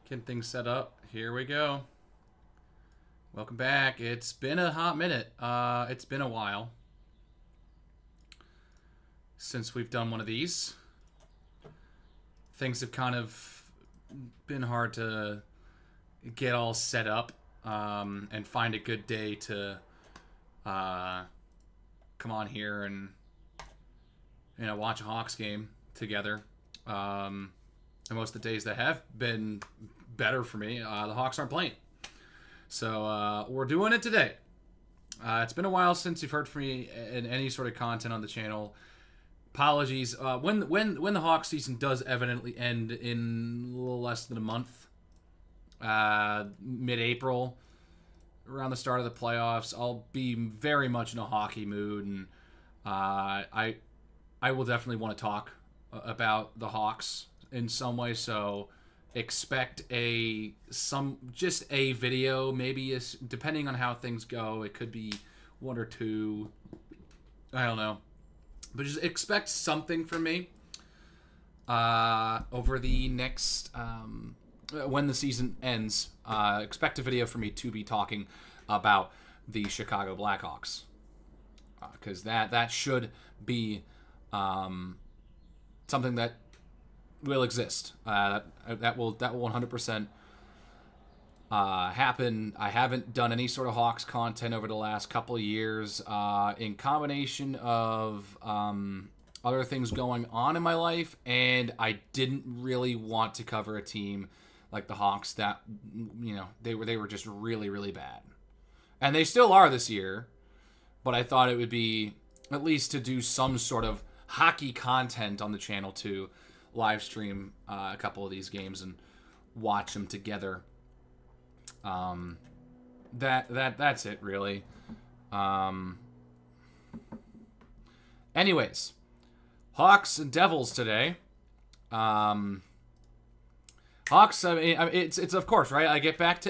Getting things set up. Here we go. Welcome back. It's been a hot minute. It's been a while since we've done one of these. Things have kind of been hard to get all set up and find a good day to come on here and watch a Hawks game together. And most of the days that have been better for me, the Hawks aren't playing. So we're doing it today. It's been a while since you've heard from me in any sort of content on the channel. Apologies. When the Hawks season does evidently end in a little less than a month, mid-April, around the start of the playoffs, I'll be very much in a hockey mood, and I will definitely want to talk about the Hawks in some way. So expect just a video, maybe depending on how things go. It could be one or two. I don't know. But just expect something from me over the next, when the season ends. Expect a video from me to be talking about the Chicago Blackhawks. Because that should be something that will exist. That will 100% happen. I haven't done any sort of Hawks content over the last couple of years, in combination of other things going on in my life, and I didn't really want to cover a team like the Hawks that they were just really, really bad, and they still are this year. But I thought it would be at least to do some sort of hockey content on the channel to live stream a couple of these games and watch them together. That's it, really. Anyways, Hawks and Devils today. Hawks. I mean, it's of course, right. I get back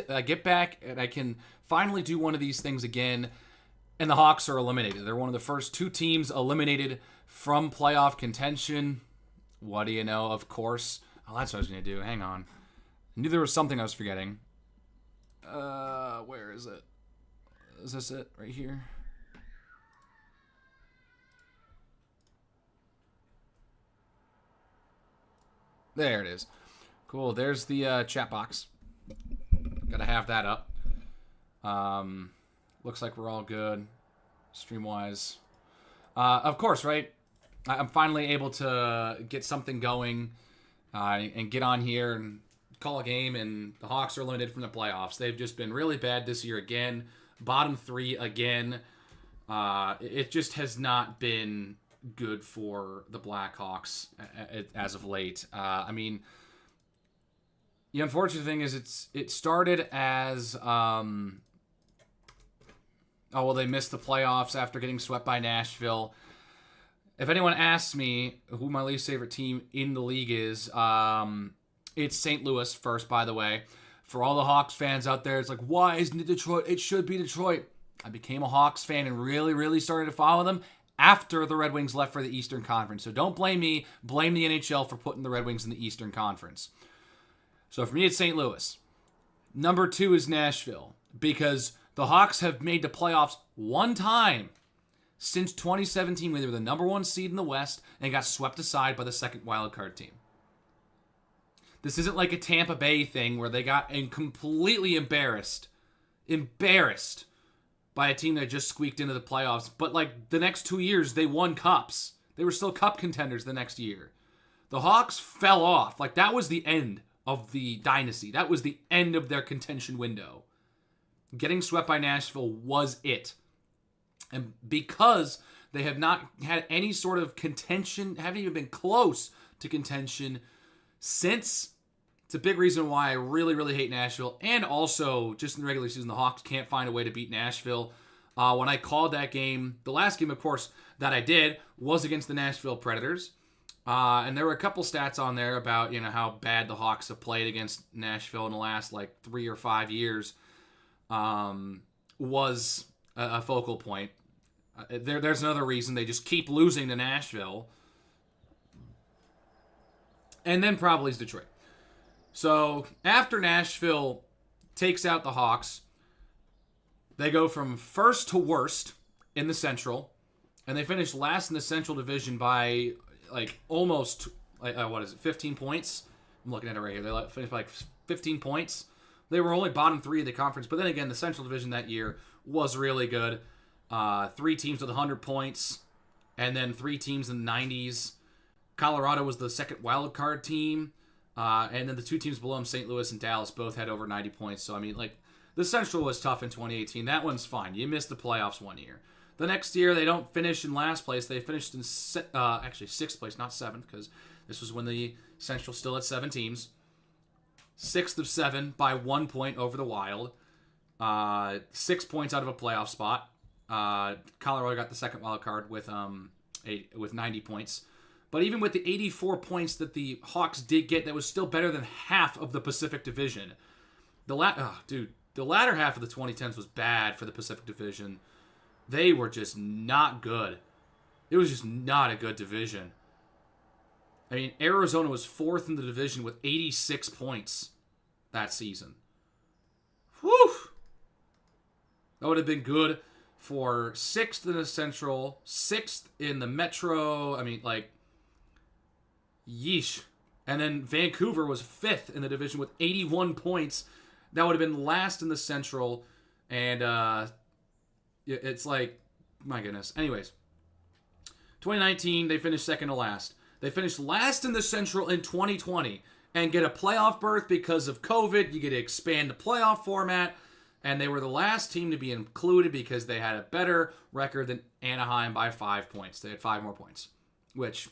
and I can finally do one of these things again. And the Hawks are eliminated. They're one of the first two teams eliminated from playoff contention. What do you know? Of course. Oh, that's what I was going to do. Hang on. I knew there was something I was forgetting. Where is it? Is this it? Right here? There it is. Cool. There's the chat box. Gotta have that up. Looks like we're all good, stream-wise. Of course, right? I'm finally able to get something going and get on here and call a game, and the Hawks are eliminated from the playoffs. They've just been really bad this year again. Bottom three again. It just has not been good for the Blackhawks as of late. I mean, the unfortunate thing is it started as... Oh, well, they missed the playoffs after getting swept by Nashville. If anyone asks me who my least favorite team in the league is, it's St. Louis first, by the way. For all the Hawks fans out there, it's like, why isn't it Detroit? It should be Detroit. I became a Hawks fan and really, really started to follow them after the Red Wings left for the Eastern Conference. So don't blame me. Blame the NHL for putting the Red Wings in the Eastern Conference. So for me, it's St. Louis. Number two is Nashville, because the Hawks have made the playoffs one time since 2017, when they were the number one seed in the West and got swept aside by the second wildcard team. This isn't like a Tampa Bay thing where they got completely embarrassed by a team that just squeaked into the playoffs. But like the next 2 years, they won cups. They were still cup contenders the next year. The Hawks fell off. Like, that was the end of the dynasty. That was the end of their contention window. Getting swept by Nashville was it. And because they have not had any sort of contention, haven't even been close to contention since, it's a big reason why I really, really hate Nashville. And also, just in the regular season, the Hawks can't find a way to beat Nashville. When I called that game, the last game, of course, that I did was against the Nashville Predators. And there were a couple stats on there about, how bad the Hawks have played against Nashville in the last, 3 or 5 years. Was a focal point. There's another reason they just keep losing to Nashville. And then probably is Detroit. So after Nashville takes out the Hawks, they go from first to worst in the Central, and they finish last in the Central Division by like almost 15 points. I'm looking at it right here. They finished by like 15 points. They were only bottom 3 of the conference, but then again, the Central Division that year was really good. 3 teams with 100 points, and then 3 teams in the 90s. Colorado was the second wild card team, and then the 2 teams below them, St. Louis and Dallas, both had over 90 points. So I mean, like, the Central was tough in 2018. That one's fine. You missed the playoffs one year. The next year, they don't finish in last place. They finished in actually 6th place, not 7th, because this was when the Central still had 7 teams. 6th of 7 by 1 point over the Wild. 6 points out of a playoff spot. Colorado got the second wild card with 90 points. But even with the 84 points that the Hawks did get, that was still better than half of the Pacific Division. The latter half of the 2010s was bad for the Pacific Division. They were just not good. It was just not a good division. I mean, Arizona was 4th in the division with 86 points that season. Whew! That would have been good for 6th in the Central, 6th in the Metro. I mean, like, yeesh. And then Vancouver was 5th in the division with 81 points. That would have been last in the Central. And it's like, my goodness. Anyways, 2019, they finished second to last. They finished last in the Central in 2020 and get a playoff berth because of COVID. You get to expand the playoff format. And they were the last team to be included because they had a better record than Anaheim by 5 points. They had 5 more points, which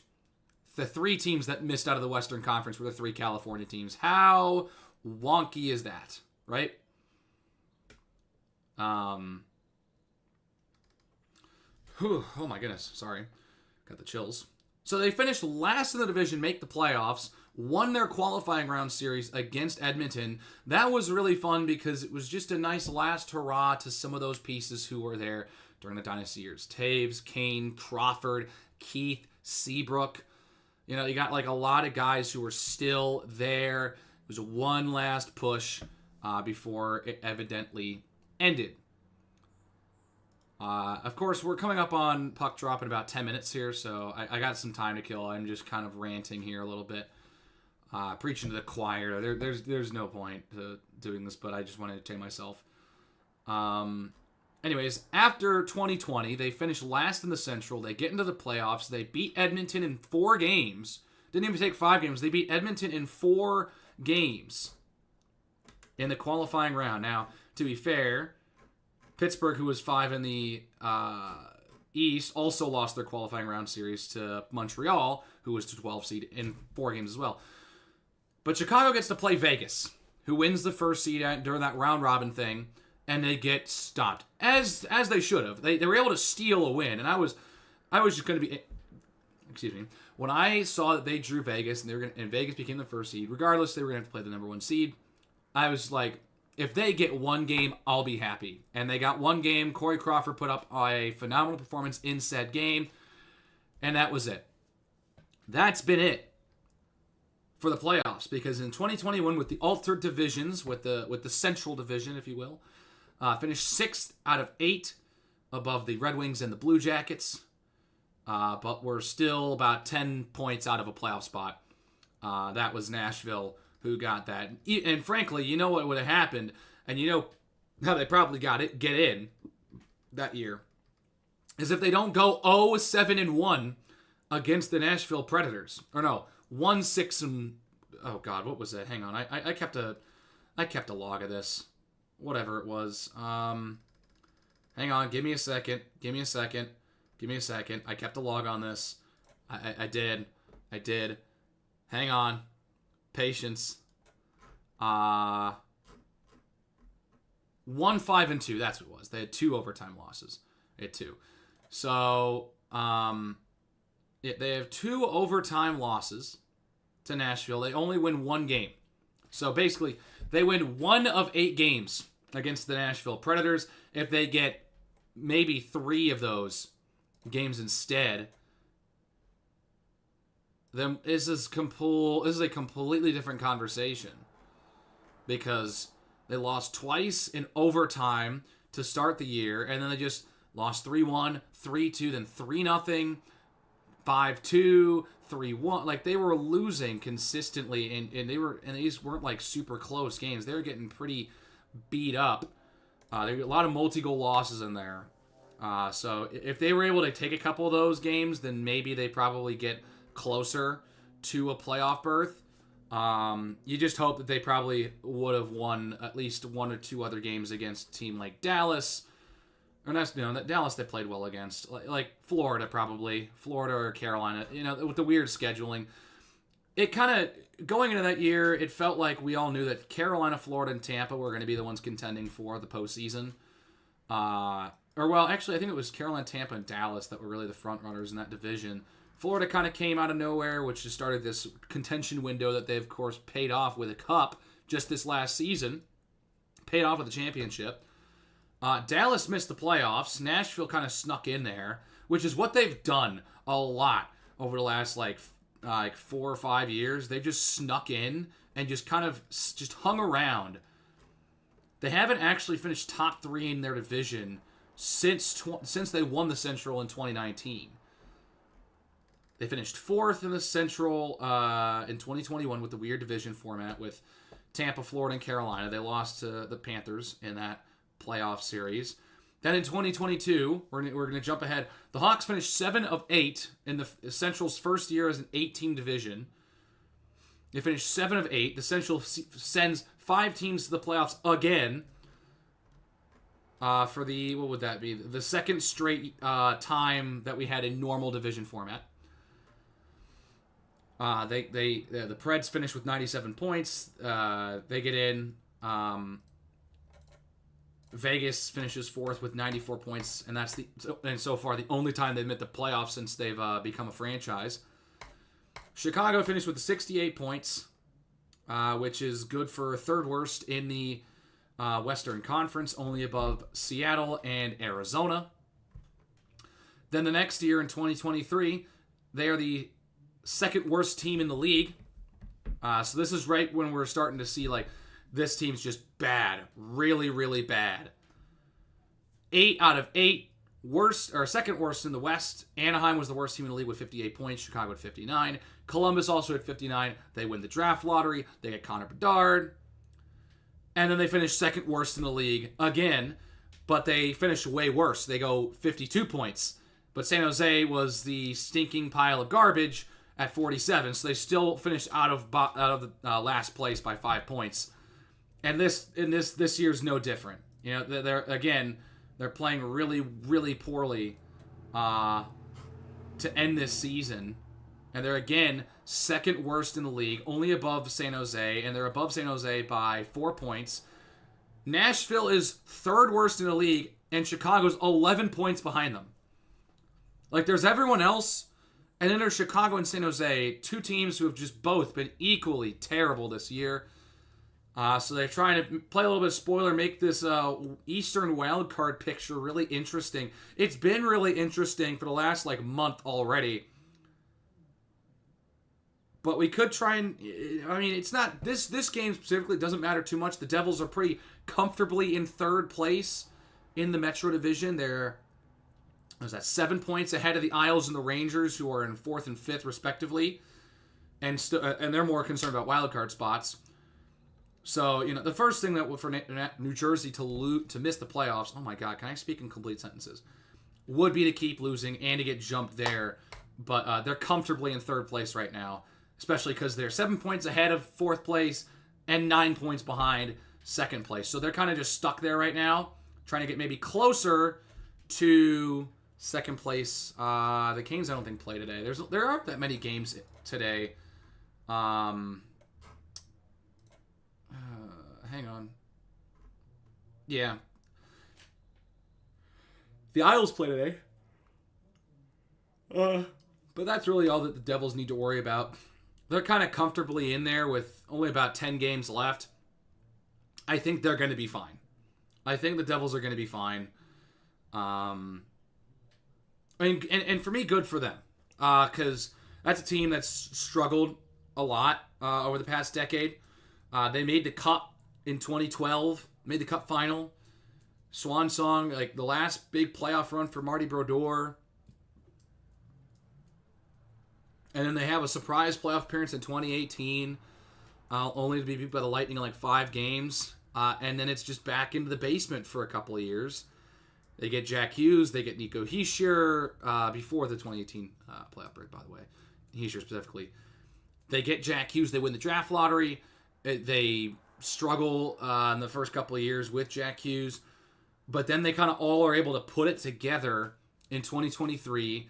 the 3 teams that missed out of the Western Conference were the 3 California teams. How wonky is that, right? Oh my goodness, sorry. Got the chills. So they finished last in the division, make the playoffs, won their qualifying round series against Edmonton. That was really fun because it was just a nice last hurrah to some of those pieces who were there during the dynasty years. Taves, Kane, Crawford, Keith, Seabrook. You know, you got like a lot of guys who were still there. It was one last push before it evidently ended. Of course, we're coming up on puck drop in about 10 minutes here, so I got some time to kill. I'm just kind of ranting here a little bit, preaching to the choir. There's no point to doing this, but I just want to entertain myself. Anyways, after 2020, they finished last in the Central. They get into the playoffs. They beat Edmonton in 4 games. Didn't even take 5 games. They beat Edmonton in 4 games in the qualifying round. Now, to be fair, Pittsburgh, who was 5 in the East, also lost their qualifying round series to Montreal, who was the 12 seed in 4 games as well. But Chicago gets to play Vegas, who wins the first seed during that round robin thing, and they get stopped as they should have. They were able to steal a win, and I was just going to be. Excuse me. When I saw that they drew Vegas and Vegas became the first seed, regardless, they were going to have to play the number 1 seed. I was like, if they get 1 game, I'll be happy. And they got 1 game. Corey Crawford put up a phenomenal performance in said game. And that was it. That's been it for the playoffs. Because in 2021, with the altered divisions, with the Central Division, if you will, finished 6th out of 8 above the Red Wings and the Blue Jackets. But we're still about 10 points out of a playoff spot. That was Nashville who got that. And frankly, you know what would have happened, and you know how they probably get in that year, is if they don't go 0-7-1 against the Nashville Predators. Or no, 1-6 oh god, what was that? Hang on. I kept a log of this. Whatever it was. Hang on, give me a second. I kept a log on this. I did. Hang on. Patience. 1-5-2. That's what it was. They had 2 overtime losses. They had 2. So, they have 2 overtime losses to Nashville. They only win 1 game. So basically, they win 1 of 8 games against the Nashville Predators. If they get maybe 3 of those games instead, then this is a completely different conversation, because they lost twice in overtime to start the year, and then they just lost 3-1, 3-2, then 3-0, 5-2, 3-1. Like, they were losing consistently, and these weren't like super close games. They were getting pretty beat up. There were a lot of multi-goal losses in there. So if they were able to take a couple of those games, then maybe they probably get closer to a playoff berth. You just hope that they probably would have won at least one or two other games against a team like Dallas. Or that Dallas they played well against. Like Florida, probably. Florida or Carolina. With the weird scheduling. It kind of, going into that year, it felt like we all knew that Carolina, Florida, and Tampa were going to be the ones contending for the postseason. Actually, I think it was Carolina, Tampa, and Dallas that were really the front runners in that division. Florida kind of came out of nowhere, which just started this contention window that they, of course, paid off with a cup just this last season. Paid off with a championship. Dallas missed the playoffs. Nashville kind of snuck in there, which is what they've done a lot over the last, like 4 or 5 years. They've just snuck in and just kind of just hung around. They haven't actually finished top 3 in their division since they won the Central in 2019. They finished 4th in the Central in 2021 with the weird division format with Tampa, Florida, and Carolina. They lost to the Panthers in that playoff series. Then in 2022, we're going to jump ahead. The Hawks finished 7 of 8 in the Central's first year as an 8-team division. They finished 7 of 8. The Central sends 5 teams to the playoffs again. For what would that be? The second straight time that we had a normal division format. The Preds finished with 97 points. They get in. Vegas finishes 4th with 94 points, and so far the only time they've made the playoffs since they've become a franchise. Chicago finished with 68 points, which is good for 3rd worst in the Western Conference, only above Seattle and Arizona. Then the next year in 2023, they are the 2nd worst team in the league. So this is right when we're starting to see, like, this team's just bad. Really, really bad. 8 out of 8. Second worst in the West. Anaheim was the worst team in the league with 58 points. Chicago at 59. Columbus also at 59. They win the draft lottery. They get Connor Bedard. And then they finish 2nd worst in the league again. But they finish way worse. They go 52 points. But San Jose was the stinking pile of garbage at 47. So they still finished out of the last place by 5 points. And this year's no different. They're playing really, really poorly to end this season. And they're, again, 2nd worst in the league, only above San Jose. And they're above San Jose by 4 points. Nashville is 3rd worst in the league, and Chicago's 11 points behind them. Like, there's everyone else, and then there's Chicago and San Jose, 2 teams who have just both been equally terrible this year. So they're trying to play a little bit of spoiler, make this Eastern wildcard picture really interesting. It's been really interesting for the last, month already. But we could try and... it's not... This game specifically doesn't matter too much. The Devils are pretty comfortably in 3rd place in the Metro Division. They're... 7 points ahead of the Isles and the Rangers, who are in 4th and 5th, respectively. And they're more concerned about wildcard spots. So, the first thing that for New Jersey to miss the playoffs, oh my God, can I speak in complete sentences, would be to keep losing and to get jumped there. But they're comfortably in 3rd place right now, especially because they're 7 points ahead of 4th place and 9 points behind 2nd place. So they're kind of just stuck there right now, trying to get maybe closer to 2nd place. The Canes, I don't think, play today. There aren't that many games today. Hang on. Yeah. The Isles play today. But that's really all that the Devils need to worry about. They're kind of comfortably in there with only about 10 games left. I think they're going to be fine. I think the Devils are going to be fine. And for me, good for them. Because That's a team that's struggled a lot over the past decade. They made the Cup in 2012, made the Cup final. Swan song, like the last big playoff run for Marty Brodeur. And then they have a surprise playoff appearance in 2018, only to be beat by the Lightning in like 5 games. And then it's just back into the basement for a couple of years. They get Jack Hughes, they get Nico Hischier before the 2018 playoff break, by the way. Hischier specifically. They get Jack Hughes, they win the draft lottery. They struggle in the first couple of years with Jack Hughes. But then they kind of all are able to put it together in 2023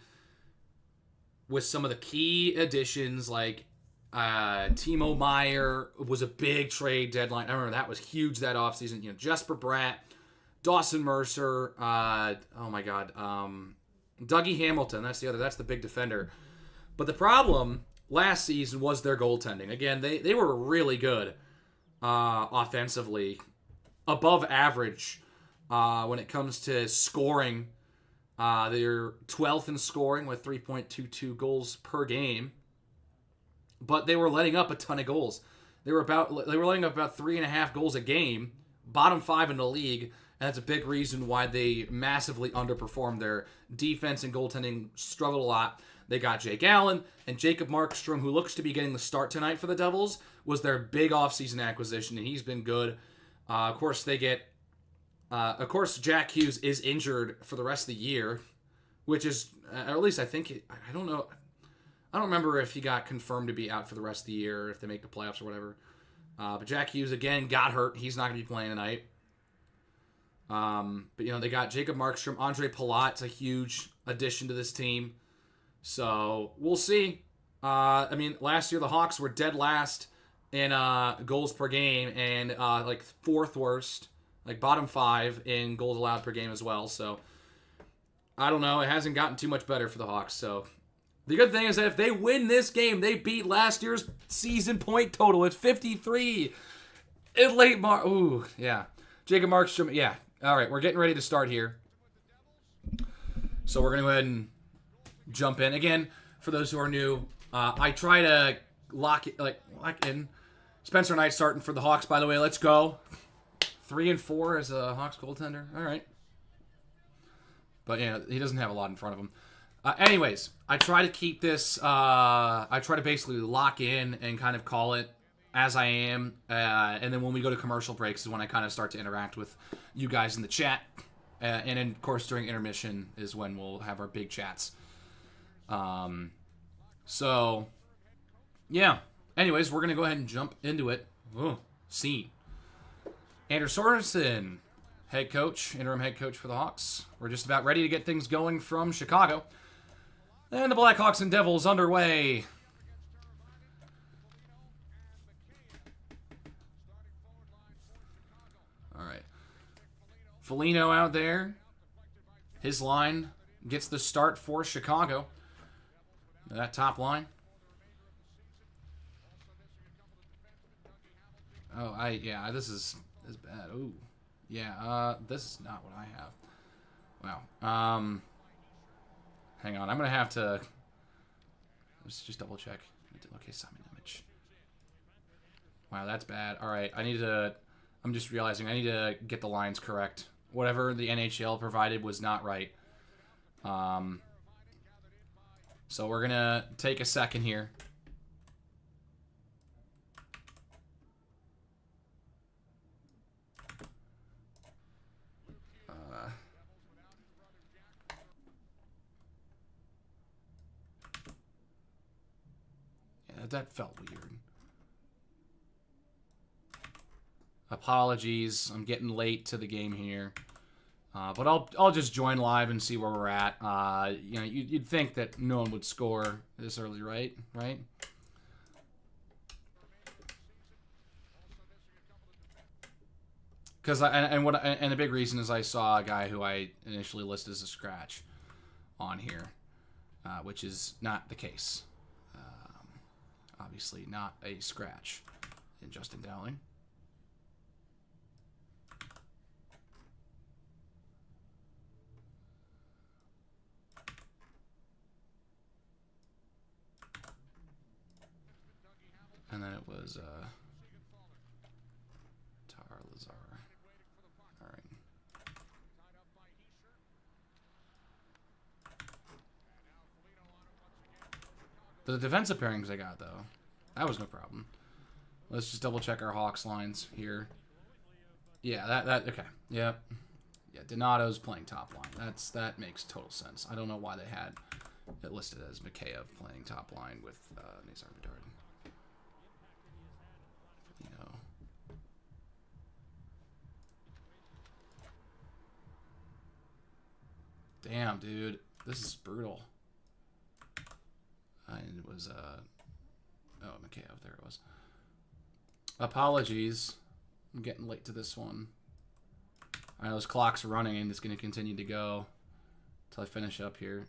with some of the key additions, like Timo Meier was a big trade deadline. I remember that was huge that offseason. You know, Jesper Bratt, Dawson Mercer, oh my God, Dougie Hamilton. That's the big defender. But the problem last season was their goaltending. Again, they were really good offensively, above average when it comes to scoring. They're 12th in scoring with 3.22 goals per game, but they were letting up a ton of goals. They were letting up about 3.5 goals a game, bottom 5 in the league, and that's a big reason why they massively underperformed. Their defense and goaltending struggled a lot. They got Jake Allen and Jacob Markstrom, who looks to be getting the start tonight for the Devils, was their big offseason acquisition, and he's been good. Of course, they get. Of course, Jack Hughes is injured for the rest of the year, which is, or at least I think, I don't know. I don't remember if he got confirmed to be out for the rest of the year, if they make the playoffs or whatever. But Jack Hughes, again, got hurt. He's not going to be playing tonight. But, you know, they got Jacob Markstrom. Andre Palat's a huge addition to this team. So, we'll see. I mean, last year the Hawks were dead last in goals per game and like 4th worst. Like bottom 5 in goals allowed per game as well. So, I don't know. It hasn't gotten too much better for the Hawks. So, the good thing is that if they win this game, they beat last year's season point total. It's 53 in late March. Ooh, yeah. Jacob Markstrom, yeah. All right, we're getting ready to start here. So, we're going to go ahead and jump in. Again, for those who are new, I try to lock in. Spencer Knight starting for the Hawks, by the way. Let's go. 3-4 as a Hawks goaltender. All right. But, yeah, he doesn't have a lot in front of him. Anyways, I try to keep this, I try to basically lock in and kind of call it as I am. And then when we go to commercial breaks is when I kind of start to interact with you guys in the chat. And then, of course, during intermission is when we'll have our big chats. So, yeah. Anyways, we're going to go ahead and jump into it. Ooh, scene. Anders Sorensen, head coach, interim head coach for the Hawks. We're just about ready to get things going from Chicago. And the Blackhawks and Devils underway. All right. Foligno out there. His line gets the start for Chicago. That top line. Oh, this is bad. Ooh. Yeah, this is not what I have. Wow. Hang on. I'm going to have to... Let's just double check. Okay, Simon image. Wow, that's bad. All right, I need to... I'm just realizing I need to get the lines correct. Whatever the NHL provided was not right. So we're going to take a second here. That felt weird. Apologies. I'm getting late to the game here. But I'll just join live and see where we're at. You know, you'd think that no one would score this early, right? Right? Because and the big reason is I saw a guy who I initially listed as a scratch on here, which is not the case. Obviously not a scratch in Justin Dowling. It was Tar Lazar. All right. The defensive pairings I got, though, that was no problem. Let's just double check our Hawks lines here. Yeah, okay. Yep. Yeah, Donato's playing top line. That makes total sense. I don't know why they had it listed as Mikheyev playing top line with Nazar Bedard. You know. Damn, dude. This is brutal. And it was, oh, Mikheyev, there it was. Apologies. I'm getting late to this one. I know this clock's running and it's going to continue to go until I finish up here.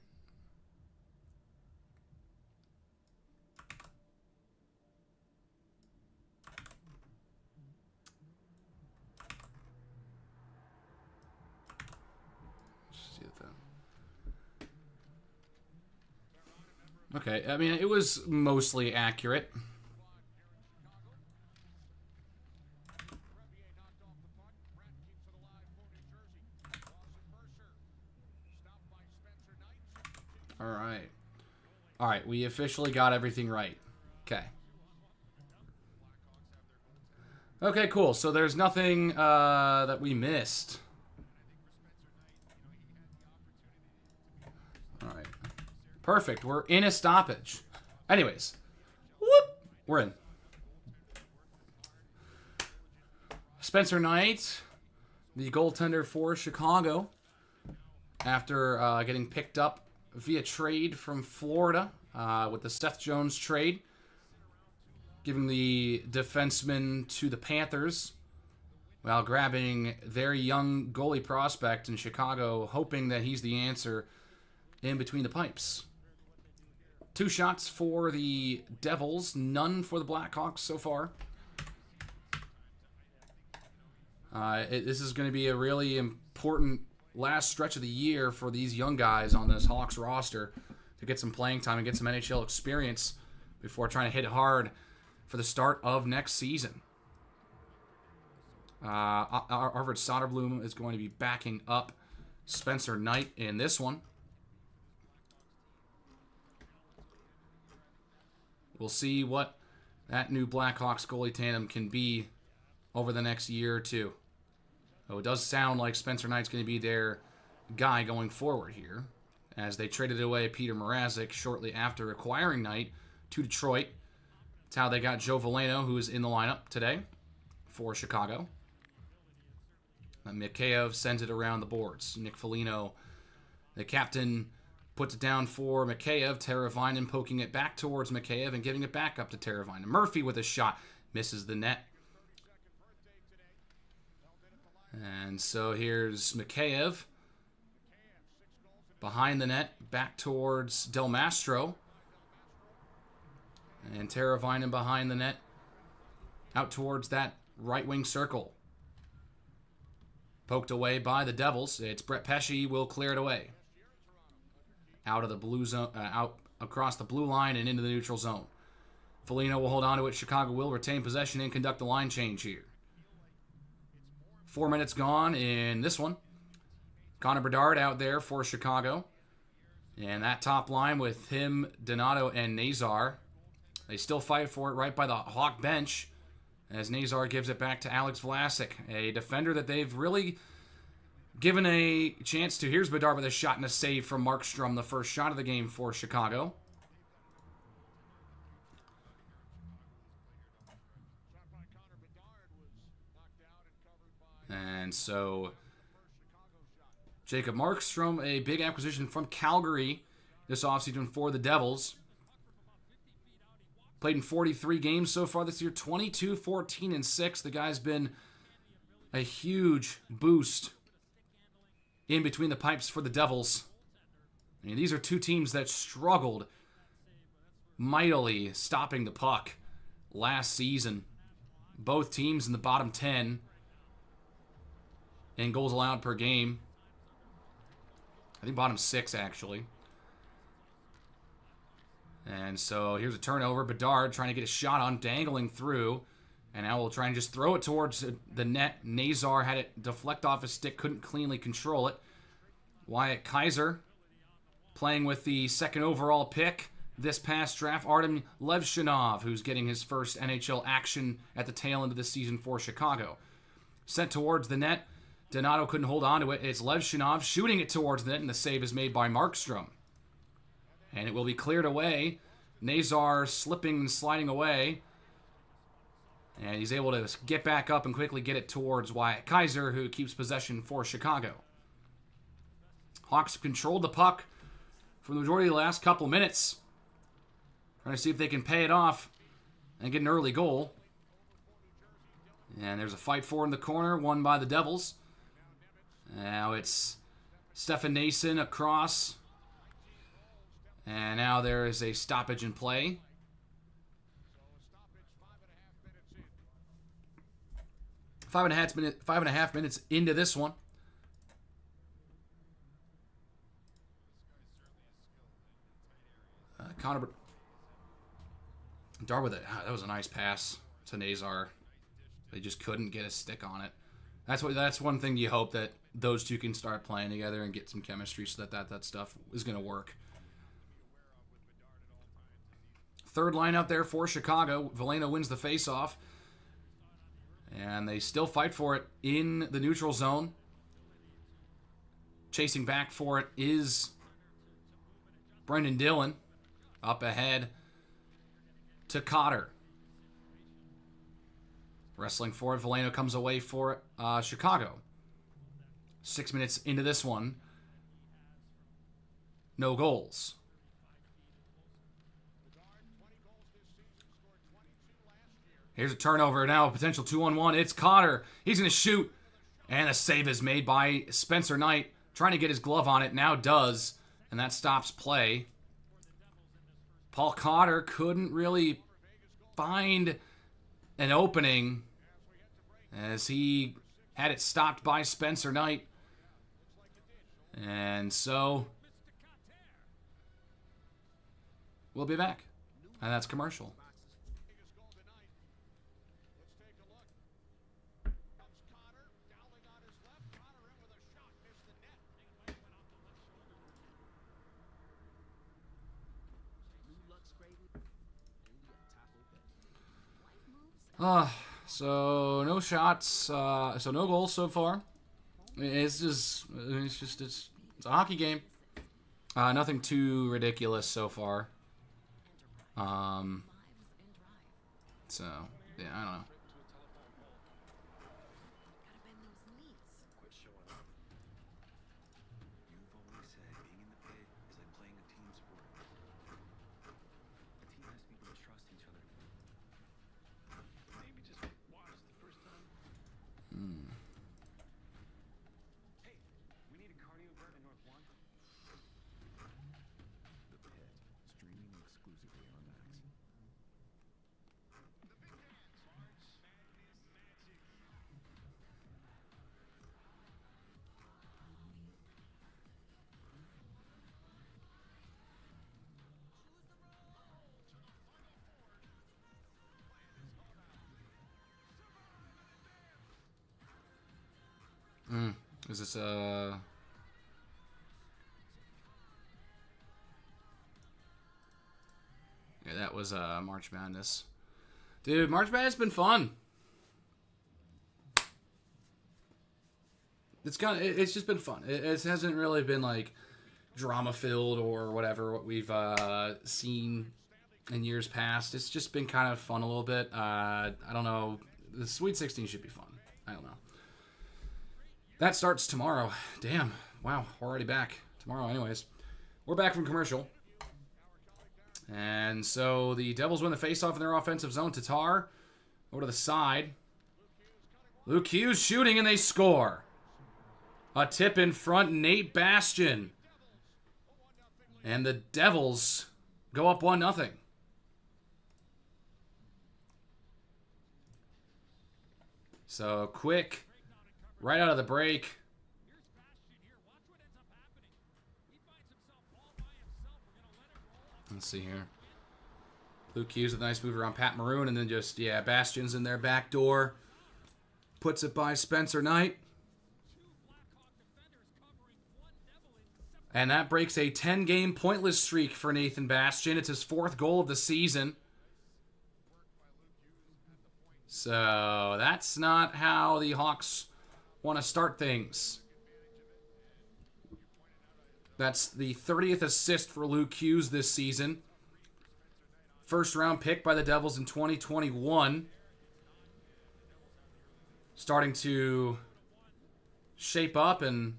Okay, I mean, it was mostly accurate. All right. All right, we officially got everything right. Okay. Okay, cool. So there's nothing that we missed. All right. Perfect. We're in a stoppage. Anyways. Whoop. We're in. Spencer Knight, the goaltender for Chicago, after getting picked up via trade from Florida with the Seth Jones trade, giving the defenseman to the Panthers while grabbing their young goalie prospect in Chicago, hoping that he's the answer in between the pipes. 2 shots for the Devils, none for the Blackhawks so far. This is going to be a really important last stretch of the year for these young guys on this Hawks roster to get some playing time and get some NHL experience before trying to hit hard for the start of next season. Arvid Soderblom is going to be backing up Spencer Knight in this one. We'll see what that new Blackhawks goalie tandem can be over the next year or two. Oh, it does sound like Spencer Knight's going to be their guy going forward here, as they traded away Peter Mrazek shortly after acquiring Knight to Detroit. That's how they got Joe Veleno, who is in the lineup today for Chicago. Mikheyev sends it around the boards. Nick Foligno, the captain, puts it down for Mikheyev. Teravainen poking it back towards Mikheyev and giving it back up to Teravainen. Murphy with a shot. Misses the net. And so here's Mikheyev behind the net, back towards Del Mastro. And Teravainen behind the net, out towards that right wing circle. Poked away by the Devils. It's Brett Pesce will clear it away. Out of the blue zone, out across the blue line and into the neutral zone. Foligno will hold on to it. Chicago will retain possession and conduct the line change here. 4 minutes gone in this one. Connor Bedard out there for Chicago. And that top line with him, Donato, and Nazar. They still fight for it right by the Hawk bench as Nazar gives it back to Alex Vlasic, a defender that they've really given a chance to. Here's Bedard with a shot and a save from Markstrom, the first shot of the game for Chicago. And so Jacob Markstrom, a big acquisition from Calgary this offseason for the Devils. Played in 43 games so far this year, 22, 14, and 6. The guy's been a huge boost in between the pipes for the Devils. I mean, these are two teams that struggled mightily stopping the puck last season. Both teams in the bottom 10 in goals allowed per game. I think bottom 6, actually. And so here's a turnover. Bedard trying to get a shot on, dangling through. And now we'll try and just throw it towards the net. Nazar had it deflect off his stick, couldn't cleanly control it. Wyatt Kaiser playing with the second overall pick this past draft. Artem Levshinov, who's getting his first NHL action at the tail end of the season for Chicago. Sent towards the net. Donato couldn't hold on to it. It's Levshinov shooting it towards the net, and the save is made by Markstrom. And it will be cleared away. Nazar slipping and sliding away. And he's able to get back up and quickly get it towards Wyatt Kaiser, who keeps possession for Chicago. Hawks controlled the puck for the majority of the last couple minutes. Trying to see if they can pay it off and get an early goal. And there's a fight for in the corner, won by the Devils. Now it's Stefan Nason across. And now there is a stoppage in play. 5.5 minutes into this one. Connor Bedard with it. That was a nice pass to Nazar. They just couldn't get a stick on it. That's one thing you hope, that those two can start playing together and get some chemistry, so that stuff is going to work. Third line out there for Chicago. Veleno wins the faceoff. And they still fight for it in the neutral zone. Chasing back for it is Brendan Dillon. Up ahead to Cotter. Wrestling for it. Veleno comes away for it. Chicago. 6 minutes into this one. No goals. Here's a turnover now, a potential 2-on-1. It's Cotter. He's going to shoot. And a save is made by Spencer Knight. Trying to get his glove on it. Now does. And that stops play. Paul Cotter couldn't really find an opening as he had it stopped by Spencer Knight. And so we'll be back. And that's commercial. So no shots, so no goals so far. It's a hockey game. Nothing too ridiculous so far. So yeah, I don't know. Is this yeah, that was March Madness. Dude, March Madness has been fun. It's just been fun. It hasn't really been like drama filled or whatever what we've seen in years past. It's just been kind of fun a little bit. I don't know. The Sweet 16 should be fun. I don't know. That starts tomorrow. Damn. Wow. We're already back. Tomorrow anyways. We're back from commercial. And so the Devils win the faceoff in their offensive zone. Tatar over to the side. Luke Hughes shooting and they score. A tip in front. Nate Bastian. And the Devils go up 1-0. So quick. Right out of the break. Let's see here. Luke Hughes with a nice move around Pat Maroon, and then just, yeah, Bastion's in their back door. Puts it by Spencer Knight. And that breaks a 10-game pointless streak for Nathan Bastian. It's his 4th goal of the season. So that's not how the Hawks want to start things. That's the 30th assist for Luke Hughes this season. First round pick by the Devils in 2021. Starting to shape up and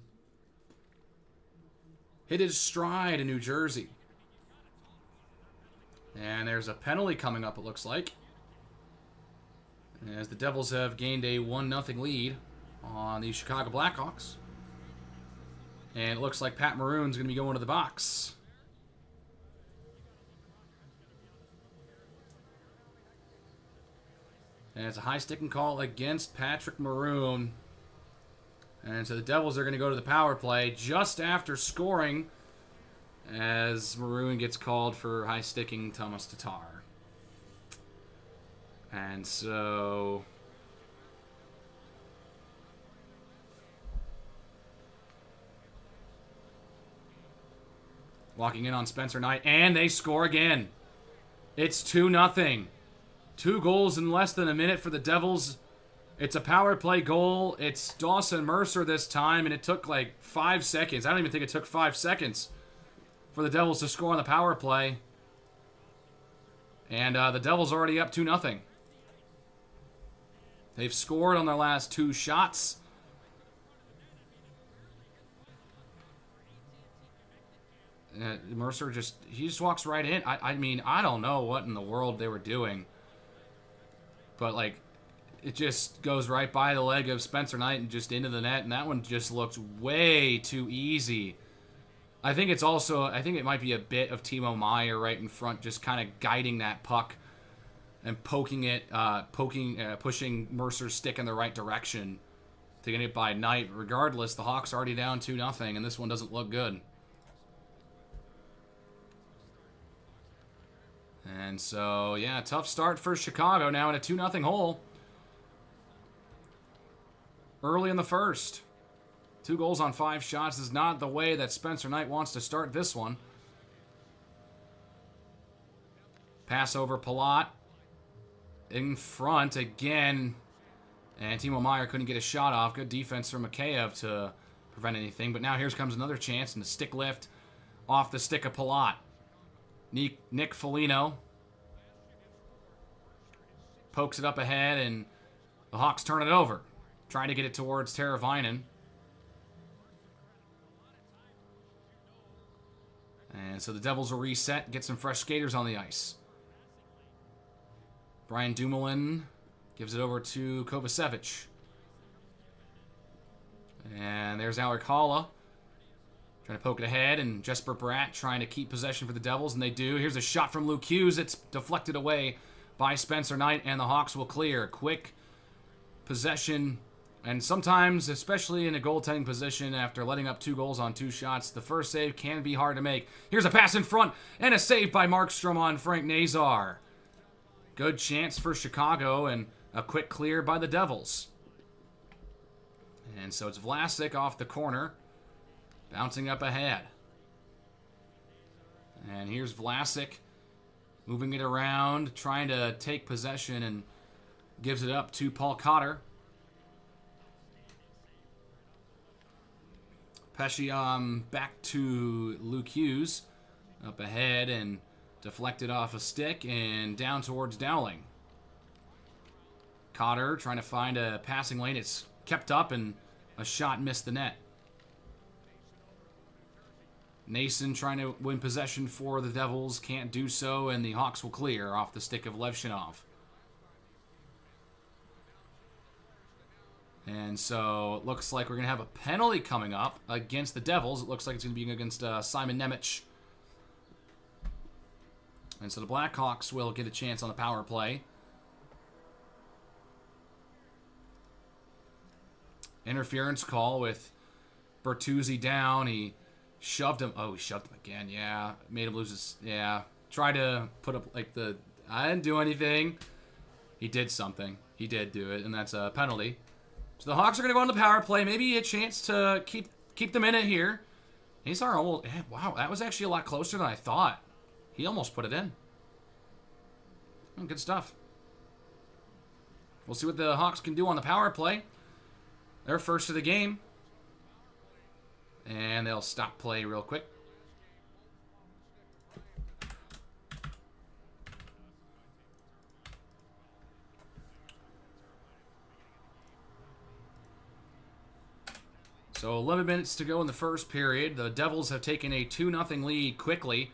hit his stride in New Jersey. And there's a penalty coming up, it looks like, as the Devils have gained a 1-0 lead on the Chicago Blackhawks. And it looks like Pat Maroon's going to be going to the box. And it's a high-sticking call against Patrick Maroon. And so the Devils are going to go to the power play just after scoring, as Maroon gets called for high-sticking Thomas Tatar. And so walking in on Spencer Knight, and they score again. It's 2-0. 2 goals in less than a minute for the Devils. It's a power play goal. It's Dawson Mercer this time, and it took like 5 seconds. I don't even think it took 5 seconds for the Devils to score on the power play. And the Devils already up 2-0. They've scored on their last 2 shots. Mercer he just walks right in. I mean, I don't know what in the world they were doing. But, like, it just goes right by the leg of Spencer Knight and just into the net. And that one just looked way too easy. I think it might be a bit of Timo Meier right in front, just kind of guiding that puck and poking it, pushing Mercer's stick in the right direction to get it by Knight. Regardless, the Hawks are already down 2-0, and this one doesn't look good. And so, yeah, tough start for Chicago now in a 2-0 hole. Early in the first. 2 goals on 5 shots is not the way that Spencer Knight wants to start this one. Pass over Palat. In front again. And Timo Meier couldn't get a shot off. Good defense from Mikheyev to prevent anything. But now here comes another chance. And a stick lift off the stick of Palat. Nick Foligno pokes it up ahead, and the Hawks turn it over, trying to get it towards Teravainen. And so the Devils will reset, get some fresh skaters on the ice. Brian Dumoulin gives it over to Kovacevic. And there's Alec Halla. Trying to poke it ahead, and Jesper Bratt trying to keep possession for the Devils, and they do. Here's a shot from Luke Hughes. It's deflected away by Spencer Knight, and the Hawks will clear. Quick possession, and sometimes, especially in a goaltending position, after letting up 2 goals on 2 shots, the first save can be hard to make. Here's a pass in front, and a save by Markstrom on Frank Nazar. Good chance for Chicago, and a quick clear by the Devils. And so it's Vlasic off the corner, bouncing up ahead. And here's Vlasic moving it around, trying to take possession, and gives it up to Paul Cotter. Pesce back to Luke Hughes. Up ahead and deflected off a stick and down towards Dowling. Cotter trying to find a passing lane. It's kept up and a shot missed the net. Nason trying to win possession for the Devils. Can't do so, and the Hawks will clear off the stick of Levshinov. And so it looks like we're going to have a penalty coming up against the Devils. It looks like it's going to be against Simon Nemec. And so the Blackhawks will get a chance on the power play. Interference call with Bertuzzi down. He shoved him. Oh, he shoved him again. Yeah. Made him lose his... Yeah. Tried to put up like the I didn't do anything. He did something. He did do it, and that's a penalty. So the Hawks are going to go on the power play. Maybe a chance to keep them in it here. He's our old... Wow, that was actually a lot closer than I thought. He almost put it in. Oh, good stuff. We'll see what the Hawks can do on the power play. They're first of the game. And they'll stop play real quick. So 11 minutes to go in the first period. The Devils have taken a 2-0 lead quickly.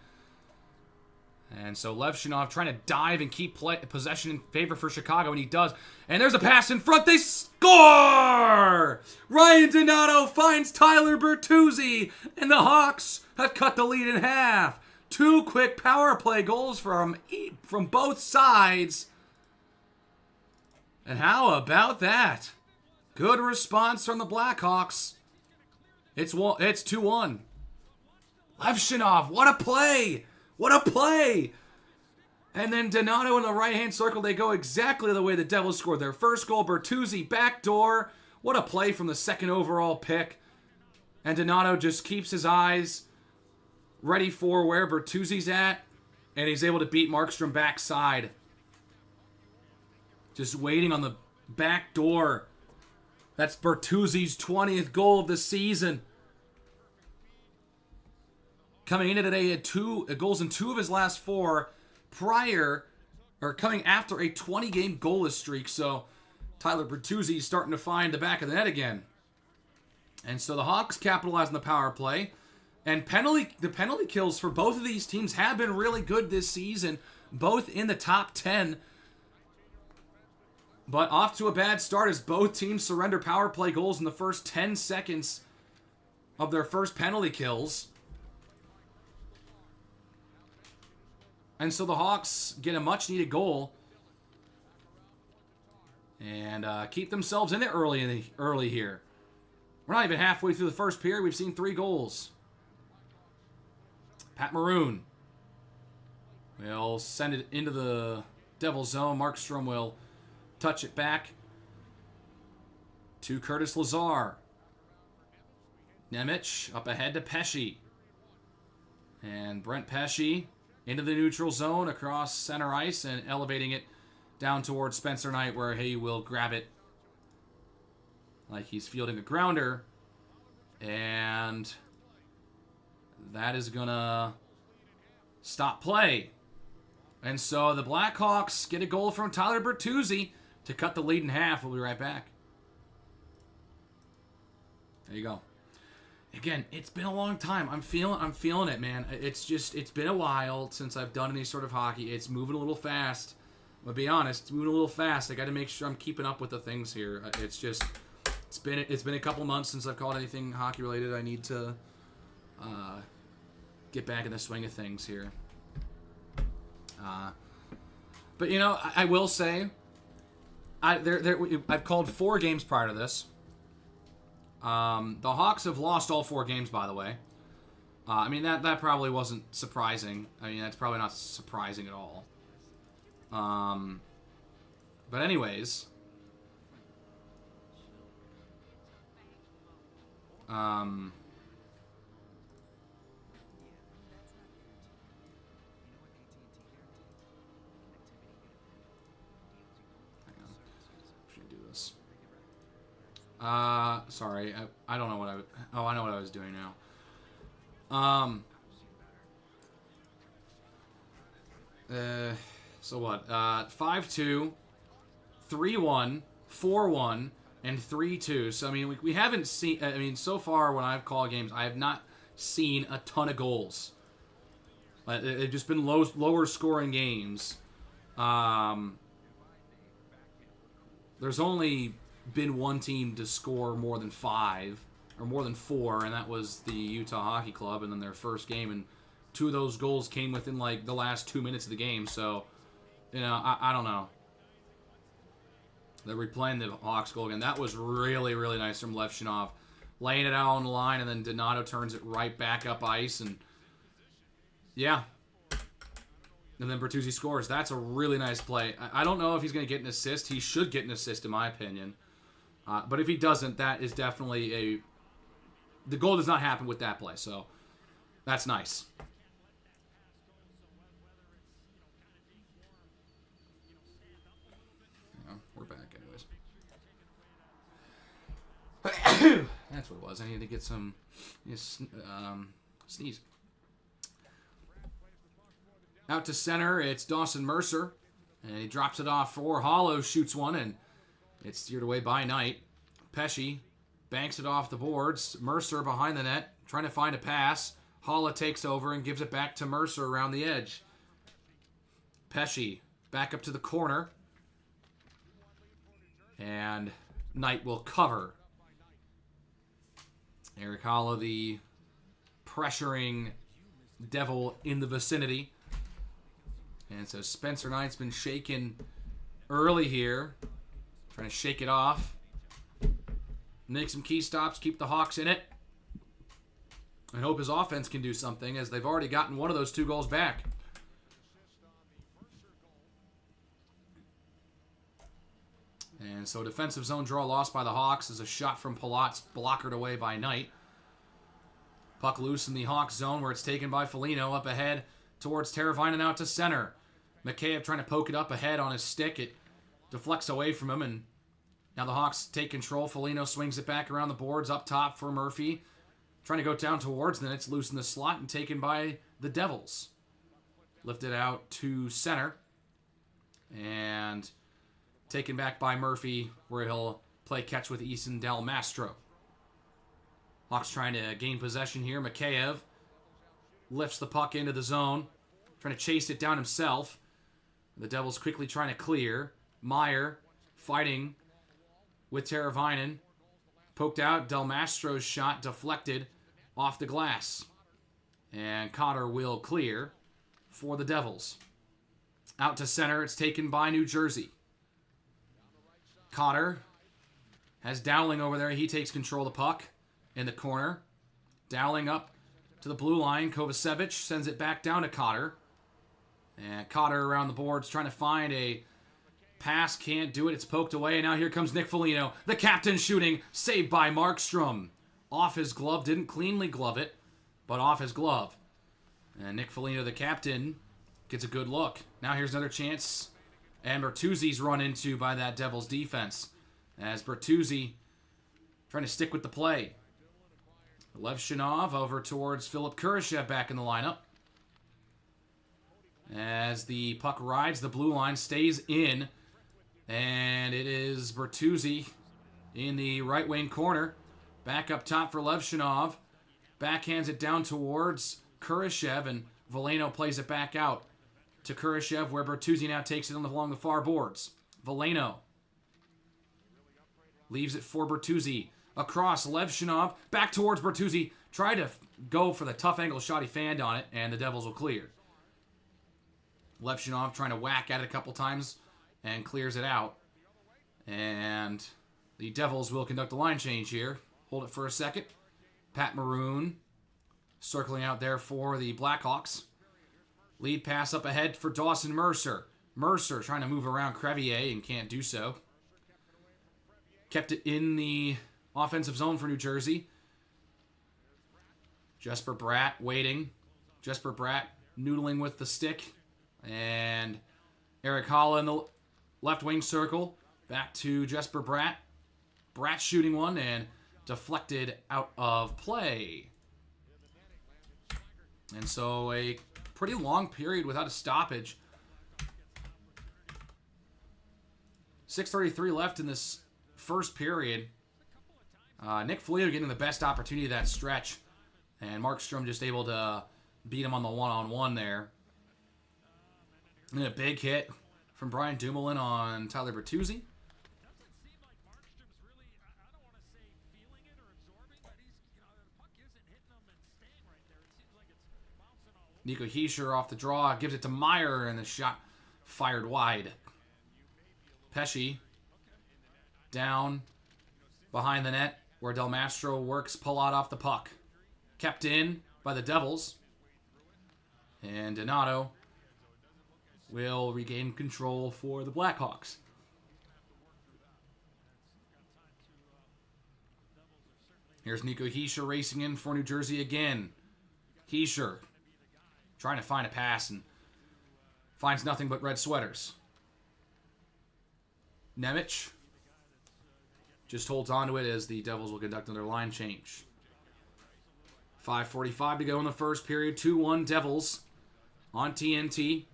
And so Levshinov trying to dive and keep possession in favor for Chicago, and he does. And there's a pass in front. They score! Ryan Donato finds Tyler Bertuzzi, and the Hawks have cut the lead in half. 2 quick power play goals from both sides. And how about that? Good response from the Blackhawks. It's 2-1. Levshinov, what a play! What a play! And then Donato in the right-hand circle, they go exactly the way the Devils scored their first goal. Bertuzzi, backdoor. What a play from the second overall pick. And Donato just keeps his eyes ready for where Bertuzzi's at. And he's able to beat Markstrom backside. Just waiting on the back door. That's Bertuzzi's 20th goal of the season. Coming into today, he had 2 goals in 2 of his last 4 coming after a 20-game goalless streak. So Tyler Bertuzzi is starting to find the back of the net again. And so the Hawks capitalize on the power play. And the penalty kills for both of these teams have been really good this season, both in the top 10. But off to a bad start as both teams surrender power play goals in the first 10 seconds of their first penalty kills. And so the Hawks get a much-needed goal and keep themselves in it early here. We're not even halfway through the first period. We've seen 3 goals. Pat Maroon will send it into the Devils zone. Markstrom will touch it back to Curtis Lazar. Nemec up ahead to Pesce. And Brent Pesce into the neutral zone across center ice and elevating it down towards Spencer Knight, where he will grab it like he's fielding a grounder. And that is going to stop play. And so the Blackhawks get a goal from Tyler Bertuzzi to cut the lead in half. We'll be right back. There you go. Again, it's been a long time. I'm feeling it, man. It's been a while since I've done any sort of hockey. It's moving a little fast. I'm gonna be honest, it's moving a little fast. I got to make sure I'm keeping up with the things here. It's been a couple months since I've called anything hockey related. I need to get back in the swing of things here. But you know, I will say, I've called 4 games prior to this. The Hawks have lost all 4 games, by the way. I mean, that probably wasn't surprising. I mean, that's probably not surprising at all. But anyways. Sorry, I don't know what I know what I was doing now. So what? 5-2, 3-1, 4-1, and 3-2. So, I mean, we haven't seen... I mean, so far when I've called games, I have not seen a ton of goals. They've just been lower scoring games. There's only been one team to score more than 5 or more than 4, and that was the Utah Hockey Club, and then their first game, and 2 of those goals came within like the last 2 minutes of the game. So, you know, I don't know. They're replaying the Hawks goal again. That was really, really nice from Levshinov, laying it out on the line, and then Donato turns it right back up ice, and yeah, And then Bertuzzi scores. That's a really nice play. I don't know if he's going to get an assist. He should get an assist, in my opinion. But if he doesn't, that is definitely a... The goal does not happen with that play, so that's nice. Yeah, we're back anyways. That's what it was. I needed to get some sneeze. Out to center, it's Dawson Mercer. And he drops it off for Hollow, shoots one, and it's steered away by Knight. PxP banks it off the boards. Mercer behind the net, trying to find a pass. Holla takes over and gives it back to Mercer around the edge. PxP back up to the corner. And Knight will cover. Eric Holla, the pressuring devil in the vicinity. And so Spencer Knight's been shaken early here. Trying to shake it off. Make some key stops, keep the Hawks in it. And hope his offense can do something, as they've already gotten one of those 2 goals back. And so defensive zone draw lost by the Hawks as a shot from Palat's blockered away by Knight. Puck loose in the Hawks zone where it's taken by Foligno up ahead towards Teravainen out to center. Mikheyev trying to poke it up ahead on his stick. It deflects away from him, and now the Hawks take control. Foligno swings it back around the boards up top for Murphy. Trying to go down towards, then it's loose in the slot and taken by the Devils. Lifted out to center. And taken back by Murphy, where he'll play catch with Eason Del Mastro. Hawks trying to gain possession here. Mikheyev lifts the puck into the zone. Trying to chase it down himself. The Devils quickly trying to clear. Meyer fighting with Teravainen. Poked out. Del Mastro's shot deflected off the glass. And Cotter will clear for the Devils. Out to center. It's taken by New Jersey. Cotter has Dowling over there. He takes control of the puck in the corner. Dowling up to the blue line. Kovacevic sends it back down to Cotter. And Cotter around the boards trying to find a pass. Can't do it. It's poked away. And now here comes Nick Foligno. The captain shooting. Saved by Markstrom. Off his glove. Didn't cleanly glove it, but off his glove. And Nick Foligno, the captain, gets a good look. Now here's another chance. And Bertuzzi's run into by that Devils defense. As Bertuzzi trying to stick with the play. Levshinov over towards Philip Kurashev back in the lineup. As the puck rides, the blue line stays in. And it is Bertuzzi in the right wing corner. Back up top for Levshinov. Backhands it down towards Kurashev, and Veleno plays it back out to Kurashev, where Bertuzzi now takes it along the far boards. Veleno leaves it for Bertuzzi. Across Levshinov, back towards Bertuzzi. Tried to go for the tough angle shot. He fanned on it, and the Devils will clear. Levshinov trying to whack at it a couple times and clears it out. And the Devils will conduct a line change here. Hold it for a second. Pat Maroon circling out there for the Blackhawks. Lead pass up ahead for Dawson Mercer. Mercer trying to move around Crevier and can't do so. Kept it in the offensive zone for New Jersey. Jesper Bratt waiting. Jesper Bratt noodling with the stick. And Eric Holla in the left wing circle. Back to Jesper Bratt. Bratt shooting one and deflected out of play. And so a pretty long period without a stoppage. 6:33 left in this first period. Nick Foligno getting the best opportunity of that stretch. And Markstrom just able to beat him on the one-on-one there. And a big hit from Brian Dumoulin on Tyler Bertuzzi. Nico Hischier off the draw, gives it to Meyer, and the shot fired wide. PxP down behind the net, where Del Mastro works Palat off the puck. Kept in by the Devils. And Donato will regain control for the Blackhawks. Here's Nico Hischier racing in for New Jersey again. Hischier trying to find a pass and finds nothing but red sweaters. Nemec just holds on to it as the Devils will conduct another line change. 5:45 to go in the first period. 2-1 Devils on TNT,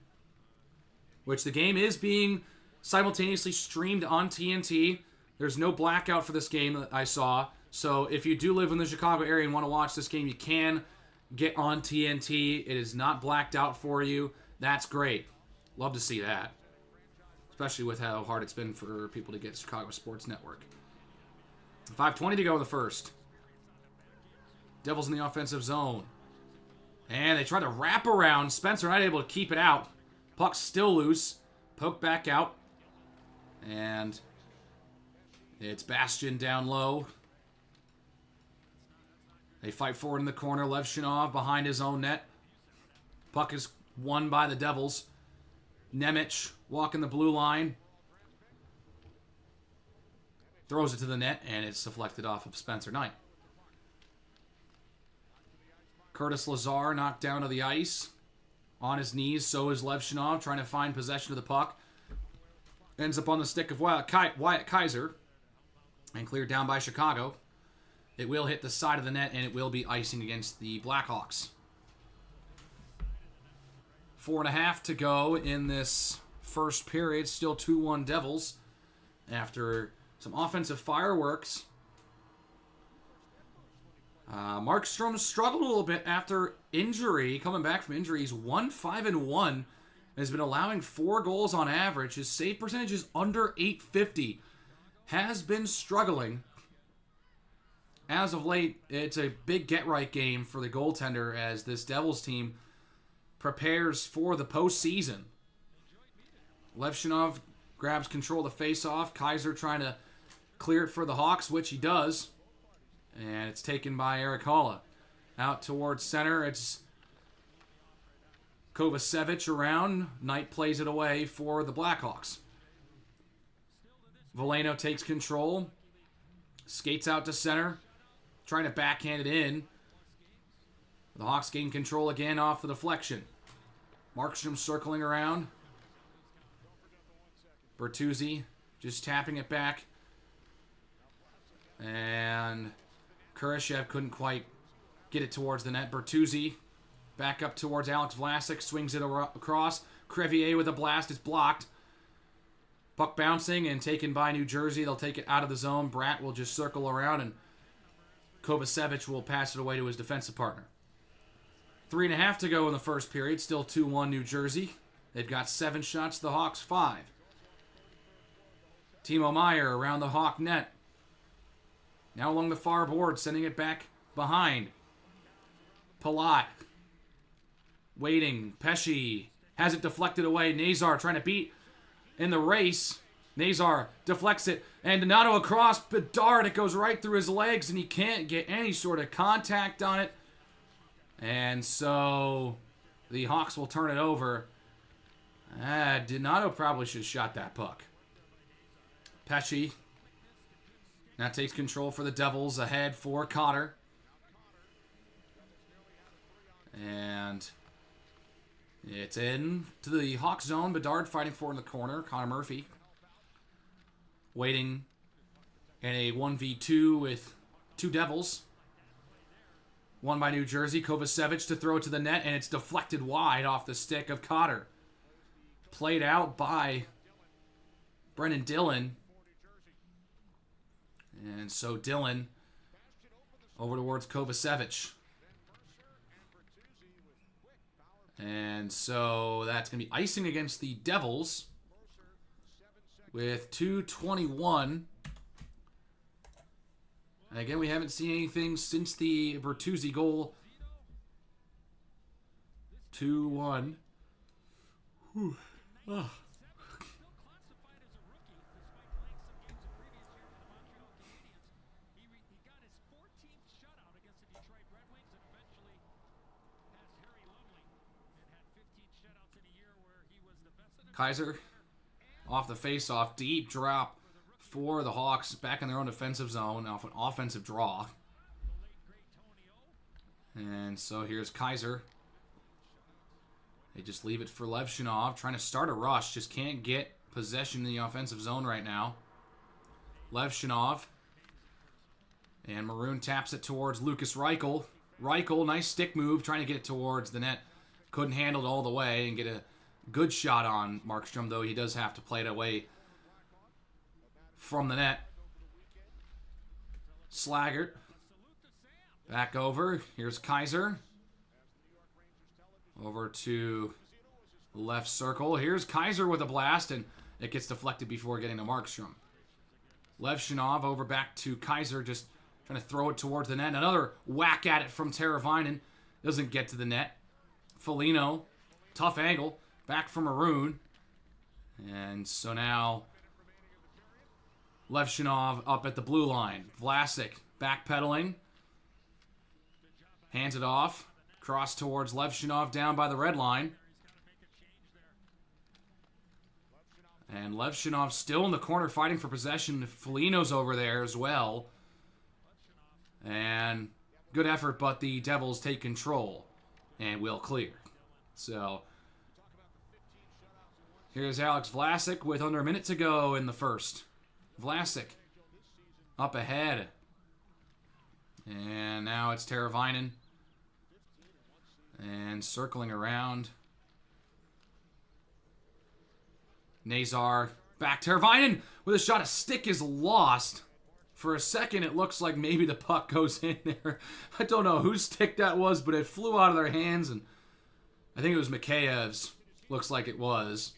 which the game is being simultaneously streamed on TNT. There's no blackout for this game that I saw. So if you do live in the Chicago area and want to watch this game, you can get on TNT. It is not blacked out for you. That's great. Love to see that. Especially with how hard it's been for people to get Chicago Sports Network. 5:20 to go in the first. Devils in the offensive zone. And they try to wrap around. Spencer not able to keep it out. Puck's still loose. Poke back out. And it's Bastian down low. They fight forward in the corner. Levshinov behind his own net. Puck is won by the Devils. Nemec walking the blue line. Throws it to the net, and it's deflected off of Spencer Knight. Curtis Lazar knocked down to the ice. On his knees, so is Levshinov, trying to find possession of the puck. Ends up on the stick of Wyatt Kaiser. And cleared down by Chicago. It will hit the side of the net, and it will be icing against the Blackhawks. 4.5 to go in this first period. Still 2-1 Devils. After some offensive fireworks. Markstrom struggled a little bit after injury. Coming back from injury, he's 1-5-1. And has been allowing 4 goals on average. His save percentage is under .850. Has been struggling. As of late, it's a big get-right game for the goaltender as this Devils team prepares for the postseason. Levshinov grabs control of the face-off. Kaiser trying to clear it for the Hawks, which he does. And it's taken by Eric Halla. Out towards center, it's Kovacevic around. Knight plays it away for the Blackhawks. Veleno takes control. Skates out to center. Trying to backhand it in. The Hawks gain control again off the deflection. Markstrom circling around. Bertuzzi just tapping it back. And Kurashev couldn't quite get it towards the net. Bertuzzi back up towards Alex Vlasic. Swings it across. Crevier with a blast. It's blocked. Puck bouncing and taken by New Jersey. They'll take it out of the zone. Bratt will just circle around and Kovacevic will pass it away to his defensive partner. 3.5 to go in the first period. Still 2-1 New Jersey. They've got 7 shots. The Hawks 5. Timo Meier around the Hawk net. Now along the far board, sending it back behind. Palat. Waiting. Pesce has it deflected away. Nazar trying to beat in the race. Nazar deflects it. And Donato across. Bedard. It goes right through his legs, and he can't get any sort of contact on it. And so the Hawks will turn it over. Donato probably should have shot that puck. Pesce now takes control for the Devils. Ahead for Cotter. And it's in to the Hawk zone. Bedard fighting for in the corner. Connor Murphy waiting in a 1v2 with 2 Devils. One by New Jersey. Kovacevic to throw it to the net, and it's deflected wide off the stick of Cotter. Played out by Brendan Dillon. And so Dillon over towards Kovacevic. And so that's going to be icing against the Devils with 2:21. And again, we haven't seen anything since the Bertuzzi goal. 2-1. Oh. Kaiser off the face-off. Deep drop for the Hawks. Back in their own defensive zone off an offensive draw. And so here's Kaiser. They just leave it for Levshinov. Trying to start a rush. Just can't get possession in the offensive zone right now. Levshinov. And Maroon taps it towards Lucas Reichel. Reichel, nice stick move. Trying to get it towards the net. Couldn't handle it all the way and get a good shot on Markstrom, though he does have to play it away from the net. Slaggert. Back over. Here's Kaiser. Over to the left circle. Here's Kaiser with a blast, and it gets deflected before getting to Markstrom. Levshinov over back to Kaiser, just trying to throw it towards the net. Another whack at it from Teravainen. Doesn't get to the net. Foligno, tough angle. Back from Maroon. And so now Levshinov up at the blue line. Vlasic backpedaling. Hands it off. Cross towards Levshinov down by the red line. And Levshinov still in the corner fighting for possession. Foligno's over there as well. And good effort, but the Devils take control and will clear. So here's Alex Vlasic with under a minute to go in the first. Vlasic up ahead. And now it's Teravainen. And circling around. Nazar back. Teravainen with a shot. A stick is lost. For a second, it looks like maybe the puck goes in there. I don't know whose stick that was, but it flew out of their hands, and I think it was Mikheyev's. Looks like it was.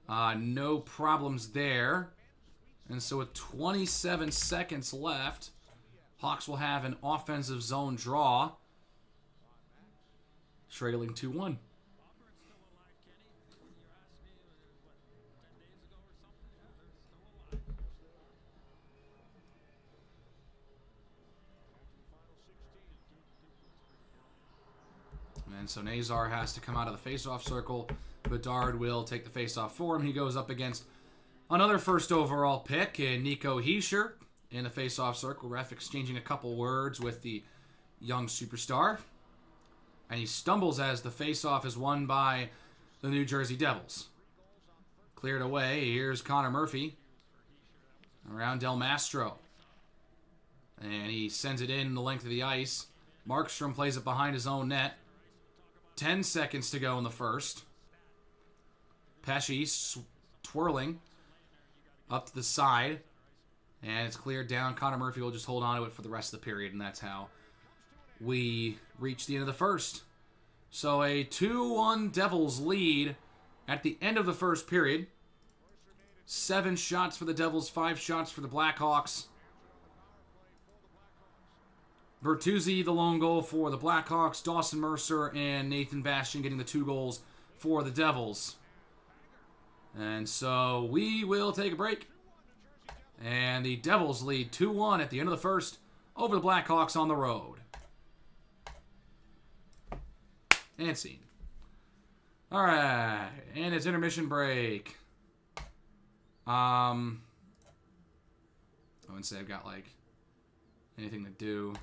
No problems there. And so with 27 seconds left, Hawks will have an offensive zone draw. Trailing 2-1. And so Nazar has to come out of the face-off circle. Bedard will take the face-off for him. He goes up against another first overall pick, Nico Hischier, in the face-off circle. Ref exchanging a couple words with the young superstar. And he stumbles as the face-off is won by the New Jersey Devils. Cleared away. Here's Connor Murphy. Around Del Mastro. And he sends it in the length of the ice. Markstrom plays it behind his own net. 10 seconds to go in the first. Pesce twirling up to the side. And it's cleared down. Connor Murphy will just hold on to it for the rest of the period. And that's how we reach the end of the first. So a 2-1 Devils lead at the end of the first period. 7 shots for the Devils, 5 shots for the Blackhawks. Bertuzzi, the lone goal for the Blackhawks. Dawson Mercer and Nathan Bastian getting the 2 goals for the Devils. And so we will take a break. And the Devils lead 2-1 at the end of the first over the Blackhawks on the road. And scene. Alright. And it's intermission break. I wouldn't say I've got, like, anything to do.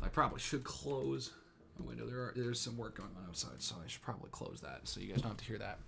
I probably should close my window. There's some work going on outside, so I should probably close that so you guys don't have to hear that.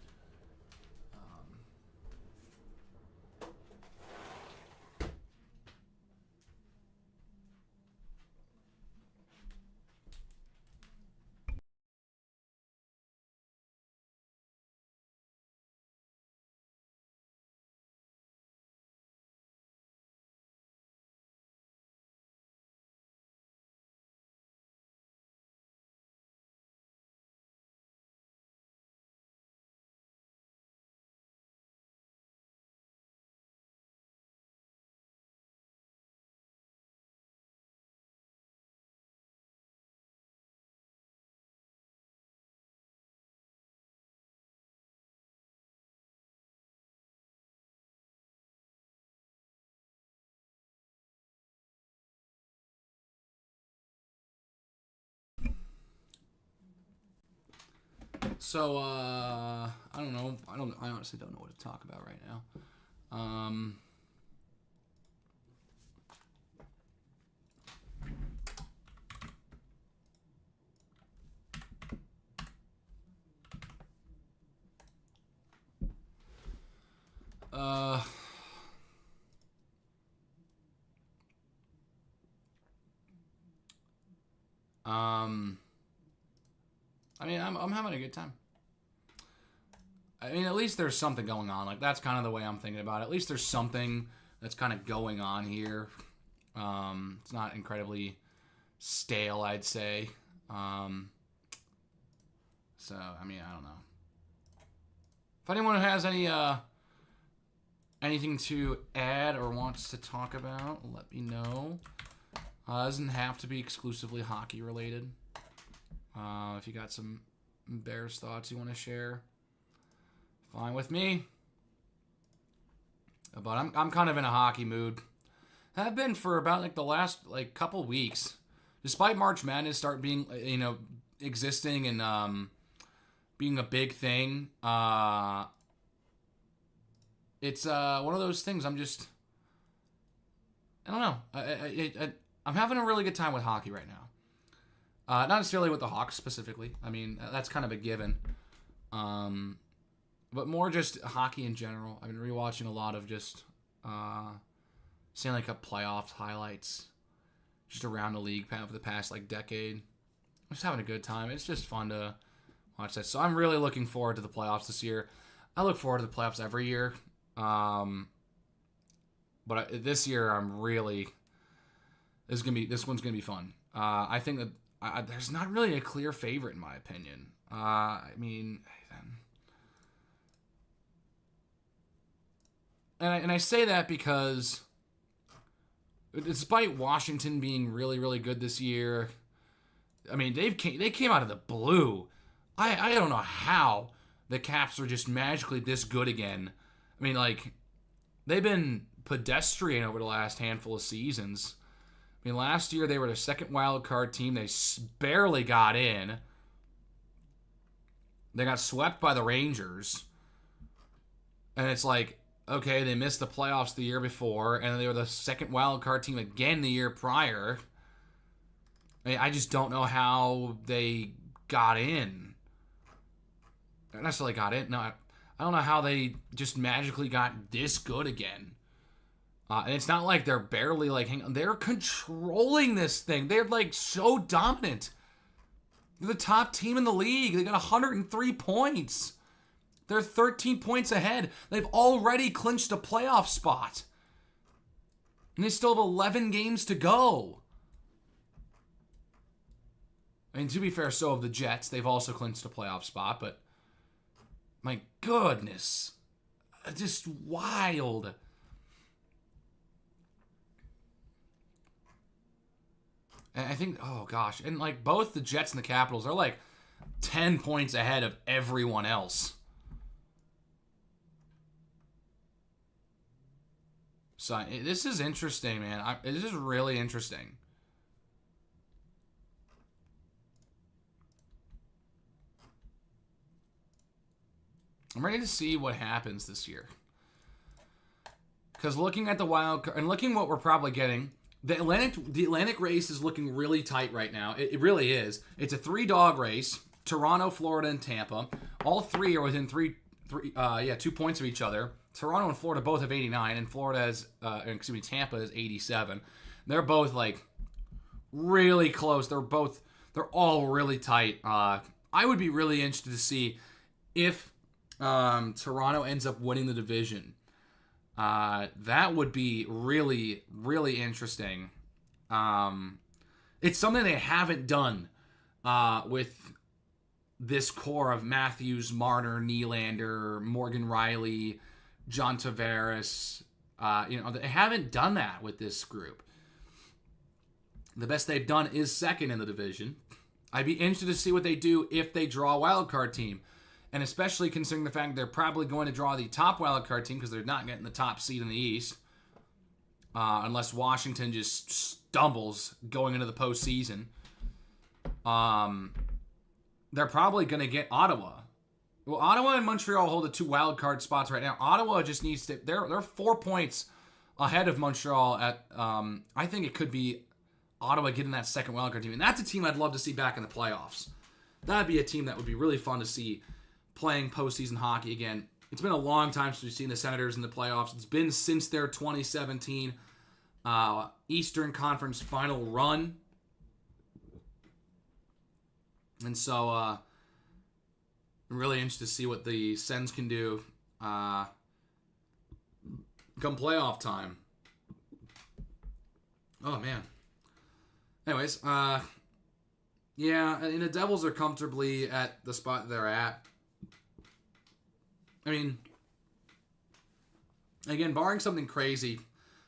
So, I don't I honestly don't know what to talk about right now. I mean, I'm having a good time. I mean, at least there's something going on. Like, that's kind of the way I'm thinking about it. At least there's something that's kind of going on here. It's not incredibly stale, I'd say. So, I mean, I don't know. If anyone has anything to add or wants to talk about, let me know. Doesn't have to be exclusively hockey related. If you got some Bears thoughts you want to share, fine with me. But I'm kind of in a hockey mood. Have been for about like the last couple weeks. Despite March Madness start being existing and being a big thing, it's one of those things. I don't know. I'm having a really good time with hockey right now. Not necessarily with the Hawks specifically. I mean, that's kind of a given. But more just hockey in general. I've been rewatching a lot of just Stanley Cup playoffs highlights just around the league for the past decade. I'm just having a good time. It's just fun to watch that. So I'm really looking forward to the playoffs this year. I look forward to the playoffs every year. But this year I'm really... This one's gonna be fun. I think that there's not really a clear favorite in my opinion. I mean, and I say that because despite Washington being really, really good this year, I mean they came out of the blue. I don't know how the Caps are just magically this good again. I mean, they've been pedestrian over the last handful of seasons. I mean, last year they were the second wild card team. They barely got in. They got swept by the Rangers. And it's okay, they missed the playoffs the year before, and they were the second wild card team again the year prior. I mean, I just don't know how they got in. Not necessarily got in. No, I don't know how they just magically got this good again. And it's not like they're barely they're controlling this thing. They're so dominant. They're the top team in the league. They got 103 points. They're 13 points ahead. They've already clinched a playoff spot. And they still have 11 games to go. I mean, to be fair, so have the Jets. They've also clinched a playoff spot, but my goodness. Just wild. And I think, oh gosh, and both the Jets and the Capitals are 10 points ahead of everyone else. So this is interesting, man. This is really interesting. I'm ready to see what happens this year. Because looking at the wild card and looking what we're probably getting. The Atlantic race is looking really tight right now. It really is. It's a 3-dog race. Toronto, Florida, and Tampa. All three are within 2 points of each other. Toronto and Florida both have 89, and Tampa is 87. They're both really close. They're all really tight. I would be really interested to see if Toronto ends up winning the division. That would be really, really interesting. It's something they haven't done with this core of Matthews, Marner, Nylander, Morgan Riley, John Tavares. They haven't done that with this group. The best they've done is second in the division. I'd be interested to see what they do if they draw a wild card team. And especially considering the fact that they're probably going to draw the top wild card team because they're not getting the top seed in the East. Unless Washington just stumbles going into the postseason. They're probably going to get Ottawa. Well, Ottawa and Montreal hold the 2 wild card spots right now. Ottawa just needs to. They're 4 points ahead of Montreal. At I think it could be Ottawa getting that second wild card team, and that's a team I'd love to see back in the playoffs. That'd be a team that would be really fun to see playing postseason hockey again. It's been a long time since we've seen the Senators in the playoffs. It's been since their 2017 Eastern Conference final run. And so, I'm really interested to see what the Sens can do come playoff time. Oh, man. Anyways, yeah, and the Devils are comfortably at the spot they're at. I mean, again, barring something crazy,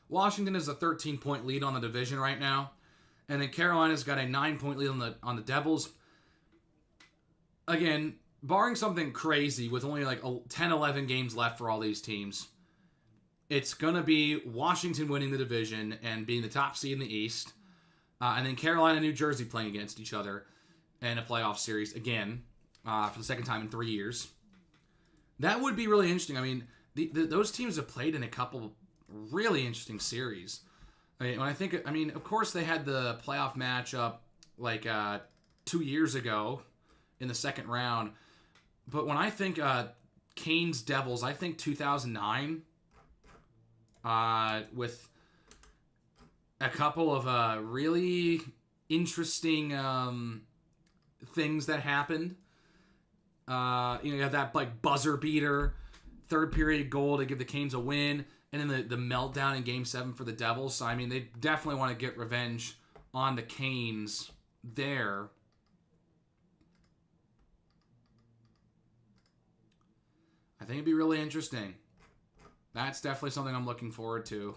Washington has a 13-point lead on the division right now, and then Carolina's got a 9-point lead on the Devils. Again, barring something crazy with only like 10, 11 games left for all these teams, it's going to be Washington winning the division and being the top seed in the East, and then Carolina and New Jersey playing against each other in a playoff series again for the second time in 3 years. That would be really interesting. I mean, those teams have played in a couple really interesting series. I mean, of course they had the playoff matchup like 2 years ago in the second round. But when I think Canes Devils, I think 2009 with a couple of really interesting things that happened. You have that like buzzer beater, third period goal to give the Canes a win, and then the meltdown in Game 7 for the Devils. So, I mean, they definitely want to get revenge on the Canes there. I think it'd be really interesting. That's definitely something I'm looking forward to.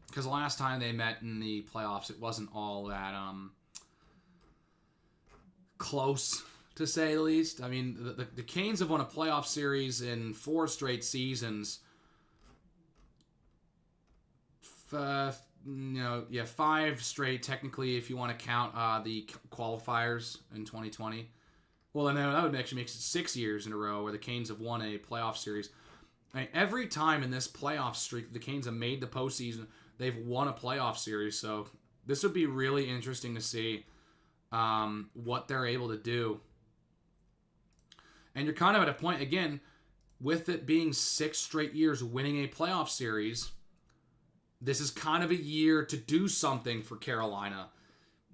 Because the last time they met in the playoffs, it wasn't all that close, to say the least. I mean, the Canes have won a playoff series in 4 straight seasons. 5 straight, technically, if you want to count the qualifiers in 2020. Well, then that would actually make it 6 years in a row where the Canes have won a playoff series. I mean, every time in this playoff streak the Canes have made the postseason, they've won a playoff series. So this would be really interesting to see what they're able to do. And you're kind of at a point, again, with it being 6 straight years winning a playoff series, this is kind of a year to do something for Carolina.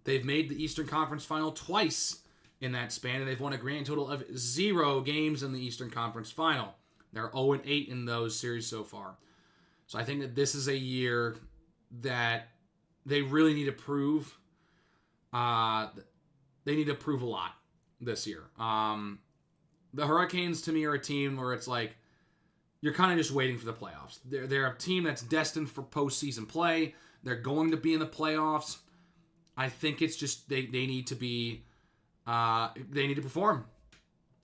They've made the Eastern Conference Final twice in that span, and they've won a grand total of 0 games in the Eastern Conference Final. They're 0-8 in those series so far. So I think that this is a year that they really need to prove. They need to prove a lot this year. The Hurricanes, to me, are a team where it's like, you're kind of just waiting for the playoffs. They're a team that's destined for postseason play. They're going to be in the playoffs. I think it's just they need to be they need to perform,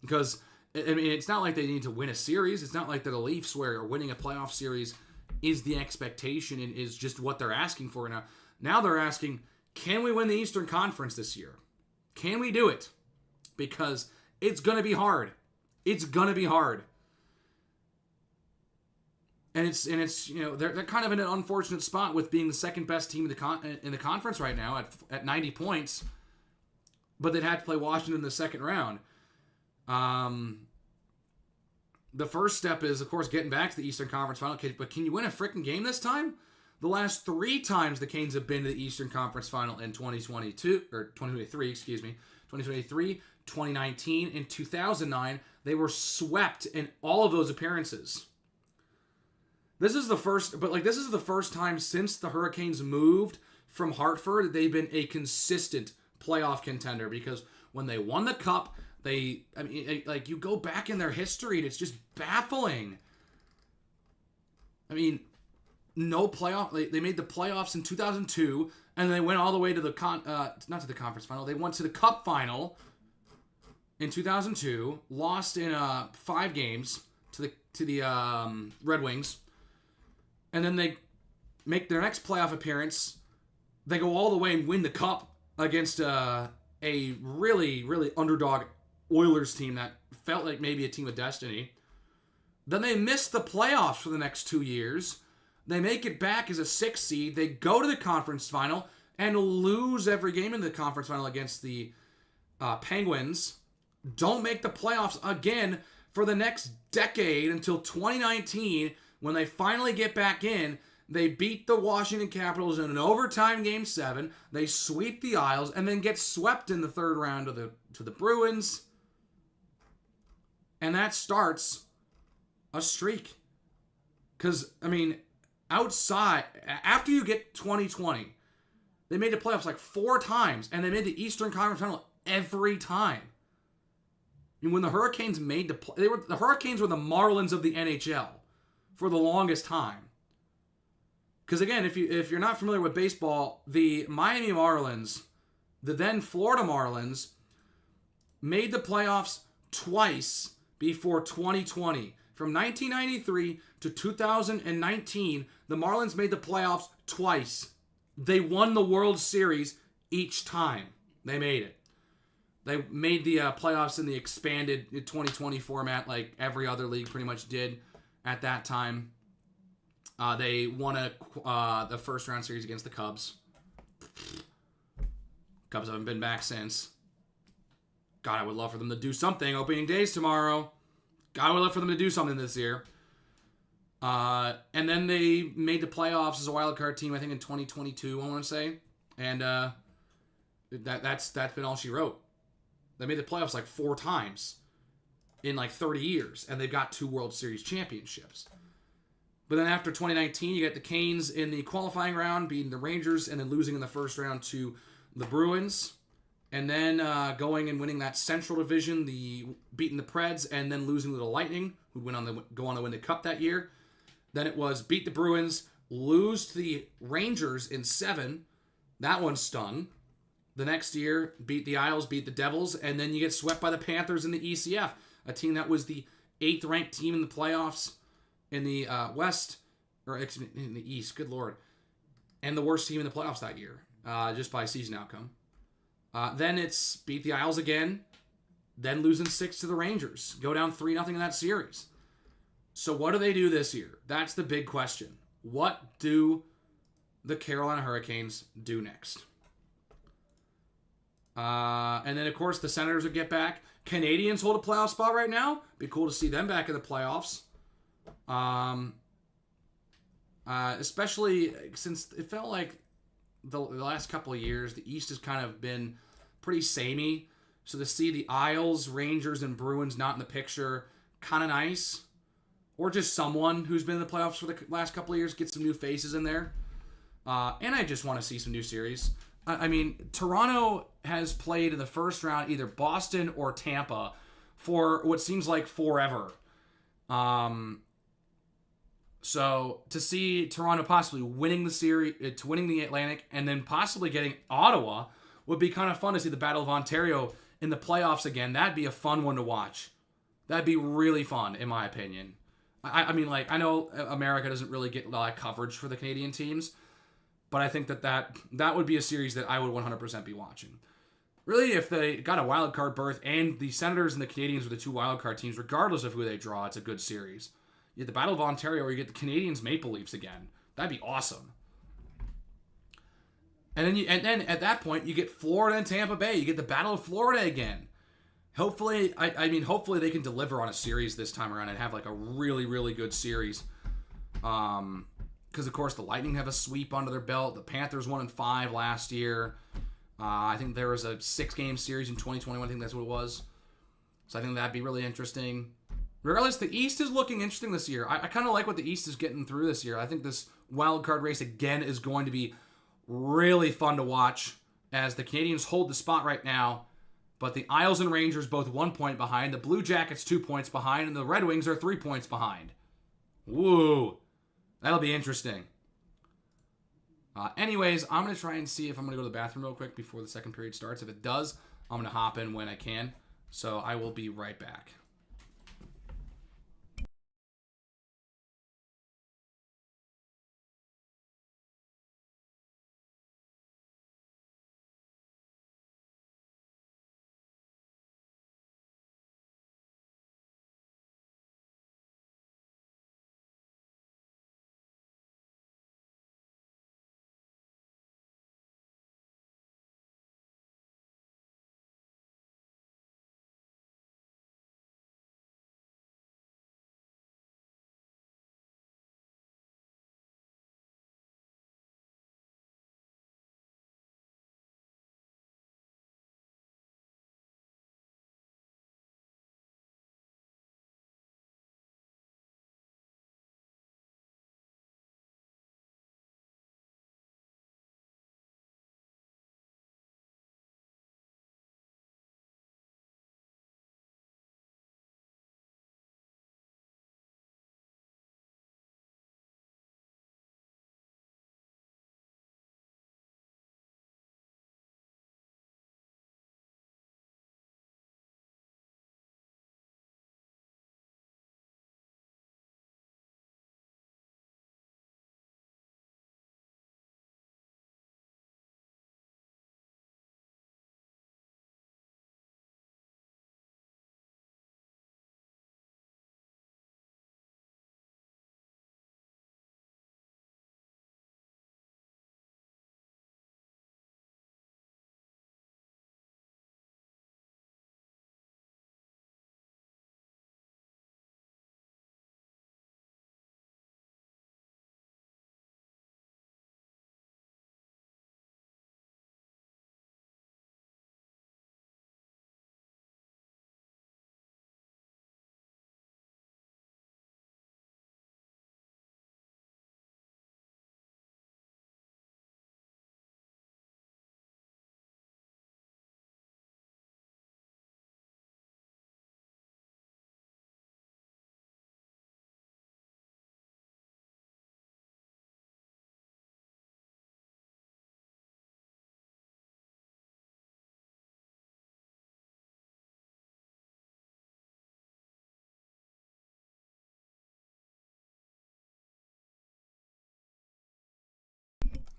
because I mean, it's not like they need to win a series. It's not like they're the Leafs where winning a playoff series is the expectation and is just what they're asking for now. Now they're asking, can we win the Eastern Conference this year? Can we do it? Because it's going to be hard. It's going to be hard. And it's they're kind of in an unfortunate spot with being the second best team in the conference right now at 90 points, but they'd had to play Washington in the second round. The first step is, of course, getting back to the Eastern Conference Final. But can you win a freaking game this time? The last 3 times the Canes have been to the Eastern Conference Final in 2023, 2019, and 2009, they were swept in all of those appearances. This is the first time since the Hurricanes moved from Hartford that they've been a consistent playoff contender, because when they won the Cup, you go back in their history and it's just baffling. I mean, no playoff. They made the playoffs in 2002, and they went all the way to the not to the conference final. They went to the Cup final in 2002, lost in 5 games to the Red Wings. And then they make their next playoff appearance they go all the way and win the cup against a really, really underdog Oilers team that felt like maybe a team of destiny. Then they miss the playoffs for the next 2 years. They make it back as a 6 seed. They go to the conference final and lose every game in the conference final against the Penguins. Don't make the playoffs again for the next decade until 2019 when they finally get back in. They beat the Washington Capitals in an overtime Game 7. They sweep the Isles and then get swept in the third round to the Bruins. And that starts a streak. Because, I mean, after you get 2020, they made the playoffs like 4 times, and they made the Eastern Conference Final every time. I mean, when the Hurricanes made the Hurricanes were the Marlins of the NHL for the longest time. Because again, if you're not familiar with baseball, the Miami Marlins, the then Florida Marlins, made the playoffs twice before 2020. From 1993 to 2019, the Marlins made the playoffs twice. They won the World Series each time they made it. They made the playoffs in the expanded 2020 format like every other league pretty much did at that time. They won the first round series against the Cubs. Cubs haven't been back since. God, I would love for them to do something. Opening day's tomorrow. God, I would love for them to do something this year. And then they made the playoffs as a wild card team, I think in 2022, I want to say. And that's been all she wrote. They made the playoffs like 4 times in like 30 years, and they've got 2 World Series championships. But then after 2019, you get the Canes in the qualifying round, beating the Rangers, and then losing in the first round to the Bruins. And then going and winning that Central Division, beating the Preds, and then losing to the Lightning, who go on to win the Cup that year. Then it was beat the Bruins, lose to the Rangers in 7. That one stung. The next year, beat the Isles, beat the Devils, and then you get swept by the Panthers in the ECF, a team that was the 8th ranked team in the playoffs in the West, or in the East, good Lord, and the worst team in the playoffs that year, just by season outcome. Then it's beat the Isles again, then losing 6 to the Rangers. Go down 3-0 in that series. So what do they do this year? That's the big question. What do the Carolina Hurricanes do next? And then, of course, the Senators would get back. Canadians hold a playoff spot right now. Be cool to see them back in the playoffs. Especially since it felt like the last couple of years, the East has kind of been pretty samey. So to see the Isles, Rangers, and Bruins not in the picture, kind of nice. Or just someone who's been in the playoffs for the last couple of years, get some new faces in there. And I just want to see some new series. I mean, Toronto has played in the first round either Boston or Tampa for what seems like forever. So to see Toronto possibly winning the series, to winning the Atlantic, and then possibly getting Ottawa would be kind of fun to see the Battle of Ontario in the playoffs again. That'd be a fun one to watch. That'd be really fun, in my opinion. I mean, like, I know America doesn't really get a lot of coverage for the Canadian teams, but I think that would be a series that I would 100% be watching. Really, if they got a wild card berth and the Senators and the Canadians were the 2 wild card teams, regardless of who they draw, it's a good series. You get the Battle of Ontario where you get the Canadians Maple Leafs again. That'd be awesome. And then at that point you get Florida and Tampa Bay. You get the Battle of Florida again. Hopefully, hopefully they can deliver on a series this time around and have like a really, really good series. Because of course the Lightning have a sweep under their belt. The Panthers 1-5 last year. I think there was a 6-game series in 2021. I think that's what it was. So I think that'd be really interesting. Regardless, the East is looking interesting this year. I kind of like what the East is getting through this year. I think this wild card race again is going to be really fun to watch as the Canadians hold the spot right now. But the Isles and Rangers both 1 point behind. The Blue Jackets 2 points behind. And the Red Wings are 3 points behind. Woo. That'll be interesting. Anyways, I'm going to try and see if I'm going to go to the bathroom real quick before the second period starts. If it does, I'm going to hop in when I can. So I will be right back.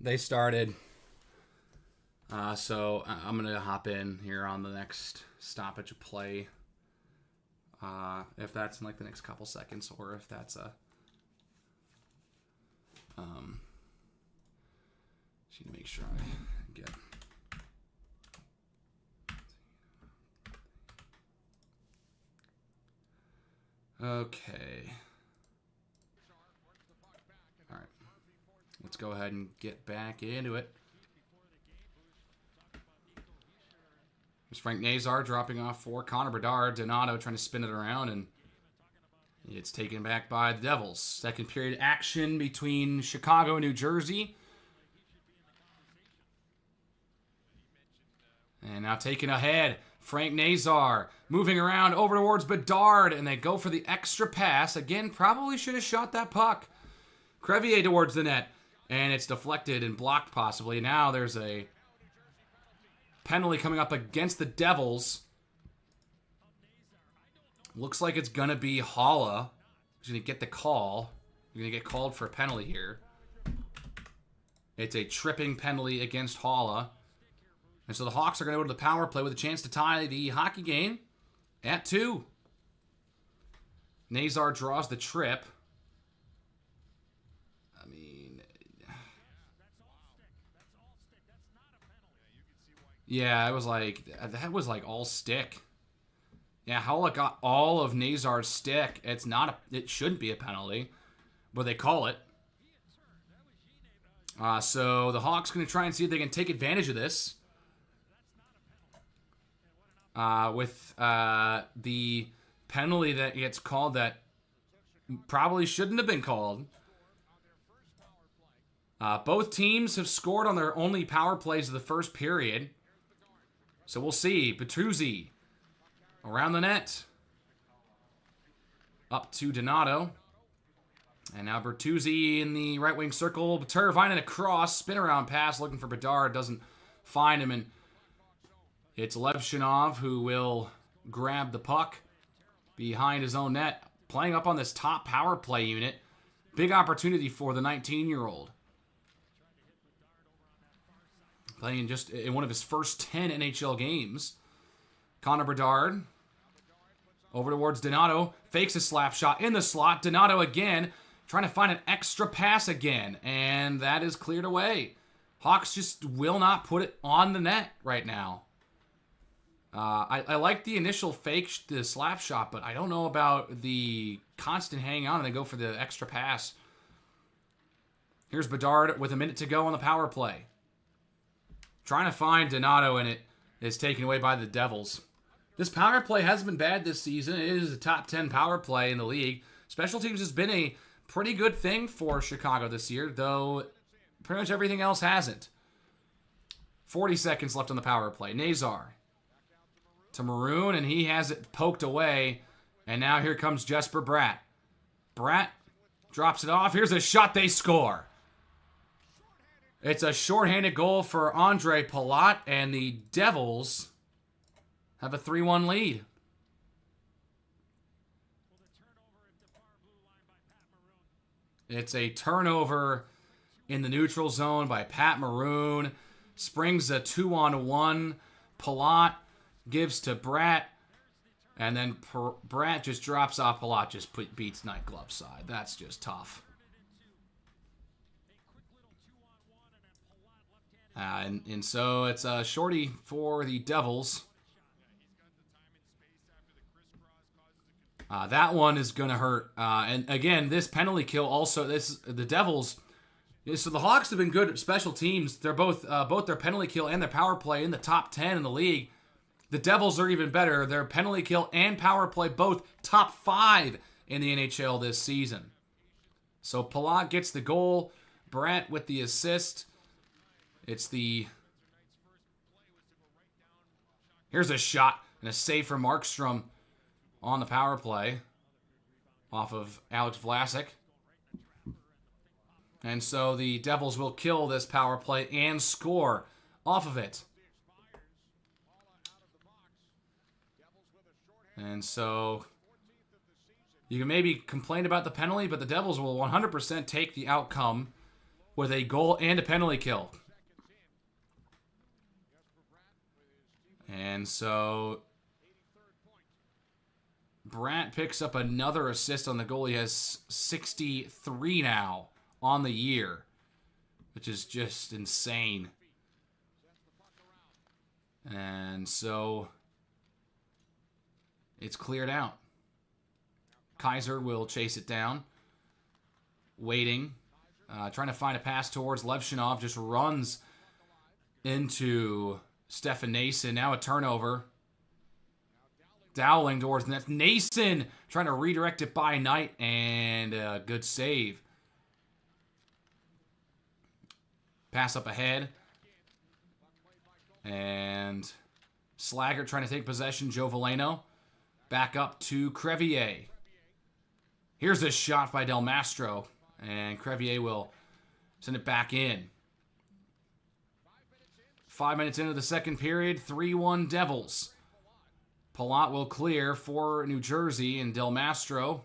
they started. So I'm going to hop in here on the next stoppage of play. If that's in like the next couple seconds, or if that's a... just need to make sure I get... Okay. All right. Let's go ahead and get back into it. There's Frank Nazar dropping off for Connor Bedard. Donato trying to spin it around, and it's taken back by the Devils. Second period action between Chicago and New Jersey. And now taking ahead, Frank Nazar moving around over towards Bedard, and they go for the extra pass. Again, probably should have shot that puck. Crevier towards the net, and it's deflected and blocked possibly. Now there's a penalty coming up against the Devils. Looks like it's going to be Haula who's going to get the call. You're going to get called for a penalty here. It's a tripping penalty against Haula. And so the Hawks are going to go to the power play with a chance to tie the hockey game at 2. Nazar draws the trip. I mean... yeah, it was like... that was like all stick. Yeah, Haula got all of Nazar's stick. It's not a... it shouldn't be a penalty, but they call it. So the Hawks going to try and see if they can take advantage of this. With the penalty that gets called that probably shouldn't have been called. Both teams have scored on their only power plays of the first period. So we'll see. Bertuzzi around the net. Up to Donato. And now Bertuzzi in the right wing circle. Teravainen across. Spin around pass looking for Bedard. Doesn't find him. And it's Levshinov who will grab the puck behind his own net. Playing up on this top power play unit. Big opportunity for the 19-year-old. Playing just in one of his first 10 NHL games. Connor Bedard. Over towards Donato. Fakes a slap shot in the slot. Donato again. Trying to find an extra pass again. And that is cleared away. Hawks just will not put it on the net right now. I like the initial fake, the slap shot, but I don't know about the constant hang on and they go for the extra pass. Here's Bedard with a minute to go on the power play. Trying to find Donato, and it is taken away by the Devils. This power play hasn't been bad this season. It is a top 10 power play in the league. Special teams has been a pretty good thing for Chicago this year, though pretty much everything else hasn't. 40 seconds left on the power play. Nazar to Maroon, and he has it poked away. And now here comes Jesper Bratt. Bratt drops it off. Here's a shot. They score. It's a shorthanded goal for Andre Palat, and the Devils have a 3-1 lead. It's a turnover in the neutral zone by Pat Maroon. Springs a 2-on-1. Palat gives to Bratt. And then Bratt just drops off Palat, just beats Night Glove side. That's just tough. And so it's a shorty for the Devils. That one is going to hurt. And again, this penalty kill also, the Devils, so the Hawks have been good at special teams. They're both their penalty kill and their power play in the top 10 in the league. The Devils are even better. Their penalty kill and power play both top 5 in the NHL this season. So Palat gets the goal. Bratt with the assist. Here's a shot and a save for Markstrom on the power play off of Alex Vlasic. And so the Devils will kill this power play and score off of it. And so you can maybe complain about the penalty, but the Devils will 100% take the outcome with a goal and a penalty kill. And so Bratt picks up another assist on the goal. He has 63 now on the year, which is just insane. And so it's cleared out. Kaiser will chase it down. Waiting. Trying to find a pass towards Levshinov. Just runs into Stefan Nason. Now a turnover. Dowling towards the net. Nason trying to redirect it by Knight. And a good save. Pass up ahead. And Slaggert trying to take possession. Joe Valeno. Back up to Crevier. Here's a shot by Del Mastro. And Crevier will send it back in. 5 minutes into the second period. 3-1 Devils. Palat will clear for New Jersey. And Del Mastro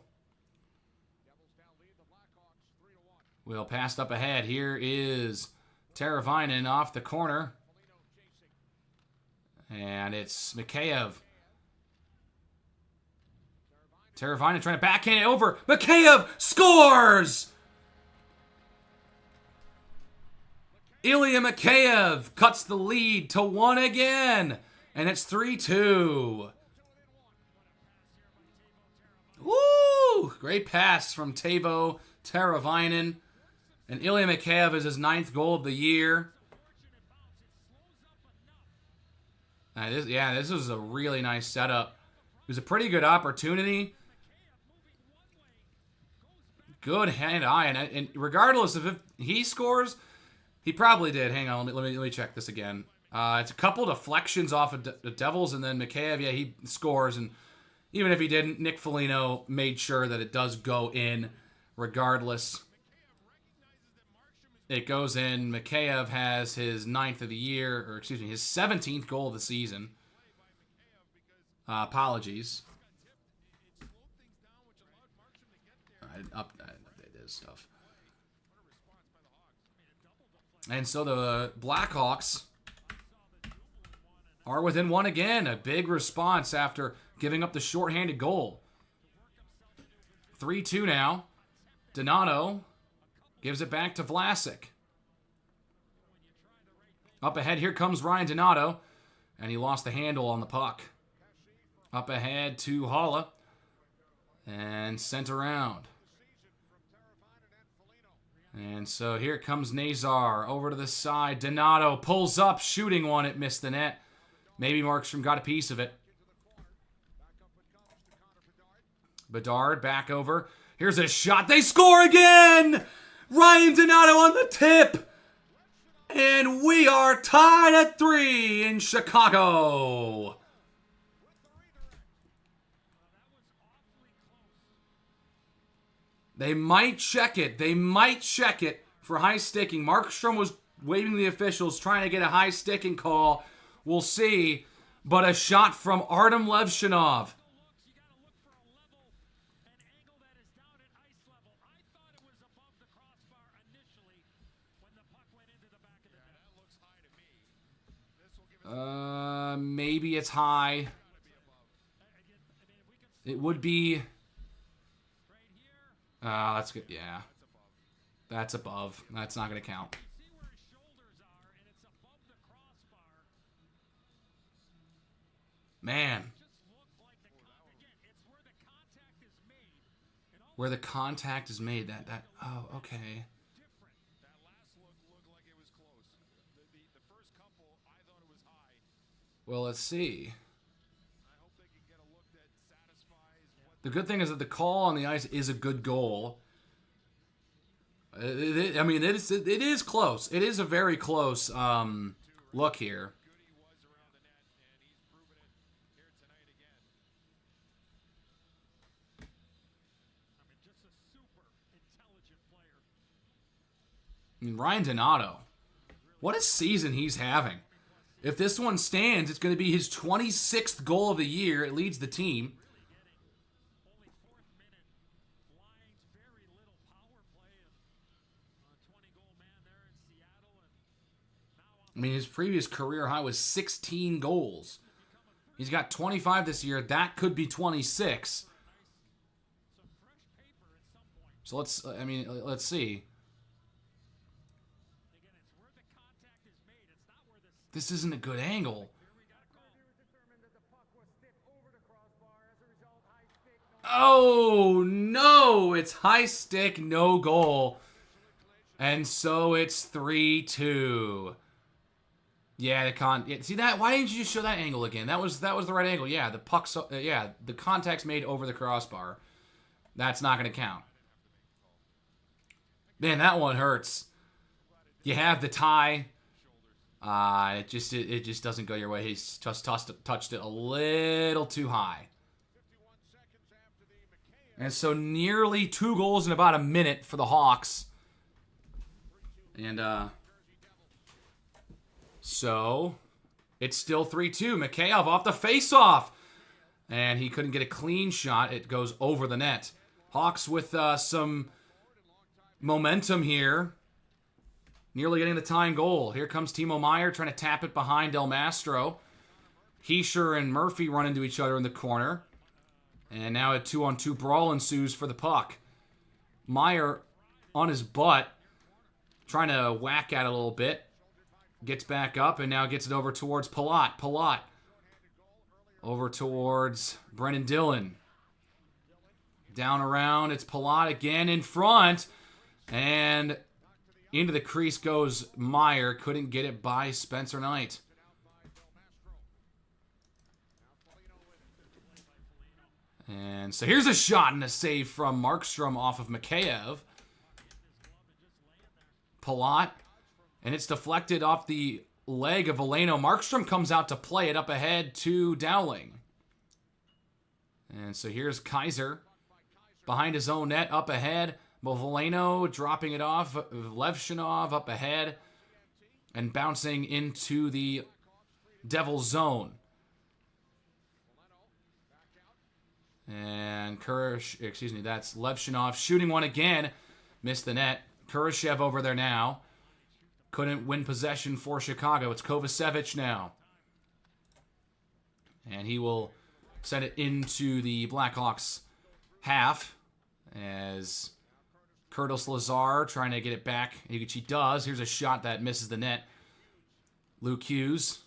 will pass up ahead. Here is Teravainen off the corner. And it's Mikheyev. Teravainen trying to backhand it over. Mikheyev scores! Ilya Mikheyev cuts the lead to 1 again. And it's 3-2. Woo! Great pass from Teuvo Teravainen. And Ilya Mikheyev is his 9th goal of the year. This was a really nice setup. It was a pretty good opportunity. Good hand-eye. And regardless of if he scores, he probably did. Hang on, let me check this again. It's a couple deflections off of the Devils, and then Mikheyev, he scores. And even if he didn't, Nick Foligno made sure that it does go in regardless. It goes in. Mikheyev has his 9th of the year, or excuse me, his 17th goal of the season. Apologies. I didn't update this stuff. And so the Blackhawks are within 1 again. A big response after giving up the shorthanded goal. 3-2 now. Donato gives it back to Vlasic. Up ahead, here comes Ryan Donato. And he lost the handle on the puck. Up ahead to Holla. And sent around. And so here comes Nazar. Over to the side. Donato pulls up, shooting one. It missed the net. Maybe Markstrom got a piece of it. Bedard back over. Here's a shot. They score again! Ryan Donato on the tip. And we are tied at 3 in Chicago. They might check it. They might check it for high sticking. Markstrom was waving the officials, trying to get a high sticking call. We'll see. But a shot from Artem Levshinov. Maybe it's high. It would be. That's good. Yeah. That's above. That's not going to count. Man. Where the contact is made. Oh, okay. Well, let's see. The good thing is that the call on the ice is a good goal. It is close. It is a very close look here. I mean, Ryan Donato, what a season he's having. If this one stands, it's going to be his 26th goal of the year. It leads the team. I mean, his previous career high was 16 goals. He's got 25 this year. That could be 26. So let's see. This isn't a good angle. Oh, no. It's high stick, no goal. And so it's 3-2. Yeah, see that? Why didn't you just show that angle again? That was the right angle. Yeah, the puck's the contact's made over the crossbar. That's not going to count. Man, that one hurts. You have the tie. It just doesn't go your way. He's just touched it a little too high. And so nearly 2 goals in about a minute for the Hawks. And so it's still 3-2. Mikheyev off the face-off. And he couldn't get a clean shot. It goes over the net. Hawks with some momentum here. Nearly getting the tying goal. Here comes Timo Meier trying to tap it behind Del Mastro. Hischier and Murphy run into each other in the corner. And now a 2-on-2 brawl ensues for the puck. Meier on his butt, trying to whack at it a little bit. Gets back up and now gets it over towards Palat. Palat over towards Brennan Dillon. Down around, it's Palat again in front. And into the crease goes Meier. Couldn't get it by Spencer Knight. And so here's a shot and a save from Markstrom off of Mikheyev. Palat. And it's deflected off the leg of Veleno. Markstrom comes out to play it up ahead to Dowling. And so here's Kaiser behind his own net up ahead. Veleno dropping it off. Levshinov up ahead and bouncing into the Devil's zone. And that's Levshinov shooting one again. Missed the net. Kurashev over there now. Couldn't win possession for Chicago. It's Kovacevic now. And he will send it into the Blackhawks half as Curtis Lazar trying to get it back. He does. Here's a shot that misses the net. Luke Hughes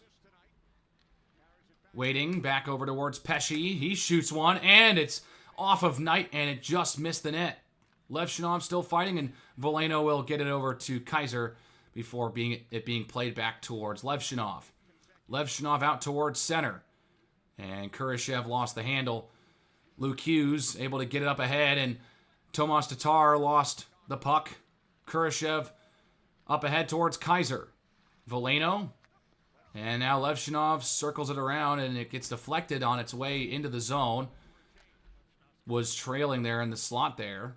waiting back over towards Pesce. He shoots one and it's off of Knight and it just missed the net. Levshinov still fighting and Veleno will get it over to Kaiser before it being played back towards Levshinov. Levshinov out towards center. And Kurashev lost the handle. Luke Hughes able to get it up ahead, and Tomas Tatar lost the puck. Kurashev up ahead towards Kaiser. Veleno. And now Levshinov circles it around, and it gets deflected on its way into the zone. Was trailing there in the slot there.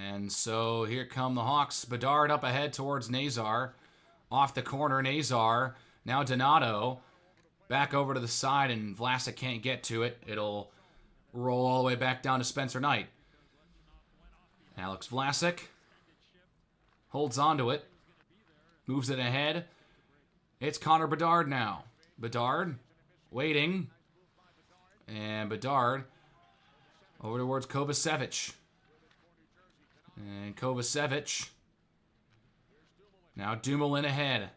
And so here come the Hawks. Bedard up ahead towards Nazar. Off the corner, Nazar. Now Donato. Back over to the side, and Vlasic can't get to it. It'll roll all the way back down to Spencer Knight. Alex Vlasic holds on to it. Moves it ahead. It's Connor Bedard now. Bedard waiting. And Bedard over towards Kovacevic. And Kovacevic. Now Dumoulin ahead.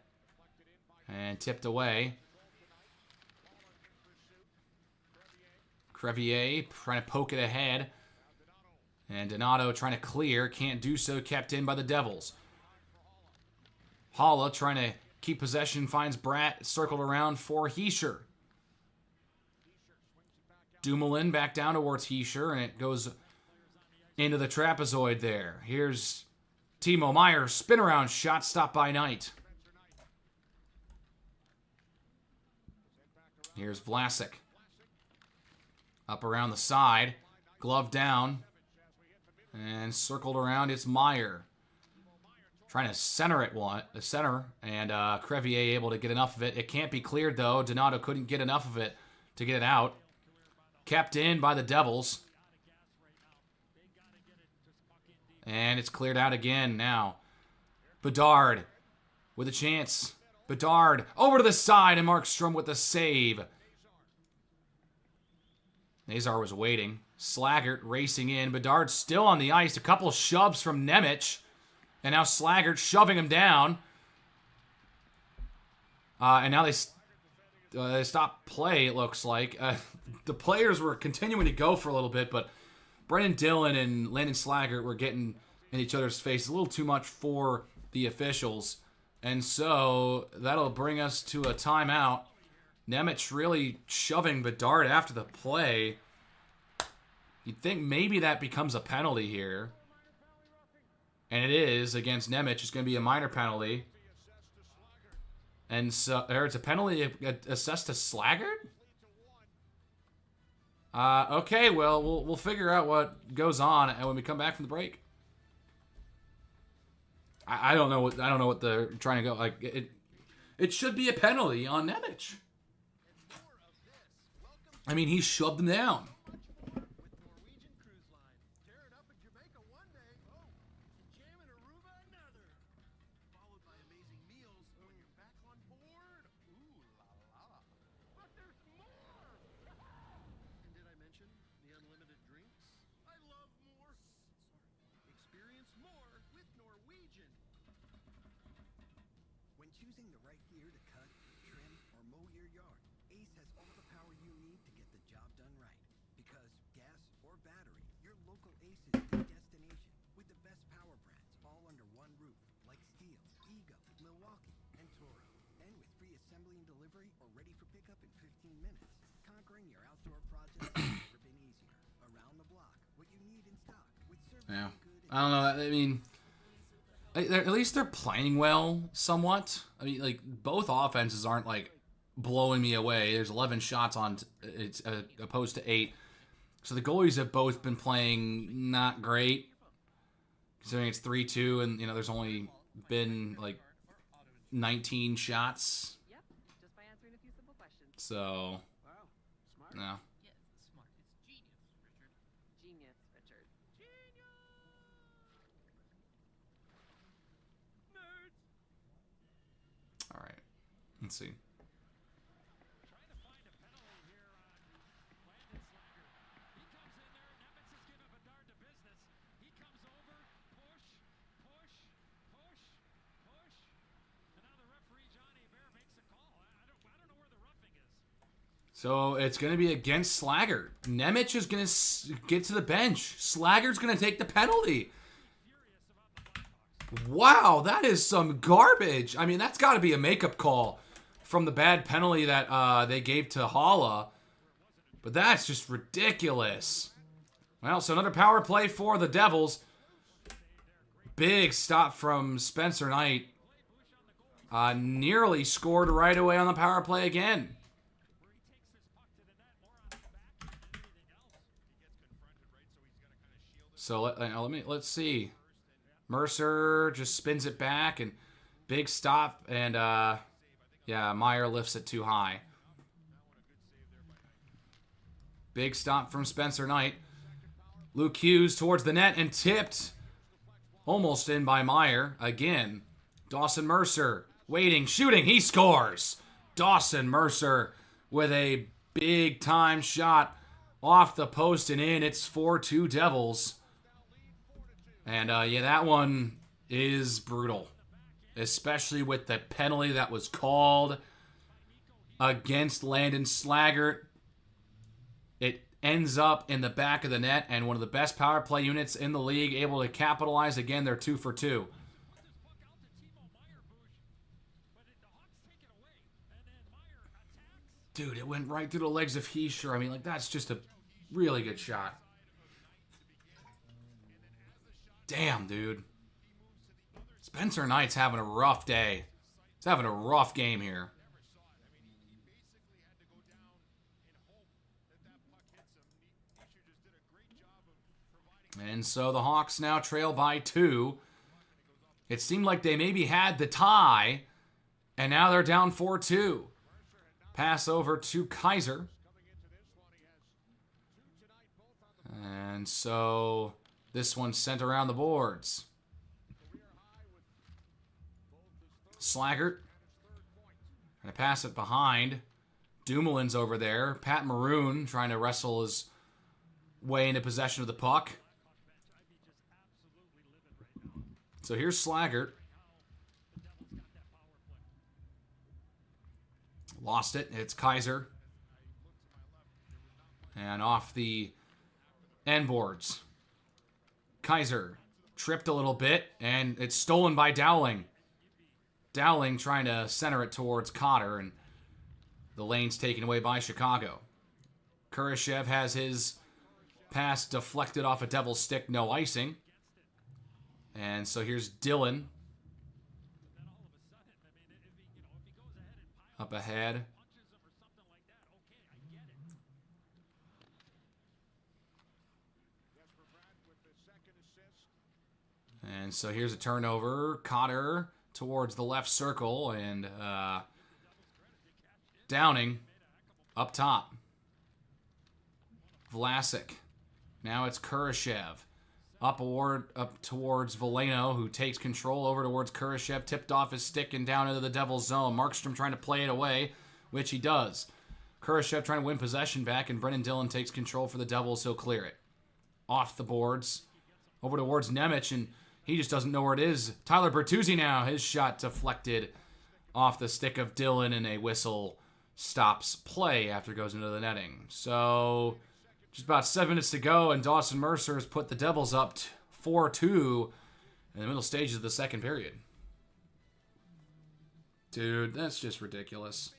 And tipped away. Crevier trying to poke it ahead. And Donato trying to clear. Can't do so. Kept in by the Devils. Holla trying to keep possession. Finds Bratt. Circled around for Hischier. Dumoulin back down towards Hischier. And it goes into the trapezoid there. Here's Timo Meier. Spin around shot stopped by Knight. Here's Vlasic. Up around the side. Glove down. And circled around. It's Meier. Trying to center it the center. And Crevier able to get enough of it. It can't be cleared though. Donato couldn't get enough of it to get it out. Kept in by the Devils. And it's cleared out again now. Bedard with a chance. Bedard over to the side, and Markstrom with the save. Nazar was waiting. Slaggert racing in. Bedard still on the ice. A couple shoves from Nemec. And now Slaggert shoving him down. And now they stop play, it looks like. The players were continuing to go for a little bit, but Brendan Dillon and Landon Slaggert were getting in each other's face a little too much for the officials. And so that'll bring us to a timeout. Nemec really shoving Bedard after the play. You'd think maybe that becomes a penalty here. And it is against Nemec. It's going to be a minor penalty. And so it's a penalty assessed to Slaggert? Okay, well, we'll figure out what goes on when we come back from the break. I don't know what they're trying to go like. It should be a penalty on Nemec. I mean, he shoved him down. Yeah, I don't know. I mean, at least they're playing well somewhat. I mean, like, both offenses aren't like blowing me away. There's 11 shots on it's opposed to 8. So the goalies have both been playing not great, considering it's 3-2 and there's only been like 19 shots. So no. All right, let's see. So it's going to be against Slaggert. Nemec is going to get to the bench. Slaggert's going to take the penalty. Wow, that is some garbage. I mean, that's got to be a makeup call from the bad penalty that they gave to Haula. But that's just ridiculous. Well, so another power play for the Devils. Big stop from Spencer Knight. Nearly scored right away on the power play again. So let's see. Mercer just spins it back and big stop, and yeah, Meyer lifts it too high. Big stop from Spencer Knight. Luke Hughes towards the net and tipped. Almost in by Meyer again. Dawson Mercer waiting, shooting, he scores. Dawson Mercer with a big time shot off the post and in. It's 4-2 Devils. And, yeah, that one is brutal. Especially with the penalty that was called against Landon Slaggert. It ends up in the back of the net, and one of the best power play units in the league able to capitalize. Again, they're 2 for 2. Dude, it went right through the legs of Heischer. I mean, like, that's just a really good shot. Damn, dude. Spencer Knight's having a rough day. He's having a rough game here. And so the Hawks now trail by 2. It seemed like they maybe had the tie, and now they're down 4-2. Pass over to Kaiser. And so This one sent around the boards. Slaggert. Gonna pass it behind. Dumoulin's over there. Pat Maroon trying to wrestle his way into possession of the puck. So here's Slaggert. Lost it. It's Kaiser. And off the end boards. Kaiser tripped a little bit, and it's stolen by Dowling. Dowling trying to center it towards Cotter, and the lane's taken away by Chicago. Kurashev has his pass deflected off a Devil's stick, no icing. And so here's Dillon. Up ahead. And so here's a turnover. Cotter towards the left circle, and Downing up top. Vlasic. Now it's Kurashev. Up towards Veleno, who takes control over towards Kurashev. Tipped off his stick and down into the Devil's zone. Markstrom trying to play it away, which he does. Kurashev trying to win possession back, and Brendan Dillon takes control for the Devils. He'll clear it. Off the boards. Over towards Nemec, and he just doesn't know where it is. Tyler Bertuzzi now. His shot deflected off the stick of Dillon, and a whistle stops play after it goes into the netting. So just about 7 minutes to go, and Dawson Mercer has put the Devils up 4-2 in the middle stages of the second period. Dude, that's just ridiculous.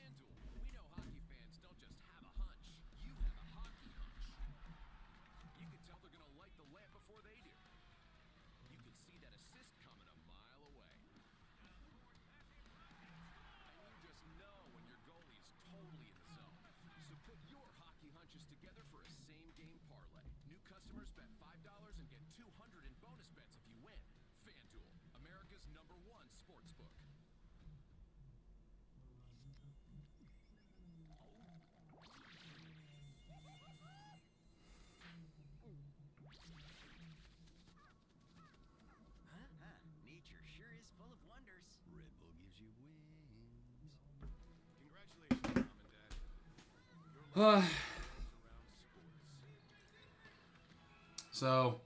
So,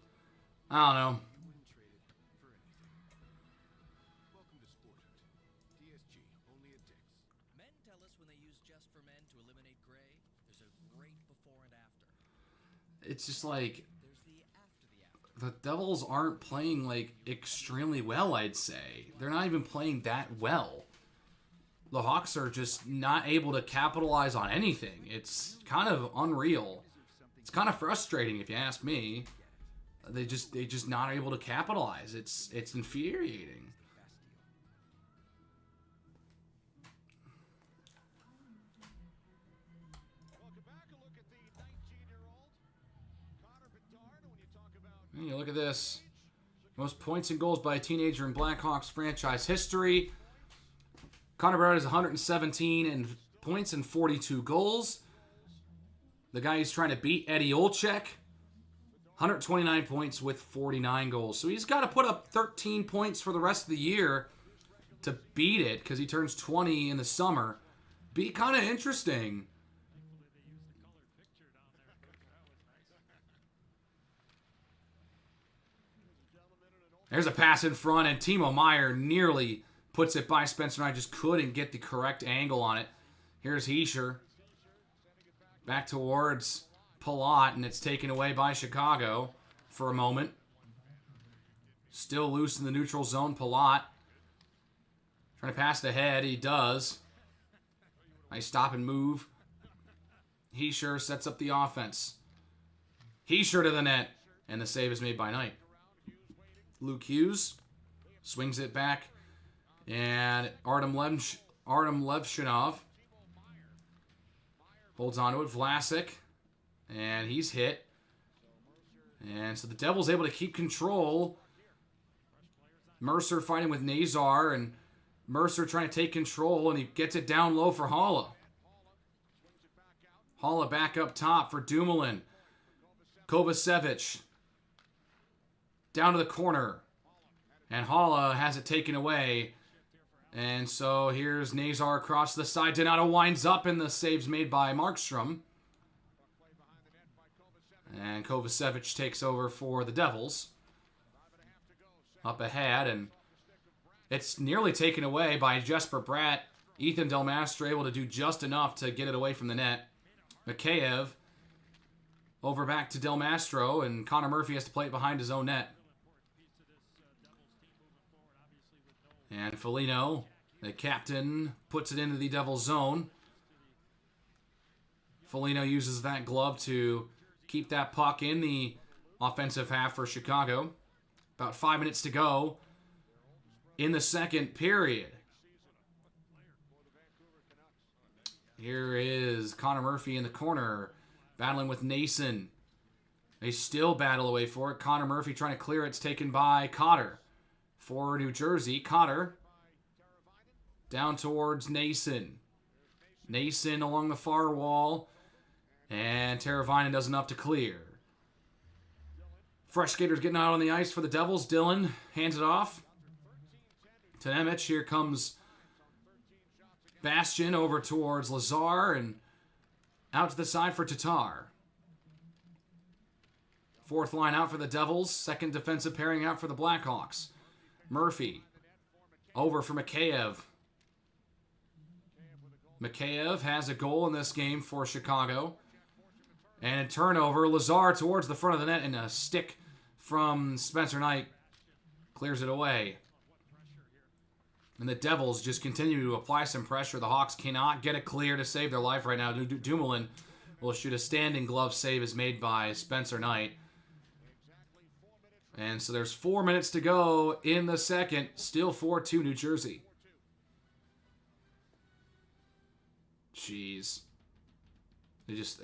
I don't know. Men tell us when they use Just for Men to eliminate gray, there's a great before and after. It's just like There's the after. the Devils aren't playing like extremely well, I'd say. They're not even playing that well. The Hawks are just not able to capitalize on anything. It's kind of unreal. It's kind of frustrating if you ask me. They just not able to capitalize. It's infuriating. And you look at this. Most points and goals by a teenager in Blackhawks franchise history. Connor Bedard has 117 and points and 42 goals. The guy he's trying to beat, Eddie Olczyk, 129 points with 49 goals. So he's got to put up 13 points for the rest of the year to beat it because he turns 20 in the summer. Be kind of interesting. There's a pass in front, and Timo Meier nearly puts it by Spencer, and I just couldn't get the correct angle on it. Here's Hischier. Back towards Palat, and it's taken away by Chicago for a moment. Still loose in the neutral zone, Palat. Trying to pass it ahead. He does. Nice stop and move. Hischier sets up the offense. Hischier to the net, and the save is made by Knight. Luke Hughes swings it back. And Artem Levshinov holds on to it. Vlasic. And he's hit. And so the Devils able to keep control. Mercer fighting with Nazar. And Mercer trying to take control. And he gets it down low for Haula. Haula back up top for Dumoulin. Kovacevic. down to the corner. And Hala has it taken away. And so here's Nazar across the side. Donato winds up, and the save's made by Markstrom. And Kovacevic takes over for the Devils. Up ahead, and it's nearly taken away by Jesper Bratt. Ethan Del Mastro able to do just enough to get it away from the net. Mikheyev over back to Del Mastro, and Connor Murphy has to play it behind his own net. And Foligno, the captain, puts it into the Devils' zone. Foligno uses that glove to keep that puck in the offensive half for Chicago. About 5 minutes to go in the second period. Here is Connor Murphy in the corner, battling with Nason. They still battle away for it. Connor Murphy trying to clear it. It's taken by Cotter for New Jersey. Cotter down towards Nason. Nason along the far wall. And Teravainen does enough to clear. Fresh skaters getting out on the ice for the Devils. Dillon hands it off to Nemec. Here comes Bastian over towards Lazar and out to the side for Tatar. Fourth line out for the Devils. Second defensive pairing out for the Blackhawks. Murphy over for Mikheyev. Mikheyev has a goal in this game for Chicago. And a turnover. Lazar towards the front of the net, and a stick from Spencer Knight clears it away. And the Devils just continue to apply some pressure. The Hawks cannot get it clear to save their life right now. Dumoulin will shoot a standing glove save is made by Spencer Knight. And so there's 4 minutes to go in the second. Still 4-2 New Jersey. Jeez. They just,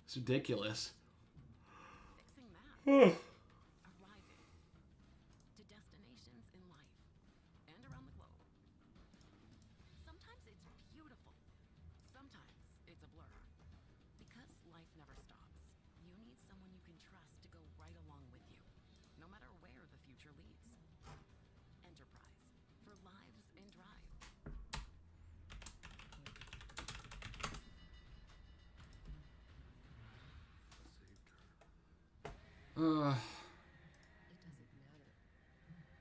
it's ridiculous. Arriving to destinations in life and around the globe. Sometimes it's beautiful. Sometimes it's a blur. Because life never stops, you need someone you can trust to go right along with you, no matter where the future leads. Enterprise, for lives in drive. It doesn't matter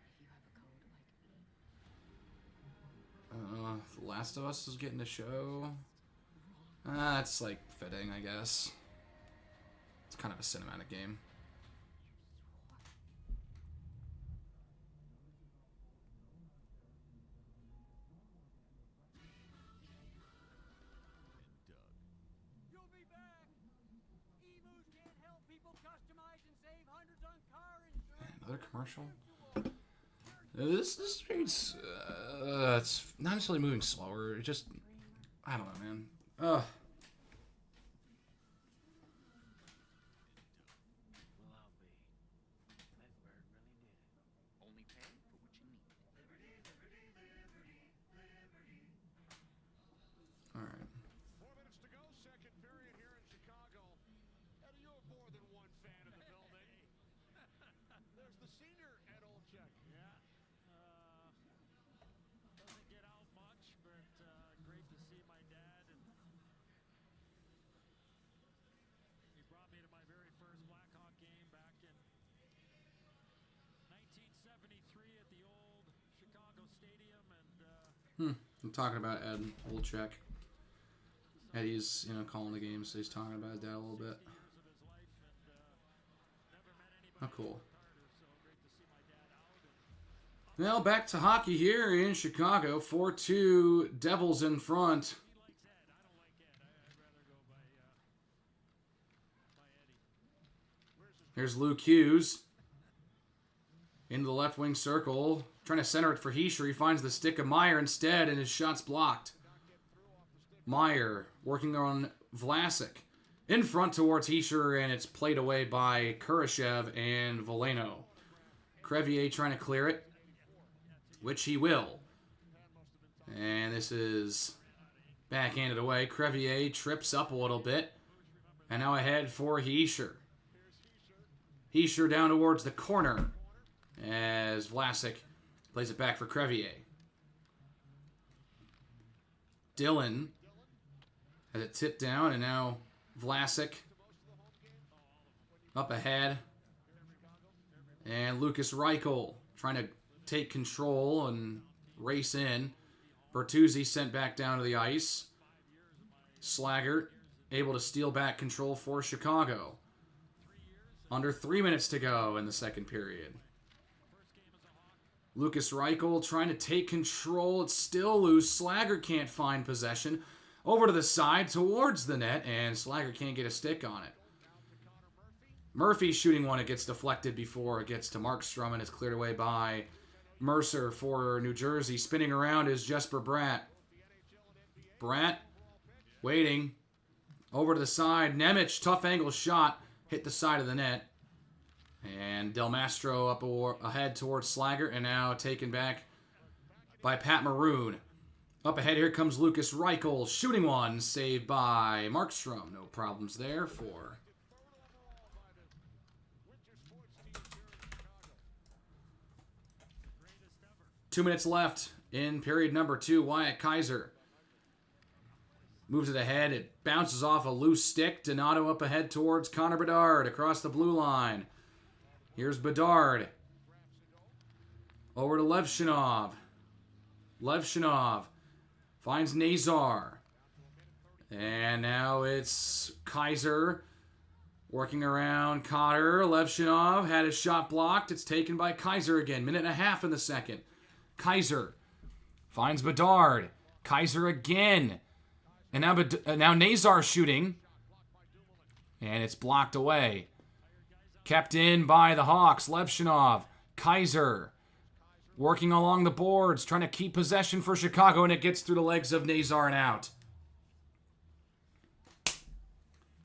if you have a code like me. The Last of Us is getting a show. That's like fitting, I guess. It's kind of a cinematic game. You'll be back. Emus can't help people customize and save hundreds on car insurance. Another commercial. This street's it's not necessarily moving slower. It just, I don't know, man. Well, I'll be. That's where it really did it. Only pay for what you need. All right. 4 minutes to go, second period here in Chicago. Eddie, you're more than one fan of the building. There's the senior Ed Olczyk. Yeah. Doesn't get out much, but great to see my dad. And he brought me to my very first Blackhawk game back in 1973 at the old Chicago Stadium. And I'm talking about Ed Olczyk. Eddie's, calling the game, so he's talking about his dad a little bit. years of his life, and never met anybody Oh, cool. harder. So great to see my dad out. And Well, back to hockey here in Chicago. 4-2, Devils in front. he likes Ed. I don't like Ed. I'd rather go by Eddie. Here's Luke Hughes. Into the left wing circle. Trying to center it for Heischer. He finds the stick of Meyer instead, and his shot's blocked. Meyer working on Vlasic. In front towards Heischer, and it's played away by Kurashev and Veleno. Crevier trying to clear it, which he will. And this is backhanded away. Crevier trips up a little bit. And now ahead for Heischer. Heischer down towards the corner as Vlasic plays it back for Crevier. Dillon has it tipped down, and now Vlasic up ahead. And Lucas Reichel trying to take control and race in. Bertuzzi sent back down to the ice. Slaggert able to steal back control for Chicago. Under 3 minutes to go in the second period. Lucas Reichel trying to take control. It's still loose. Slaggert can't find possession. Over to the side towards the net, and Slaggert can't get a stick on it. Murphy shooting one. It gets deflected before it gets to Markstrom, and it's cleared away by Mercer for New Jersey. Spinning around is Jesper Bratt. Bratt waiting. Over to the side. Nemec, tough angle shot. Hit the side of the net. And Del Mastro up ahead towards Slaggert, and now taken back by Pat Maroon. Up ahead here comes Lucas Reichel. Shooting one. Saved by Markstrom. No problems there for... 2 minutes left in period number 2. Wyatt Kaiser moves it ahead. It bounces off a loose stick. Donato up ahead towards Connor Bedard across the blue line. Here's Bedard. Over to Levshinov. Levshinov finds Nazar. And now it's Kaiser working around Cotter. Levshinov had his shot blocked. It's taken by Kaiser again. Minute and a half in the second. Kaiser finds Bedard. Kaiser again. And now Nazar shooting. And it's blocked away. Kept in by the Hawks. Levshinov. Kaiser working along the boards. Trying to keep possession for Chicago. And it gets through the legs of Nazar and out.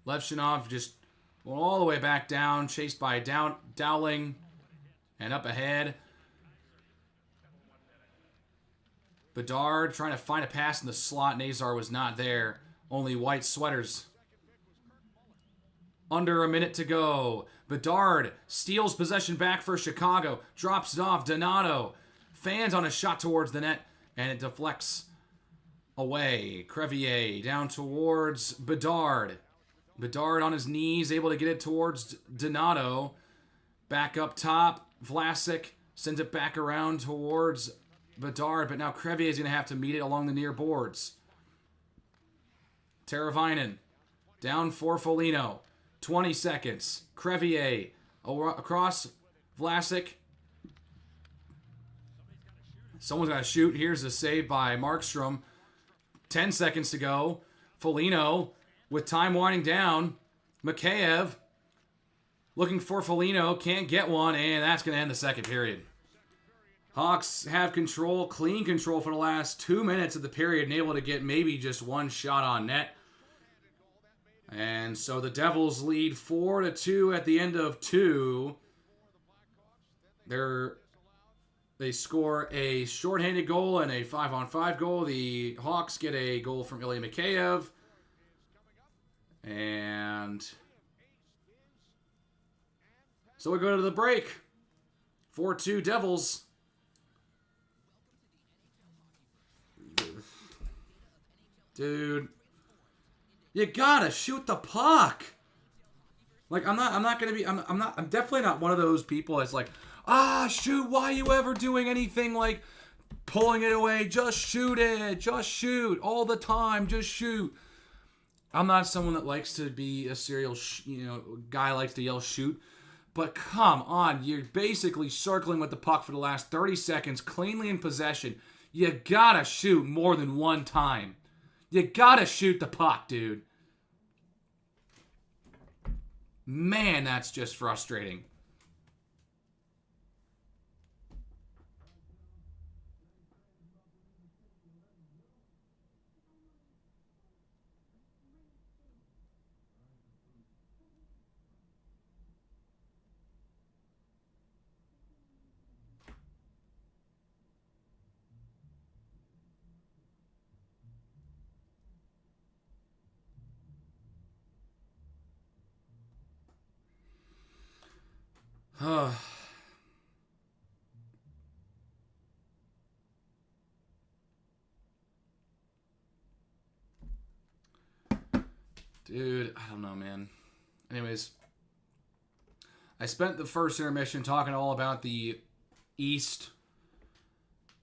Levshinov just went all the way back down. Chased by Dowling. And up ahead. Bedard trying to find a pass in the slot. Nazar was not there. Only white sweaters. Under a minute to go. Bedard steals possession back for Chicago. Drops it off. Donato fans on a shot towards the net. And it deflects away. Crevier down towards Bedard. Bedard on his knees. Able to get it towards Donato. Back up top. Vlasic sends it back around towards Bedard, but now Crevier is going to have to meet it along the near boards. Teravainen down for Foligno. 20 seconds. Crevier across Vlasic. Someone's got to shoot. Here's a save by Markstrom. 10 seconds to go. Foligno with time winding down. Mikheyev looking for Foligno. Can't get one, and that's going to end the second period. Hawks have control, clean control for the last 2 minutes of the period and able to get maybe just one shot on net. And so the Devils lead 4-2 at the end of 2. They score a shorthanded goal and a 5-on-5 goal. The Hawks get a goal from Ilya Mikheyev. And so we go to the break. 4-2 Devils. Dude, you gotta shoot the puck. Like, I'm definitely not one of those people that's like, shoot, why are you ever doing anything like pulling it away? Just shoot it. Just shoot all the time. Just shoot. I'm not someone that likes to be a serial, guy likes to yell shoot. But come on, you're basically circling with the puck for the last 30 seconds, cleanly in possession. You gotta shoot more than one time. You gotta shoot the puck, dude. Man, that's just frustrating. Dude, I don't know, man. Anyways, I spent the first intermission talking all about the East.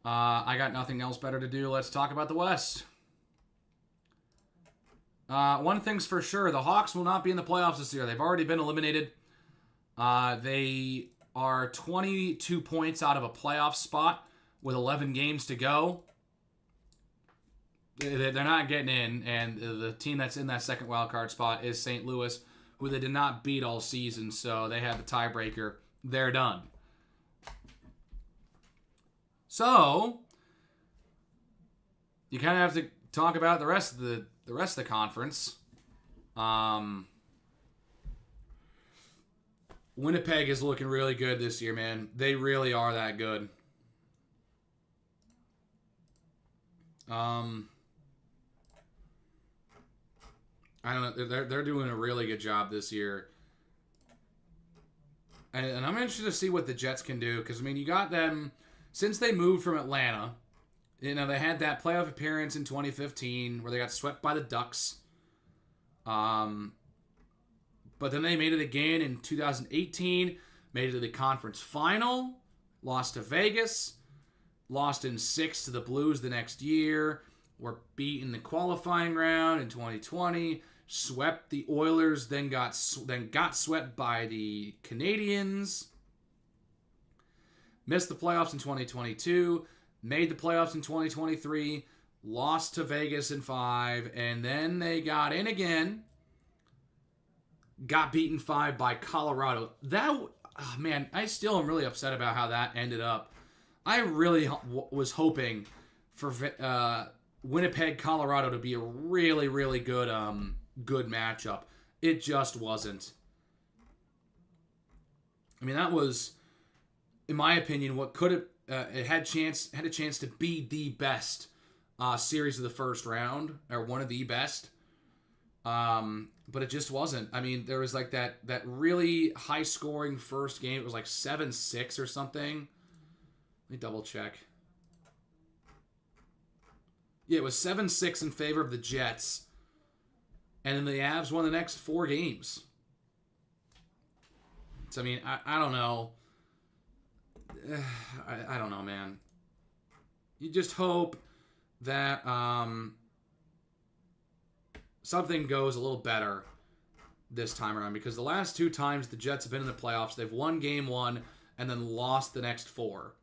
I got nothing else better to do. Let's talk about the West. One thing's for sure, the Hawks will not be in the playoffs this year. They've already been eliminated. They are 22 points out of a playoff spot with 11 games to go. They're not getting in, and the team that's in that second wildcard spot is St. Louis, who they did not beat all season, so they have the tiebreaker. They're done. So, you kind of have to talk about the rest of the conference. Winnipeg is looking really good this year, man. They really are that good. I don't know. They're doing a really good job this year. And I'm interested to see what the Jets can do. Because, I mean, you got them... Since they moved from Atlanta, you know, they had that playoff appearance in 2015 where they got swept by the Ducks. But then they made it again in 2018. Made it to the conference final. Lost to Vegas. Lost in 6 to the Blues the next year. Were beat in the qualifying round in 2020. Swept the Oilers, then got swept by the Canadiens. Missed the playoffs in 2022. Made the playoffs in 2023. Lost to Vegas in 5. And then they got in again. Got beaten 5 by Colorado. Man, I still am really upset about how that ended up. I really was hoping for Winnipeg, Colorado to be a really, really good matchup. It just wasn't. I mean, that was, in my opinion, what could have it had a chance to be the best series of the first round, or one of the best. But it just wasn't. I mean, there was like that really high scoring first game. It was like 7-6 or something. Let me double check. Yeah, it was 7-6 in favor of the Jets. And then the Avs won the next 4 games. So, I mean, I don't know. I don't know, man. You just hope that something goes a little better this time around. Because the last 2 times the Jets have been in the playoffs, they've won game 1 and then lost the next 4.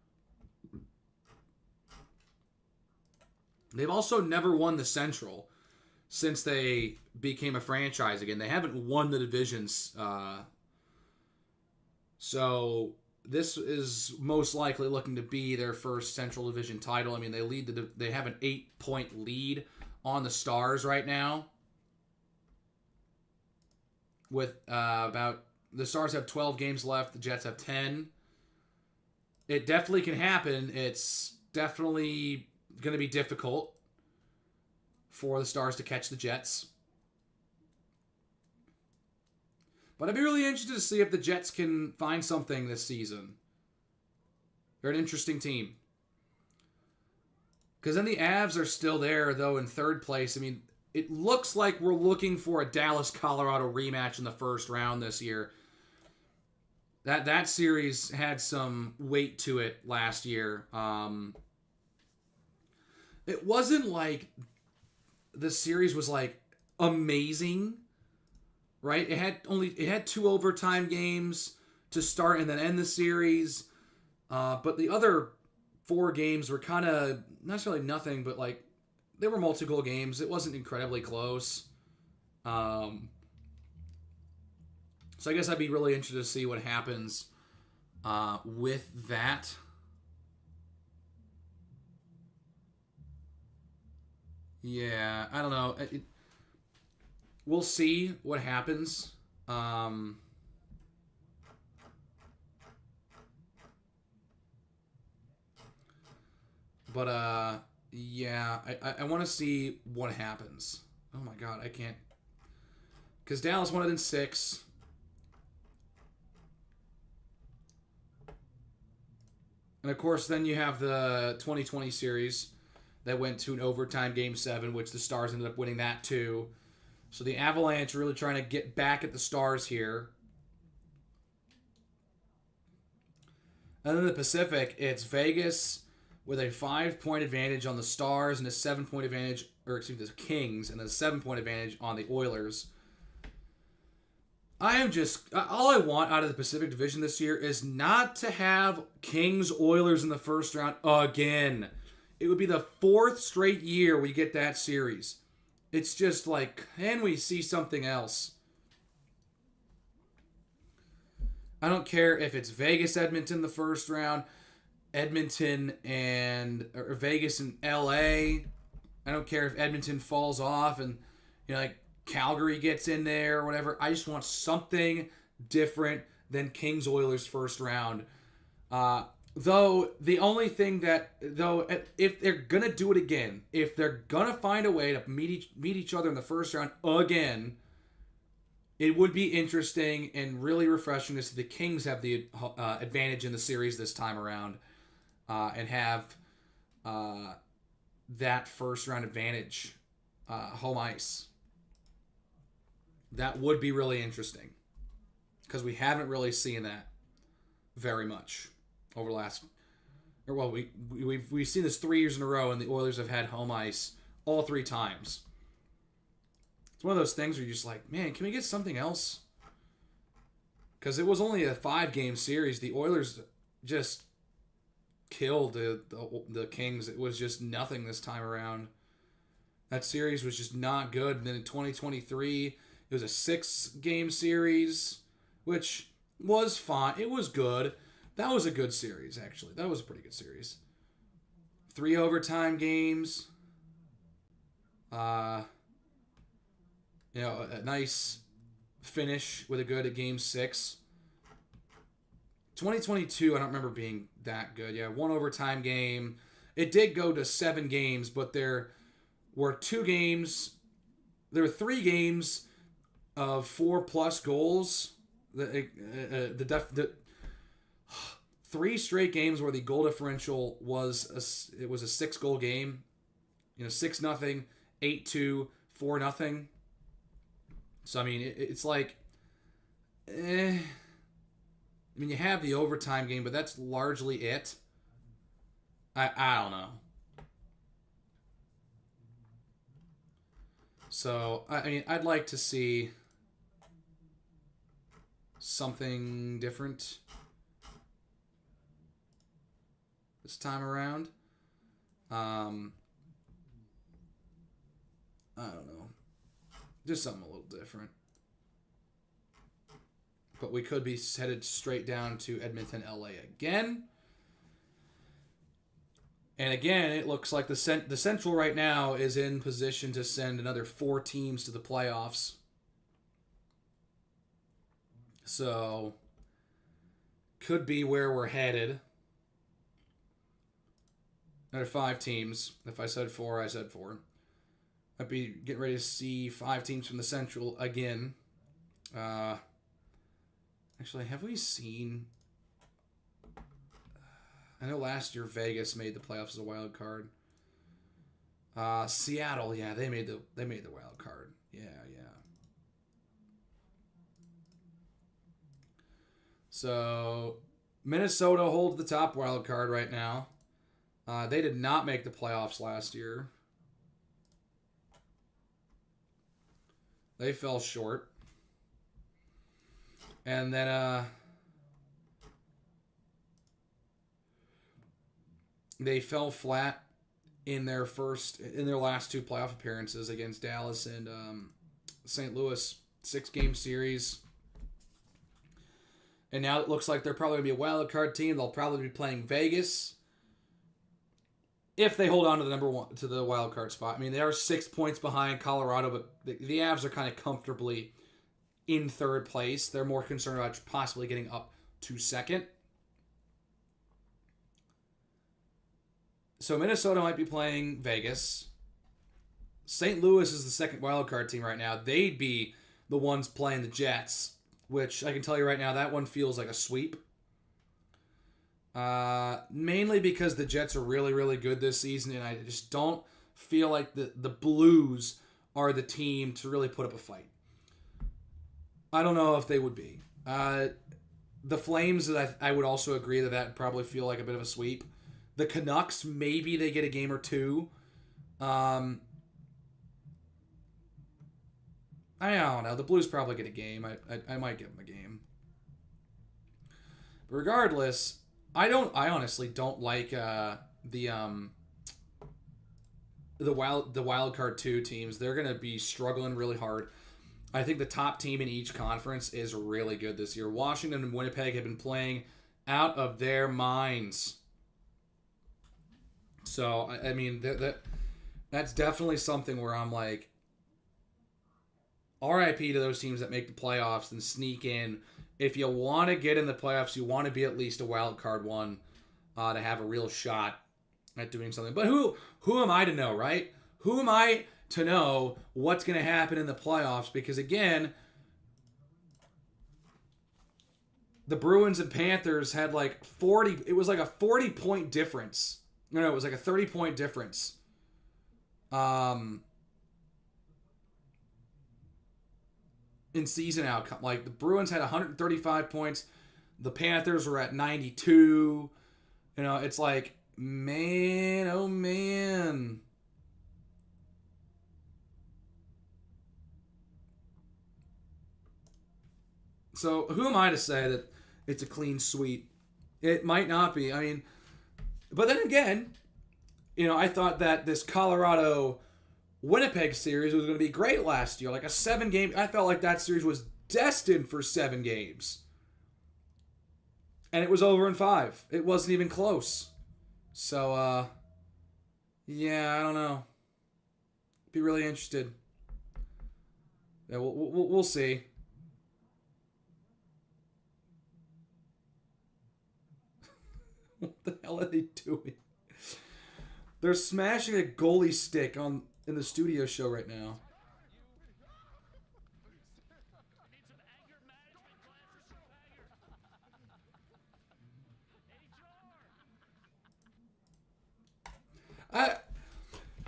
They've also never won the Central since they became a franchise again. They haven't won the divisions. So this is most likely looking to be their first Central Division title. I mean, they have an 8-point lead on the Stars right now. With the Stars have 12 games left. The Jets have 10. It definitely can happen. It's definitely going to be difficult for the Stars to catch the Jets. But I'd be really interested to see if the Jets can find something this season. They're an interesting team. Because then the Avs are still there, though, in 3rd place. I mean, it looks like we're looking for a Dallas-Colorado rematch in the first round this year. That series had some weight to it last year. It wasn't like the series was like amazing, right? It had 2 overtime games to start and then end the series. But the other 4 games were kind of not necessarily nothing, but like they were multi-goal games. It wasn't incredibly close. So I guess I'd be really interested to see what happens with that. Yeah, I don't know. We'll see what happens. Yeah, I want to see what happens. Oh my god, I can't. Because Dallas won it in 6. And of course, then you have the 2020 series that went to an overtime Game 7, which the Stars ended up winning that too. So the Avalanche are really trying to get back at the Stars here. And then the Pacific, it's Vegas with a 5-point advantage on the Stars and a 7-point advantage, or excuse me, the Kings, and a 7-point advantage on the Oilers. I am just, all I want out of the Pacific Division this year is not to have Kings Oilers in the first round again. It would be the 4th straight year we get that series. It's just like, can we see something else? I don't care if it's Vegas, Edmonton the first round, Edmonton or Vegas and LA. I don't care if Edmonton falls off and like Calgary gets in there or whatever. I just want something different than Kings Oilers first round. Though the only thing if they're gonna do it again, if they're gonna find a way to meet each other in the first round again, it would be interesting and really refreshing to see the Kings have the advantage in the series this time around, and have that first round advantage home ice. That would be really interesting because we haven't really seen that very much over the last. Or well, we've seen this 3 years in a row, and the Oilers have had home ice all 3 times. It's one of those things where you're just like, man, can we get something else? Because it was only a 5-game series. The Oilers just killed the Kings. It was just nothing this time around. That series was just not good. And then in 2023, it was a 6-game series, which was fine. It was good. That was a good series, actually. That was a pretty good series. 3 overtime games. A nice finish with a good Game 6. 2022, I don't remember being that good. Yeah, 1 overtime game. It did go to 7 games, but there were 2 games. There were 3 games of 4+ goals. The 3 straight games where the goal differential was a 6-goal game. 6-0, 8-2, 4-0. So, I mean, it's like, I mean, you have the overtime game, but that's largely it. I don't know. So, I mean, I'd like to see something different this time around. I don't know. Just something a little different. But we could be headed straight down to Edmonton, LA again. And again, it looks like the Central right now is in position to send another 4 teams to the playoffs. So, could be where we're headed. Another 5 teams. If I said 4, I said 4. Might be getting ready to see 5 teams from the Central again. Actually, have we seen... I know last year Vegas made the playoffs as a wild card. Seattle, yeah, they made the wild card. Yeah. So Minnesota holds the top wild card right now. They did not make the playoffs last year. They fell short. And then they fell flat in their last 2 playoff appearances against Dallas and St. Louis. 6-game series. And now it looks like they're probably going to be a wild card team. They'll probably be playing Vegas if they hold on to the wild card spot. I mean, they are 6 points behind Colorado, but the Avs are kind of comfortably in 3rd place. They're more concerned about possibly getting up to 2nd. So Minnesota might be playing Vegas. St. Louis is the 2nd wildcard team right now. They'd be the ones playing the Jets, which I can tell you right now, that one feels like a sweep. Mainly because the Jets are really, really good this season, and I just don't feel like the Blues are the team to really put up a fight. I don't know if they would be. The Flames, I would also agree that would probably feel like a bit of a sweep. The Canucks, maybe they get a game or two. I don't know. The Blues probably get a game. I might give them a game. But regardless, I honestly don't like the wild card 2 teams. They're gonna be struggling really hard. I think the top team in each conference is really good this year. Washington and Winnipeg have been playing out of their minds. So I mean that's definitely something where I'm like, RIP to those teams that make the playoffs and sneak in. If you want to get in the playoffs, you want to be at least a wild card 1 to have a real shot at doing something. But who am I to know, right? Who am I to know what's going to happen in the playoffs? Because again, the Bruins and Panthers had like 40. It was like a 40-point difference. No, it was like a 30-point difference. In season outcome, like the Bruins had 135 points, the Panthers were at 92. You know, it's like, man, oh man. So who am I to say that it's a clean sweep? It might not be. I mean, but then again, you know, I thought that this Colorado Winnipeg series was going to be great last year. Like a 7-game. I felt like that series was destined for 7 games. And it was over in 5. It wasn't even close. So, yeah, I don't know. Be really interested. Yeah, we'll see. What the hell are they doing? They're smashing a goalie stick in the studio show right now.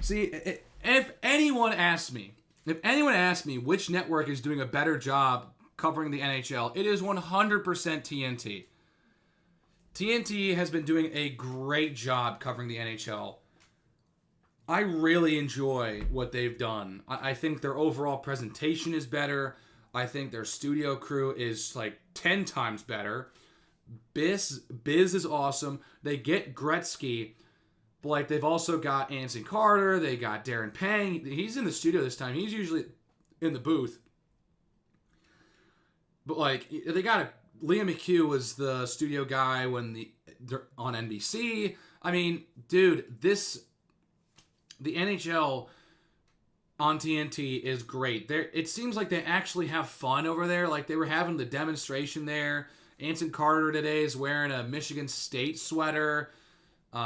See, if anyone asks me which network is doing a better job covering the NHL, it is 100% TNT. TNT has been doing a great job covering the NHL. I really enjoy what they've done. I think their overall presentation is better. I think their studio crew is like 10 times better. Biz is awesome. They get Gretzky, but like they've also got Anson Carter. They got Darren Pang. He's in the studio this time. He's usually in the booth. But like they got Liam McHugh was the studio guy when they're on NBC. I mean, dude, the NHL on TNT is great. It seems like they actually have fun over there. Like they were having the demonstration there. Anson Carter today is wearing a Michigan State sweater. They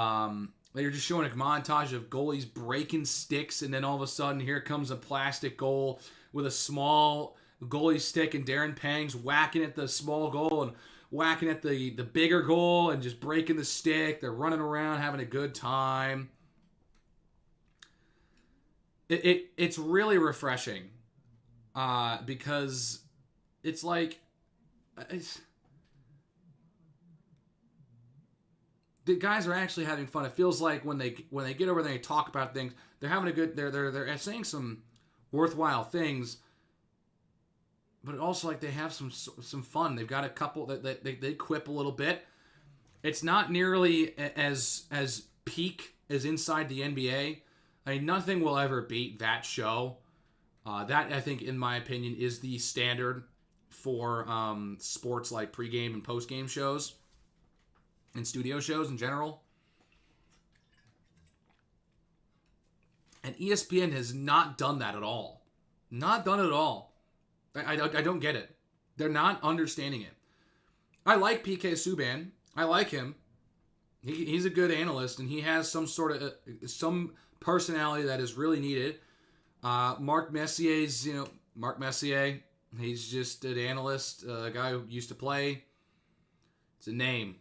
were just showing a montage of goalies breaking sticks, and then all of a sudden here comes a plastic goal with a small goalie stick, and Darren Pang's whacking at the small goal and whacking at the bigger goal and just breaking the stick. They're running around having a good time. It's really refreshing because it's like the guys are actually having fun. It feels like when they get over there and they talk about things, they're having a good. They're saying some worthwhile things, but it also like they have some fun. They've got a couple that they quip a little bit. It's not nearly as peak as Inside the NBA. I mean, nothing will ever beat that show. That, I think, in my opinion, is the standard for sports like pregame and postgame shows and studio shows in general. And ESPN has not done that at all. Not done it at all. I don't get it. They're not understanding it. I like PK Subban. I like him. He's a good analyst, and he has some personality that is really needed. Mark Messier's, Mark Messier. He's just an analyst, a guy who used to play. It's a name.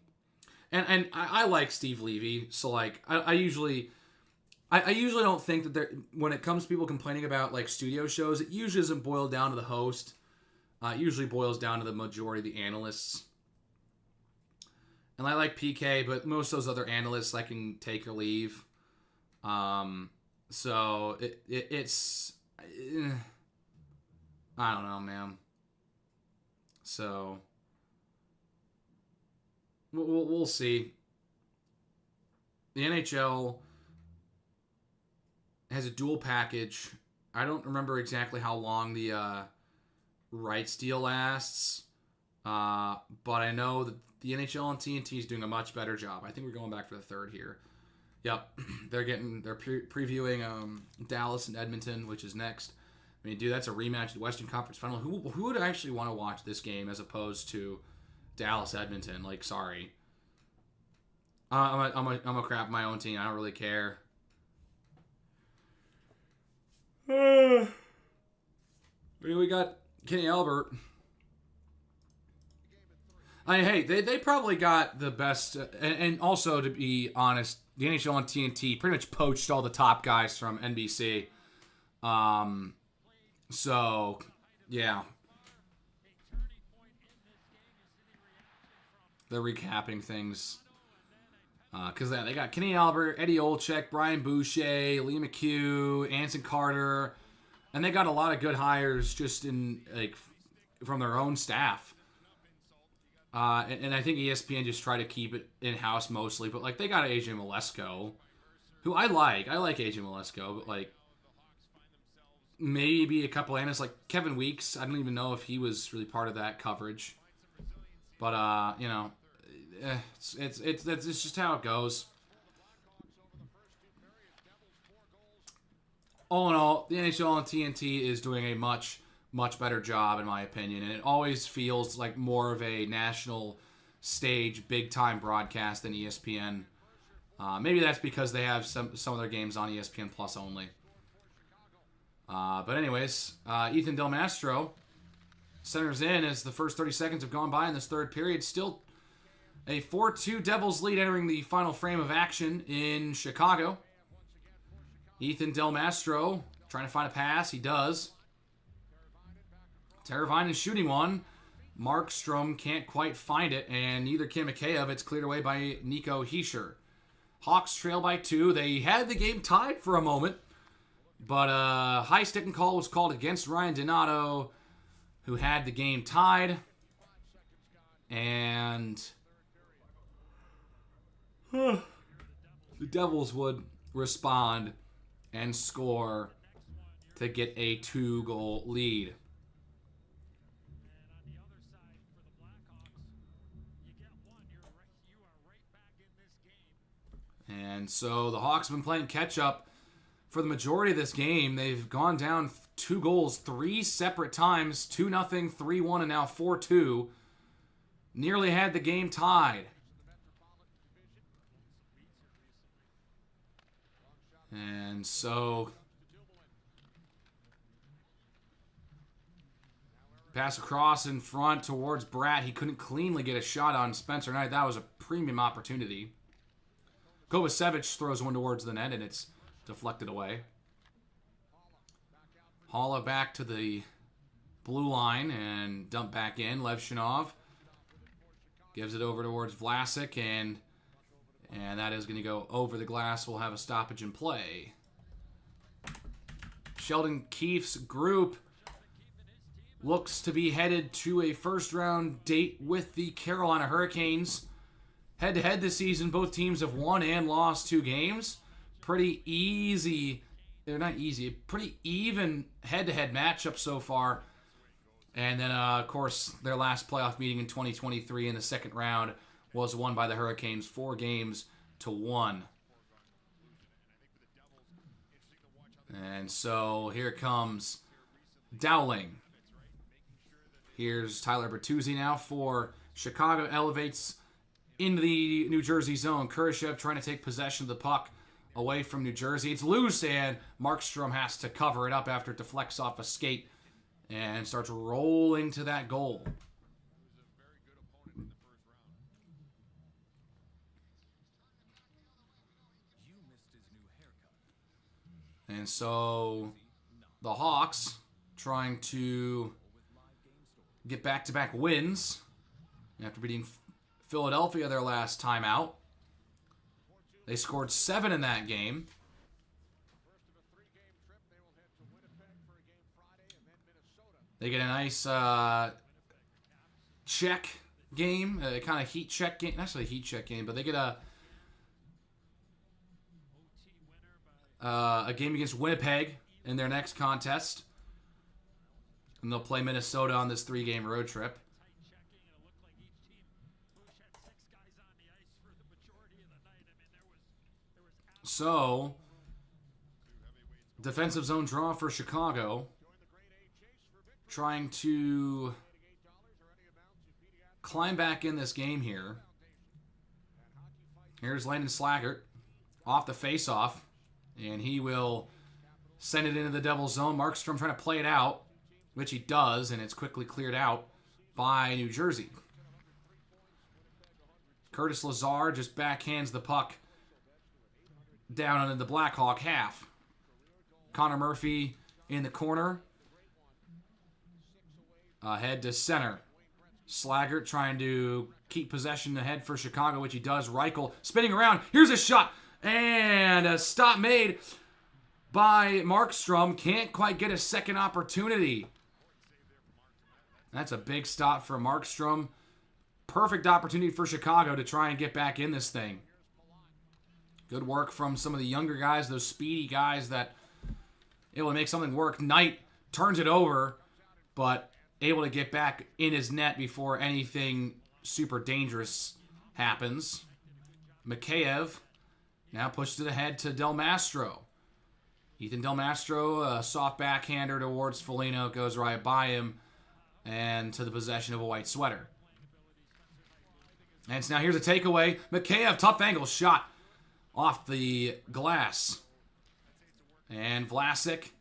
And I like Steve Levy, so like I usually don't think that there, when it comes to people complaining about like studio shows, it usually doesn't boil down to the host. It usually boils down to the majority of the analysts. And I like PK, but most of those other analysts I can take or leave. So it's I don't know, man. So we'll see. The NHL has a dual package. I don't remember exactly how long the rights deal lasts, but I know that the NHL and TNT is doing a much better job. I think we're going back for the third here. Yep, they're previewing Dallas and Edmonton, which is next. I mean, dude, that's a rematch of the Western Conference Final. Who would actually want to watch this game as opposed to Dallas Edmonton? Like, sorry, I'm a crap my own team. I don't really care. We got Kenny Albert. I mean, hey, they probably got the best, and also to be honest, the NHL and TNT pretty much poached all the top guys from NBC. So yeah, they're recapping things because they got Kenny Albert, Eddie Olczyk, Brian Boucher, Lee McHugh, Anson Carter, and they got a lot of good hires just in like from their own staff. And I think ESPN just tried to keep it in-house mostly, but like they got AJ Malesko, who I like. I like AJ Malesko, but like maybe a couple analysts like Kevin Weeks. I don't even know if he was really part of that coverage, but you know, it's just how it goes. All in all, the NHL and TNT is doing a much better job, in my opinion, and it always feels like more of a national stage, big-time broadcast than ESPN. Maybe that's because they have some of their games on ESPN Plus only. But anyways, Ethan Del Mastro centers in as the first 30 seconds have gone by in this third period. Still a 4-2 Devils lead entering the final frame of action in Chicago. Ethan Del Mastro trying to find a pass. He does. Teravainen is shooting one. Markstrom can't quite find it, and neither can Mikheyev. It's cleared away by Nico Hischier. Hawks trail by 2. They had the game tied for a moment, but a high sticking call was called against Ryan Donato, who had the game tied. And the Devils would respond and score to get a 2-goal lead. And so the Hawks have been playing catch-up for the majority of this game. They've gone down 2 goals 3 separate times, 2-0, 3-1, and now 4-2. Nearly had the game tied. And so pass across in front towards Bratt. He couldn't cleanly get a shot on Spencer Knight. That was a premium opportunity. Kovacevic throws one towards the net, and it's deflected away. Haula back to the blue line and dump back in. Levshinov gives it over towards Vlasic, and that is going to go over the glass. We'll have a stoppage in play. Sheldon Keefe's group looks to be headed to a first-round date with the Carolina Hurricanes. Head-to-head this season, both teams have won and lost 2 games. Pretty easy. They're not easy. Pretty even head-to-head matchup so far. And then, of course, their last playoff meeting in 2023 in the second round was won by the Hurricanes 4-1. And so here comes Dowling. Here's Tyler Bertuzzi now for Chicago. Elevates into the New Jersey zone. Kurashev trying to take possession of the puck away from New Jersey. It's loose, and Markstrom has to cover it up after it deflects off a skate and starts rolling to that goal. And so the Hawks trying to get back-to-back wins after beating Philadelphia their last time out. They scored 7 in that game. They get a nice check game, a kind of heat check game. Not actually a heat check game, but they get a game against Winnipeg in their next contest. And they'll play Minnesota on this 3-game road trip. So, defensive zone draw for Chicago. Trying to climb back in this game here. Here's Landon Slaggert off the face-off. And he will send it into the Devil's zone. Markstrom trying to play it out, which he does, and it's quickly cleared out by New Jersey. Curtis Lazar just backhands the puck down into the Blackhawk half. Connor Murphy in the corner. Ahead to center. Slaggert trying to keep possession ahead for Chicago, which he does. Reichel spinning around. Here's a shot. And a stop made by Markstrom. Can't quite get a second opportunity. That's a big stop for Markstrom. Perfect opportunity for Chicago to try and get back in this thing. Good work from some of the younger guys, those speedy guys that able to make something work. Knight turns it over, but able to get back in his net before anything super dangerous happens. Mikheyev now pushes it ahead to Del Mastro. Ethan Del Mastro, a soft backhander towards Foligno, goes right by him and to the possession of a white sweater. And so now here's a takeaway. Mikheyev, tough angle shot off the glass. And Vlasic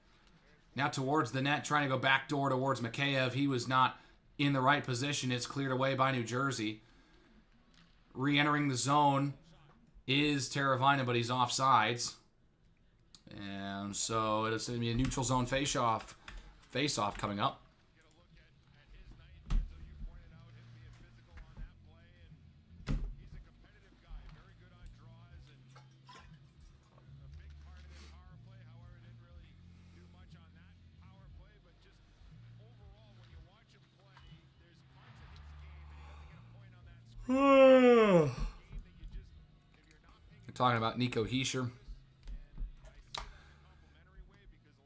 now towards the net, trying to go backdoor towards Mikheyev. He was not in the right position. It's cleared away by New Jersey. Re-entering the zone is Teravainen, but he's offsides. And so it's going to be a neutral zone face-off coming up. We're talking about Nico Hischier.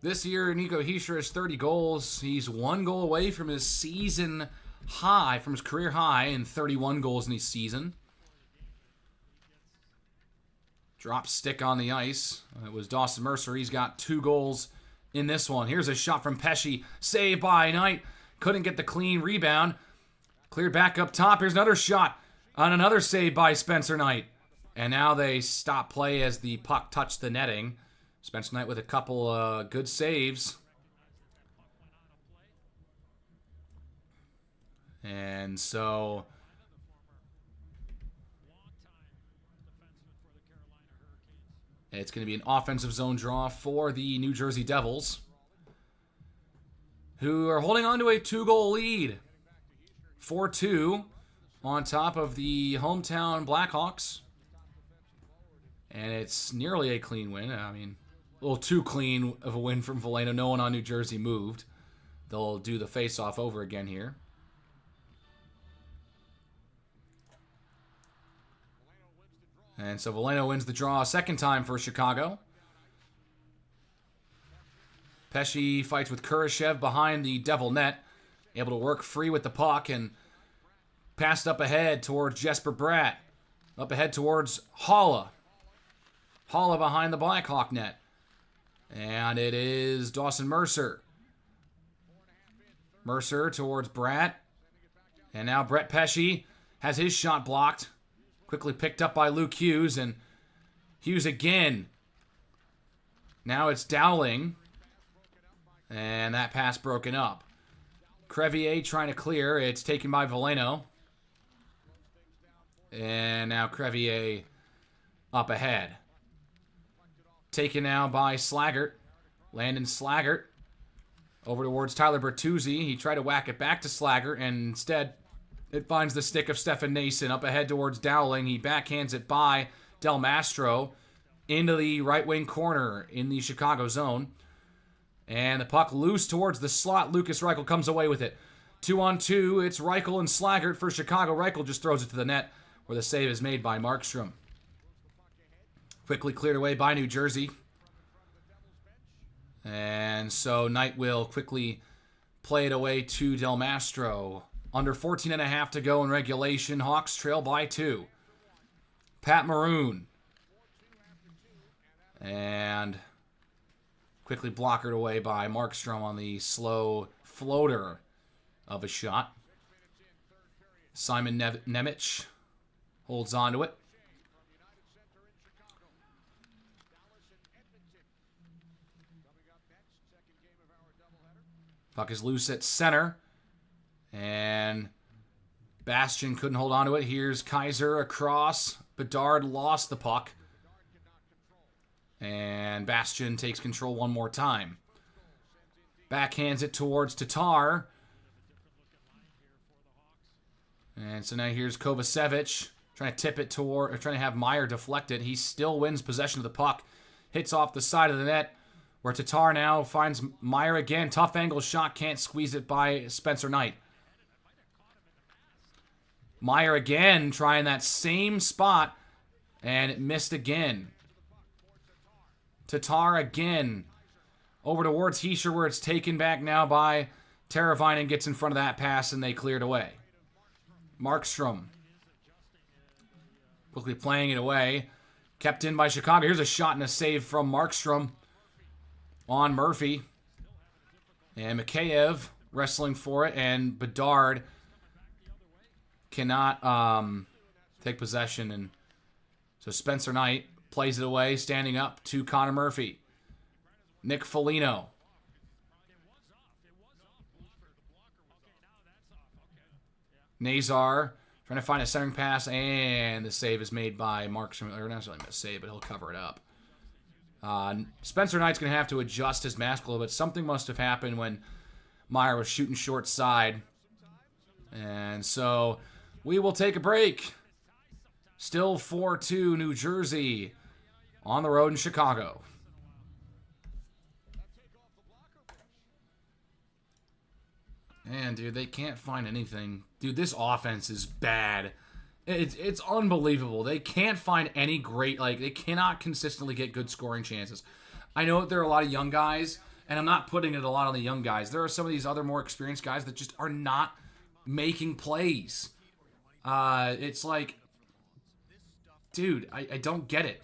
This year, Nico Hischier has 30 goals. He's 1 goal away from his season high, from his career high, in 31 goals in his season. Drop stick on the ice. It was Dawson Mercer. He's got 2 goals in this one. Here's a shot from PxP. Saved by Knight. Couldn't get the clean rebound. Cleared back up top. Here's another shot on another save by Spencer Knight. And now they stop play as the puck touched the netting. Spencer Knight with a couple good saves. And so it's going to be an offensive zone draw for the New Jersey Devils, who are holding on to a 2-goal lead. 4-2 on top of the hometown Blackhawks. And it's nearly a clean win. I mean, a little too clean of a win from Foligno. No one on New Jersey moved. They'll do the face-off over again here. And so Foligno wins the draw a second time for Chicago. PxP fights with Kurashev behind the Devil net. Able to work free with the puck and passed up ahead towards Jesper Bratt. Up ahead towards Haula. Haula behind the Blackhawk net. And it is Dawson Mercer. Mercer towards Bratt. And now Brett PxP has his shot blocked. Quickly picked up by Luke Hughes. And Hughes again. Now it's Dowling. And that pass broken up. Crevier trying to clear. It's taken by Foligno. And now Crevier up ahead. Taken now by Slaggert. Landon Slaggert over towards Tyler Bertuzzi. He tried to whack it back to Slaggert, and instead it finds the stick of Stefan Nason up ahead towards Dowling. He backhands it by Del Mastro into the right wing corner in the Chicago zone. And the puck loose towards the slot. Lucas Reichel comes away with it. 2-on-2. It's Reichel and Slaggert for Chicago. Reichel just throws it to the net where the save is made by Markstrom. Quickly cleared away by New Jersey. And so Knight will quickly play it away to Del Mastro. Under 14.5 to go in regulation. Hawks trail by 2. Pat Maroon. And quickly blockered away by Markstrom on the slow floater of a shot. Simon Nemec holds on to it. Puck is loose at center. And Bastian couldn't hold on to it. Here's Kaiser across. Bedard lost the puck. And Bastian takes control one more time. Backhands it towards Tatar. And so now here's Kovacevic trying to tip it toward, or trying to have Meyer deflect it. He still wins possession of the puck. Hits off the side of the net, where Tatar now finds Meyer again. Tough angle shot, can't squeeze it by Spencer Knight. Meyer again trying that same spot, and it missed again. Tatar again. Over towards Hischier, where it's taken back now by Teravainen, gets in front of that pass, and they cleared away. Markstrom quickly playing it away. Kept in by Chicago. Here's a shot and a save from Markstrom on Murphy. And Mikheyev wrestling for it, and Bedard cannot take possession. And so Spencer Knight plays it away, standing up to Connor Murphy. Nick Foligno. Nazar trying to find a centering pass, and the save is made by Markstrom. Or not necessarily a save, but he'll cover it up. Spencer Knight's going to have to adjust his mask a little bit. Something must have happened when Meyer was shooting short side. And so we will take a break. Still 4-2 New Jersey on the road in Chicago. Man, dude, they can't find anything. Dude, this offense is bad. It's unbelievable. They can't find any great, they cannot consistently get good scoring chances. I know that there are a lot of young guys, and I'm not putting it a lot on the young guys. There are some of these other more experienced guys that just are not making plays. It's like, dude, I don't get it.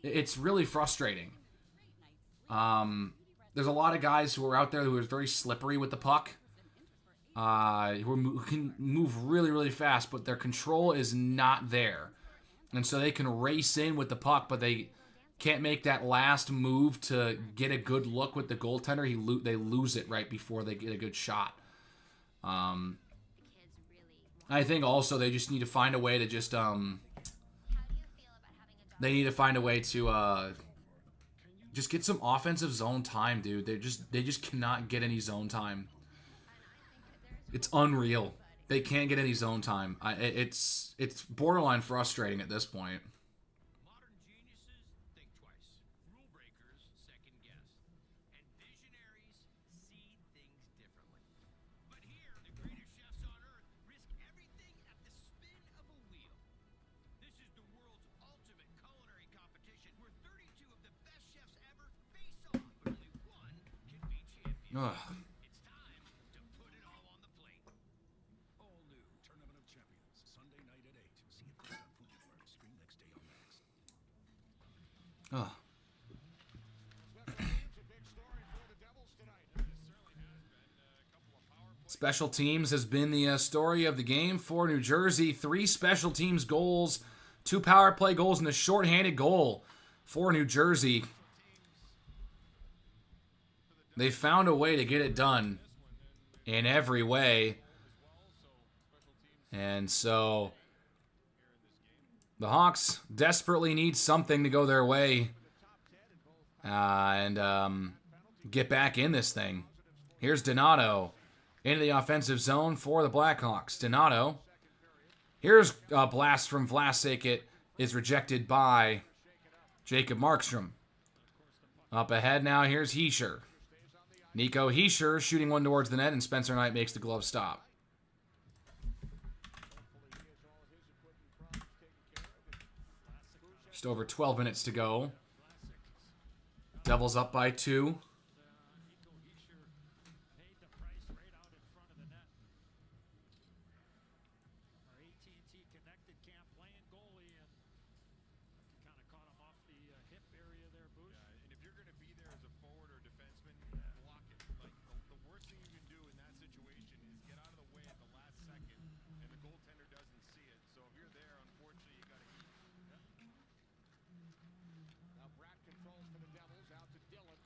It's really frustrating. There's a lot of guys who are out there who are very slippery with the puck. Who can move really, really fast, but their control is not there. And so they can race in with the puck, but they can't make that last move to get a good look with the goaltender. They lose it right before they get a good shot. I think also they just need to find a way to just they need to find a way to just get some offensive zone time, dude. They just cannot get any zone time. It's unreal. They can't get any zone time. It's borderline frustrating at this point. Modern geniuses think twice. Rule breakers second guess. And visionaries see things differently. But here, the greatest chefs on earth risk everything at the spin of a wheel. This is the world's ultimate culinary competition where 32 of the best chefs ever face off, but only one can be champion. Ugh. It's time to put it all on the plate. All new Tournament of Champions, Sunday night at 8. See it first on Food Network. Stream next day on Max. Ugh. Special teams has been the story of the game for New Jersey. 3 special teams goals, 2 power play goals, and a shorthanded goal for New Jersey. They found a way to get it done in every way. And so the Hawks desperately need something to go their way and get back in this thing. Here's Donato into the offensive zone for the Blackhawks. Donato. Here's a blast from Vlasic. It is rejected by Jacob Markstrom. Up ahead now, here's Hischier. Nico Hischier shooting one towards the net, and Spencer Knight makes the glove stop. Just over 12 minutes to go. Devils up by 2.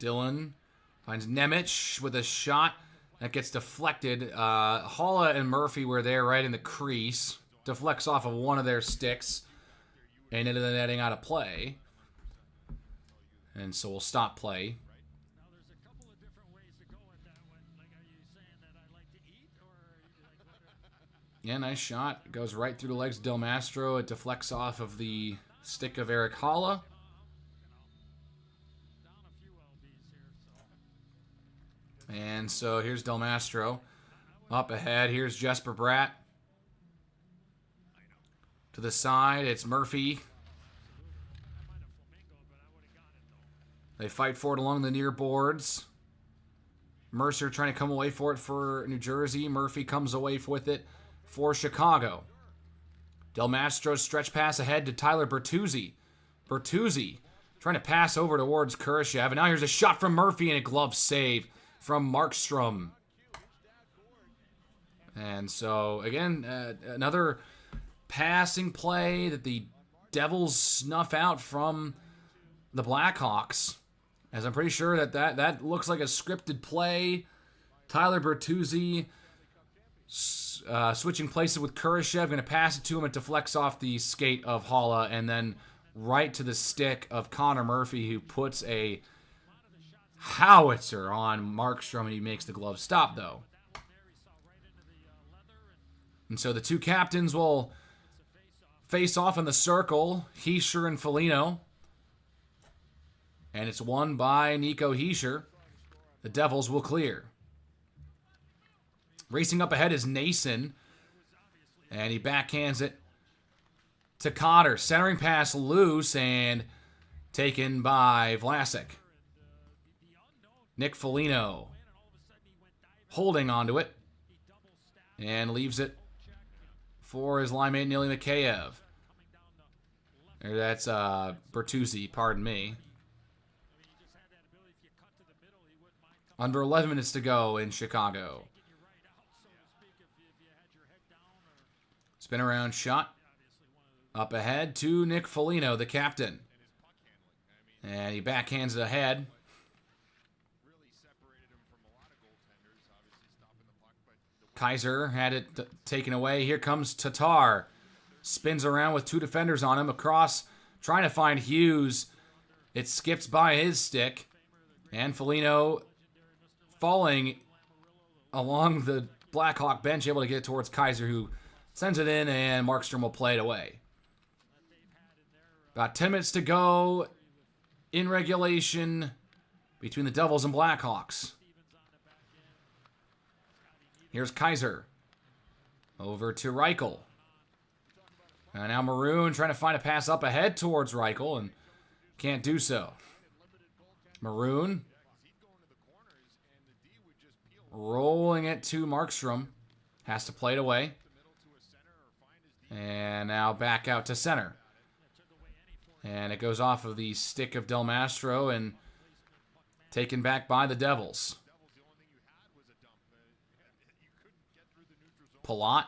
Dylan finds Nemec with a shot that gets deflected. Halla and Murphy were there right in the crease. Deflects off of one of their sticks and into the netting out of play. And so we'll stop play. Now there's a couple of different ways to go at that one. Like, are you saying that I like to eat, or are you like what Yeah, nice shot. Goes right through the legs of Del Mastro. It deflects off of the stick of Eric Halla. down a few lbs here, so And so here's Del Mastro. Up ahead, here's Jesper Bratt. To the side, it's Murphy. I might have flamingo, but I would have got it though. They fight for it along the near boards. Mercer trying to come away for it for New Jersey. Murphy comes away with it for Chicago. Del Mastro's stretch pass ahead to Tyler Bertuzzi. Bertuzzi trying to pass over towards Kurashev. And now here's a shot from Murphy and a glove save from Markstrom. And so, again, another passing play that the Devils snuff out from the Blackhawks. As I'm pretty sure that looks like a scripted play. Tyler Bertuzzi switching places with Kurashev. Going to pass it to him. It deflects off the skate of Halla and then right to the stick of Connor Murphy, who puts a howitzer on Markstrom, and he makes the glove stop, though. And so the two captains will face off in the circle, Hischier and Foligno. And it's won by Nico Hischier. The Devils will clear. Racing up ahead is Nason. And he backhands it to Cotter. Centering pass loose and taken by Vlasic. Nick Foligno holding onto it. And leaves it for his line mate, Nili Mikheyev. Or that's Bertuzzi, pardon me. Under 11 minutes to go in Chicago. Spin around shot. Up ahead to Nick Foligno, the captain. And he backhands it ahead. Kaiser had it taken away. Here comes Tatar. Spins around with two defenders on him. Across, trying to find Hughes. It skips by his stick. And Foligno falling along the Blackhawk bench, able to get it towards Kaiser, who sends it in, and Markstrom will play it away. About 10 minutes to go in regulation between the Devils and Blackhawks. Here's Kaiser. Over to Reichel. And now Maroon trying to find a pass up ahead towards Reichel and can't do so. Maroon rolling it to Markstrom. Has to play it away. And now back out to center. And it goes off of the stick of Del Mastro and taken back by the Devils. Palat.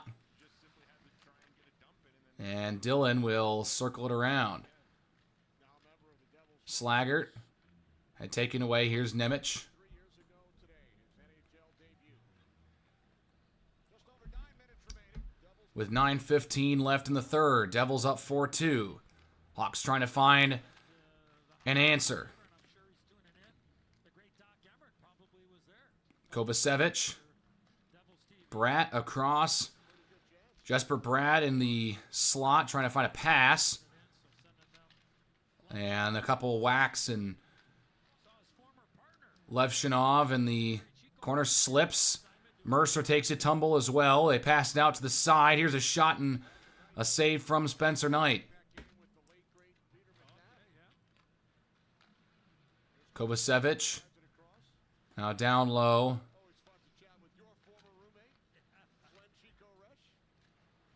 And Dylan will circle it around. Slaggert had taken away. Here's Nemec. With 9:15 left in the third. Devils up 4-2. Hawks trying to find an answer. Kovacevic. Bratt across. Jesper Bratt in the slot trying to find a pass. And a couple whacks, and Levshinov in the corner slips. Mercer takes a tumble as well. They pass it out to the side. Here's a shot and a save from Spencer Knight. Kovacevic. Now down low.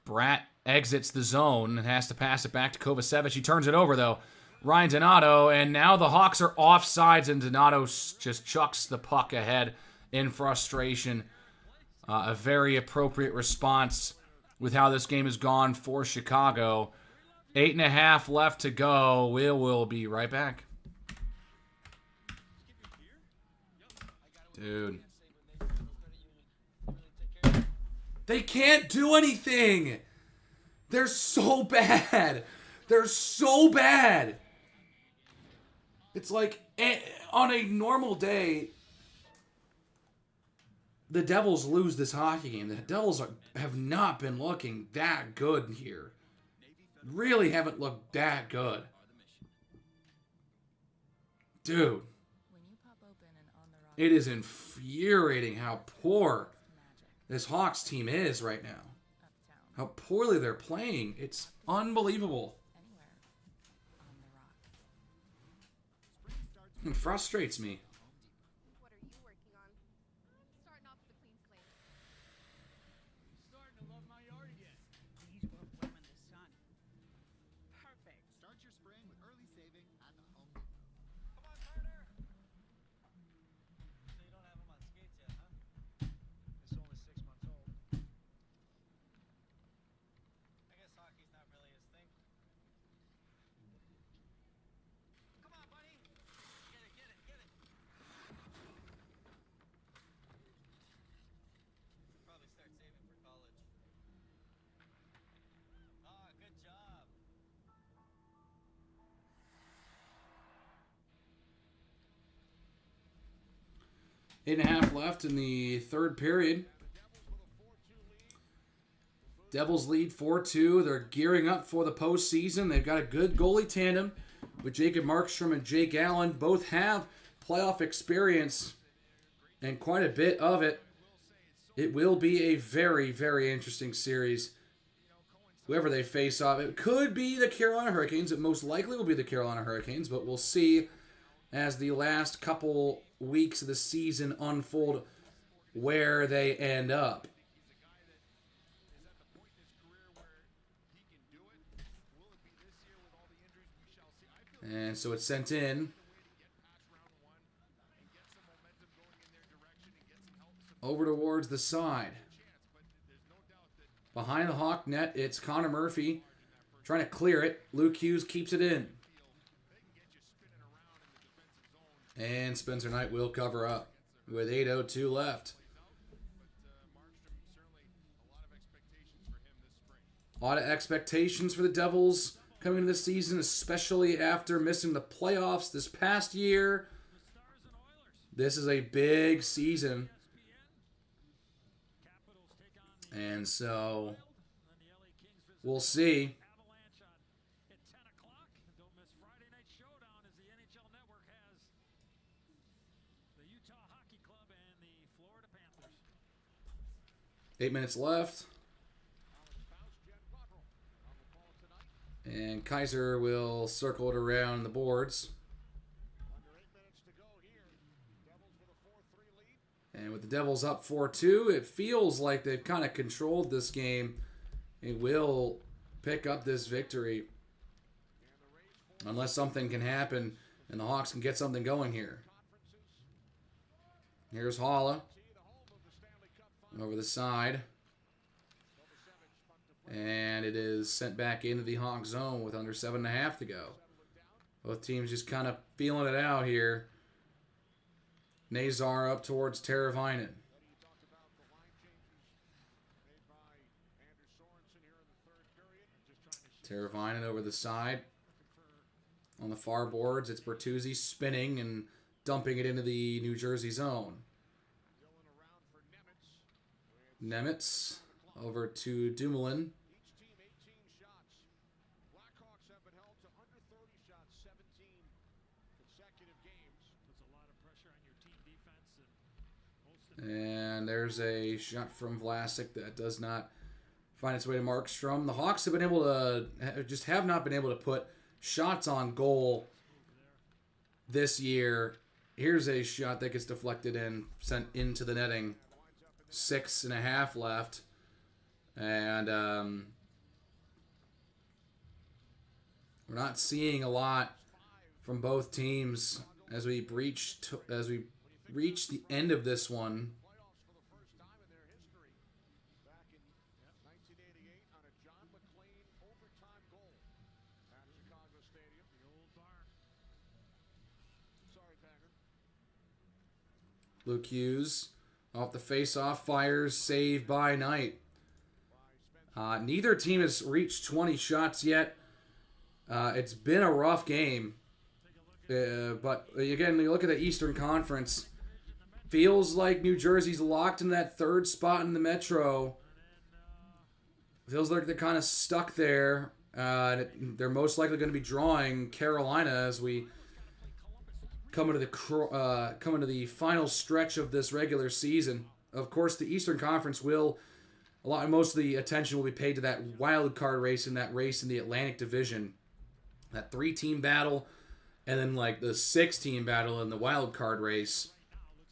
Bratt exits the zone and has to pass it back to Kovacevic. He turns it over, though. Ryan Donato, and now the Hawks are offsides, and Donato just chucks the puck ahead in frustration. A very appropriate response with how this game has gone for Chicago. 8.5 left to go. We'll be right back. Dude. They can't do anything. They're so bad. They're so bad. It's like, on a normal day, the Devils lose this hockey game. The Devils have not been looking that good here. Really haven't looked that good. Dude. It is infuriating how poor this Hawks team is right now. How poorly they're playing. It's unbelievable. It frustrates me. What are you working on? I'm starting off with a clean slate. Starting to love my yard again. These will bloom in the sun. Perfect. Start your spring with early saving at the Home Depot. Come on, Carter. So you don't have him on skates yet, huh? It's only 6 months old. I guess hockey's not really his thing. Come on, buddy. Get it, get it, get it. Probably start saving for college. Ah, good job. 8.5 left in the third period. Devils lead 4-2. They're gearing up for the postseason. They've got a good goalie tandem with Jacob Markstrom and Jake Allen. Both have playoff experience and quite a bit of it. It will be a very, very interesting series. Whoever they face off, it could be the Carolina Hurricanes. It most likely will be the Carolina Hurricanes, but we'll see as the last couple weeks of the season unfold where they end up. And so it's sent in. Over towards the side. Behind the Hawk net, it's Connor Murphy trying to clear it. Luke Hughes keeps it in. And Spencer Knight will cover up with 8:02 left. A lot of expectations for the Devils coming into this season, especially after missing the playoffs this past year. This is a big season. And so, we'll see. At 10 o'clock. Don't miss Friday Night Showdown as the NHL Network has the Utah Hockey Club and the Florida Panthers. 8 minutes left. And Kaiser will circle it around the boards. And with the Devils up 4-2, it feels like they've kind of controlled this game. It will pick up this victory. Unless something can happen and the Hawks can get something going here. Here's Holla. Over the side. And it is sent back into the Hawk zone with under 7.5 to go. Both teams just kind of feeling it out here. Nazar up towards Teravainen. Teravainen over the side. On the far boards, it's Bertuzzi spinning and dumping it into the New Jersey zone. Nemitz over to Dumoulin. Each team 18 shots. Blackhawks have been held to under 30 shots 17 consecutive games. Puts a lot of pressure on your team defense, and most of And there's a shot from Vlasic that does not find its way to Markstrom. The Hawks have been able to, just have not been able to put shots on goal this year. Here's a shot that gets deflected and sent into the netting. 6.5 left. And we're not seeing a lot from both teams as we reach the end of this one. Playoffs for the first time in their history. Back in 1988 on a John McClain overtime goal at Chicago Stadium. the old barn. Sorry, Packer. Luke Hughes off the face-off, fires, save by Knight. Neither team has reached 20 shots yet. It's been a rough game. But again, when you look at the Eastern Conference, feels like New Jersey's locked in that third spot in the Metro. Feels like they're kind of stuck there. They're most likely going to be drawing Carolina as we come into the final stretch of this regular season. Of course, the Eastern Conference most of the attention will be paid to that wild card race and that race in the Atlantic Division. That 3-team battle, and then like the 6-team battle in the wild card race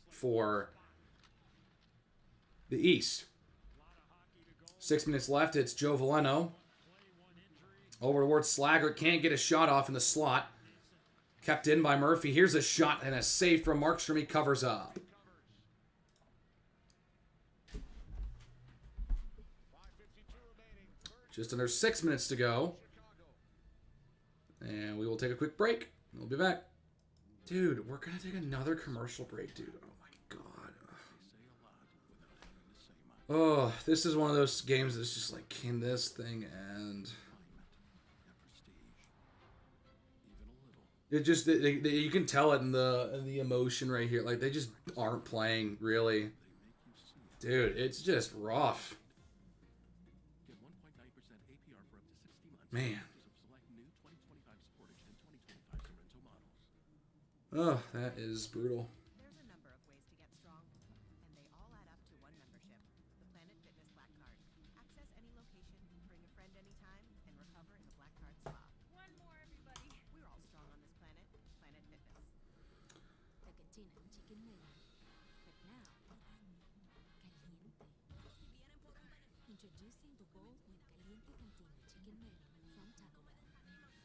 for the East. 6 minutes left. It's Joe Veleno. Over towards Slaggert. Can't get a shot off in the slot. Kept in by Murphy. Here's a shot and a save from Markstrom. He covers up. 5:52 remaining. Just under 6 minutes to go. And we will take a quick break. We'll be back. Dude, we're going to take another commercial break, dude. Oh, my God. Oh, this is one of those games that's just like, can this thing end? It just, you can tell it in the emotion right here. Like, they just aren't playing, really. Dude, it's just rough. Man. Oh, that is brutal. There's a number of ways to get strong, and they all add up to one membership, the Planet Fitness Black Card. Access any location, bring a friend anytime, and recover in the Black Card spa. One more, everybody. We're all strong on this planet, Planet Fitness. The cantina chicken wing. But now it's caliente. Introducing the bold with caliente cantina chicken wing from Taco Bell.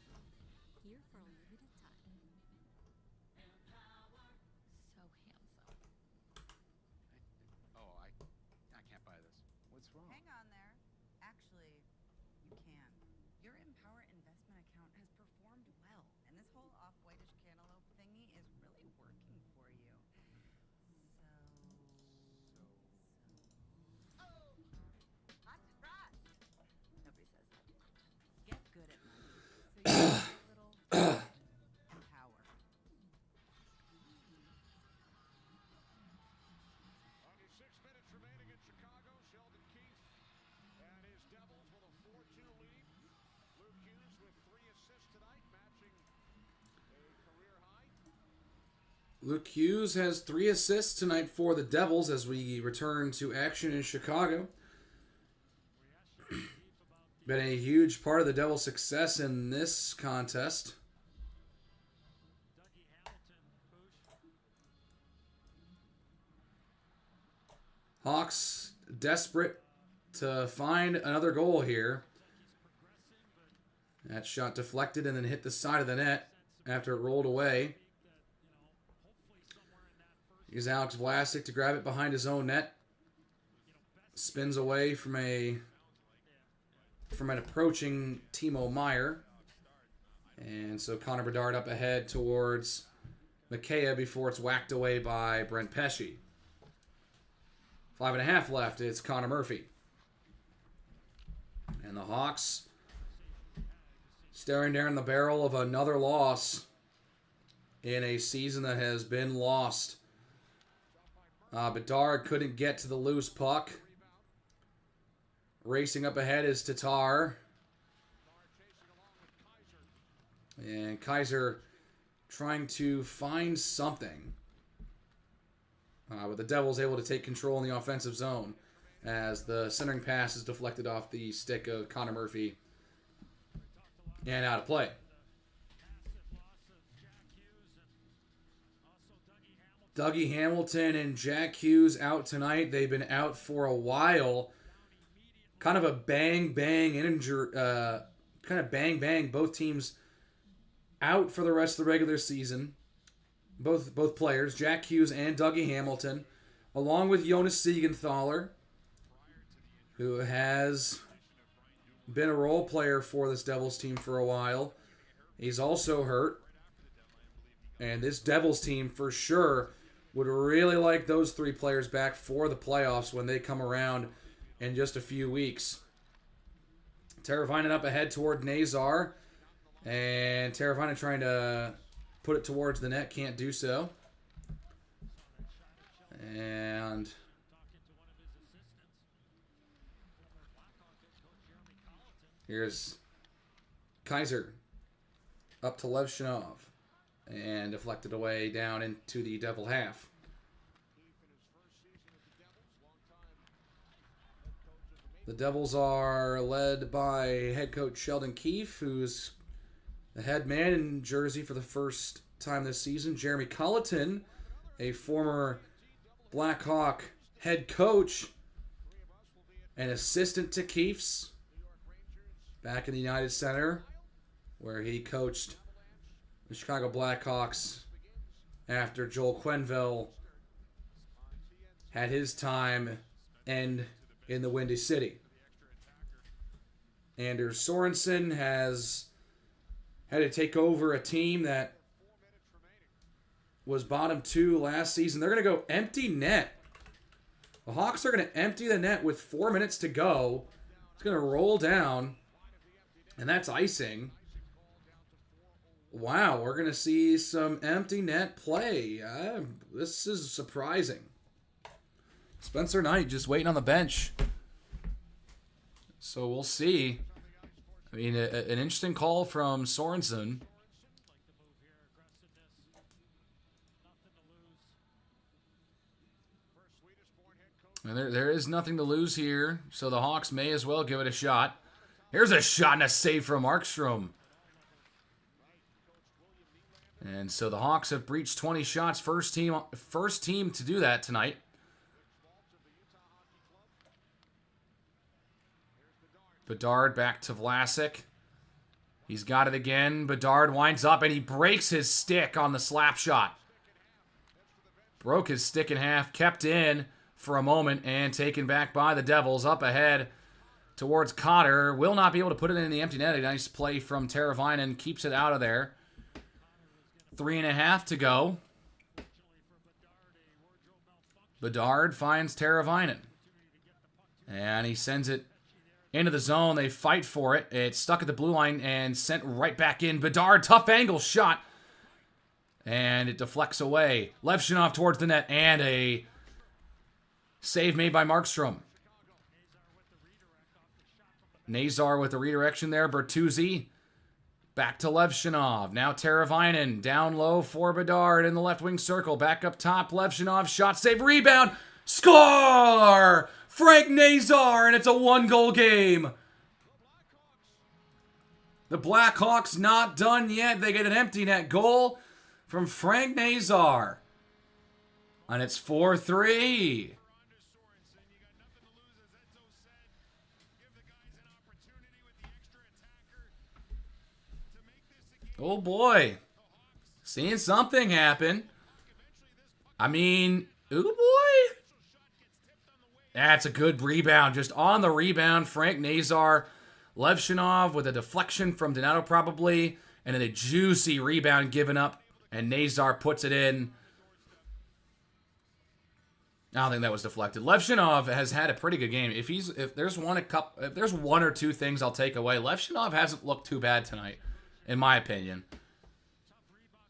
Here for a limited time. So handsome. Oh, I can't buy this. What's wrong? Hang on there. Actually, you can. Your Empower investment account has performed well, and this whole off-whitish cantaloupe thingy is really working for you. Oh! Hot surprise! Nobody says that. Get good at money. So you have a little empower. Under 6 minutes remaining in Chicago, Sheldon Keefe and his Devils with a 4-2 lead. Luke Hughes with 3 assists tonight, matching a career high. Luke Hughes has 3 assists tonight for the Devils as we return to action in Chicago. Been a huge part of the Devils' success in this contest. Dougie Hamilton, push. Hawks desperate to find another goal here. That shot deflected and then hit the side of the net after it rolled away. Here's Alex Vlasic to grab it behind his own net. Spins away from an approaching Timo Meyer. And so Connor Bedard up ahead towards Mikheyev before it's whacked away by Brent Pesce. 5.5 left. It's Connor Murphy. And the Hawks staring down the barrel of another loss in a season that has been lost. Bedard couldn't get to the loose puck. Racing up ahead is Tatar. And Kaiser trying to find something. But the Devils able to take control in the offensive zone as the centering pass is deflected off the stick of Connor Murphy and out of play. Dougie Hamilton and Jack Hughes out tonight. They've been out for a while. Kind of a bang-bang injury. Kind of bang-bang. Both teams out for the rest of the regular season. Both players, Jack Hughes and Dougie Hamilton, along with Jonas Siegenthaler, who has been a role player for this Devils team for a while. He's also hurt. And this Devils team, for sure, would really like those three players back for the playoffs when they come around in just a few weeks. Teravainen up ahead toward Nazar. And Teravainen trying to put it towards the net. Can't do so. And here's Kaiser up to Levshinov. And deflected away down into the Devil half. The Devils are led by head coach Sheldon Keefe, who's the head man in Jersey for the first time this season. Jeremy Colleton, a former Blackhawk head coach and assistant to Keefe's, back in the United Center, where he coached the Chicago Blackhawks after Joel Quenneville had his time end in the Windy City. Anders Sorensen has had to take over a team that was bottom 2 last season. They're going to go empty net. The Hawks are going to empty the net with 4 minutes to go. It's going to roll down, and that's icing. Wow, we're going to see some empty net play. This is surprising. Spencer Knight just waiting on the bench. So we'll see. I mean, an interesting call from Sorensen. And there is nothing to lose here, so the Hawks may as well give it a shot. Here's a shot and a save from Markstrom. And so the Hawks have breached 20 shots. First team to do that tonight. Bedard back to Vlasic. He's got it again. Bedard winds up and he breaks his stick on the slap shot. Broke his stick in half, kept in for a moment, and taken back by the Devils. Up ahead towards Cotter. Will not be able to put it in the empty net. A nice play from Teravainen. Keeps it out of there. 3.5 to go. Bedard finds Teravainen. And he sends it into the zone. They fight for it. It's stuck at the blue line and sent right back in. Bedard, tough angle shot. And it deflects away. Levshinov towards the net. And a save made by Markstrom. Nazar with the redirection there. Bertuzzi. Back to Levshinov. Now Teravainen. Down low for Bedard in the left wing circle. Back up top. Levshinov. Shot, save, rebound. Score! Frank Nazar, and it's a 1-goal game. The Blackhawks not done yet. They get an empty net goal from Frank Nazar. And it's 4-3. Oh boy. Seeing something happen. I mean, ooh boy. That's a good rebound. Just on the rebound, Frank Nazar. Levshinov with a deflection from Donato probably. And then a juicy rebound given up. And Nazar puts it in. I don't think that was deflected. Levshinov has had a pretty good game. If there's one or two things I'll take away, Levshinov hasn't looked too bad tonight, in my opinion.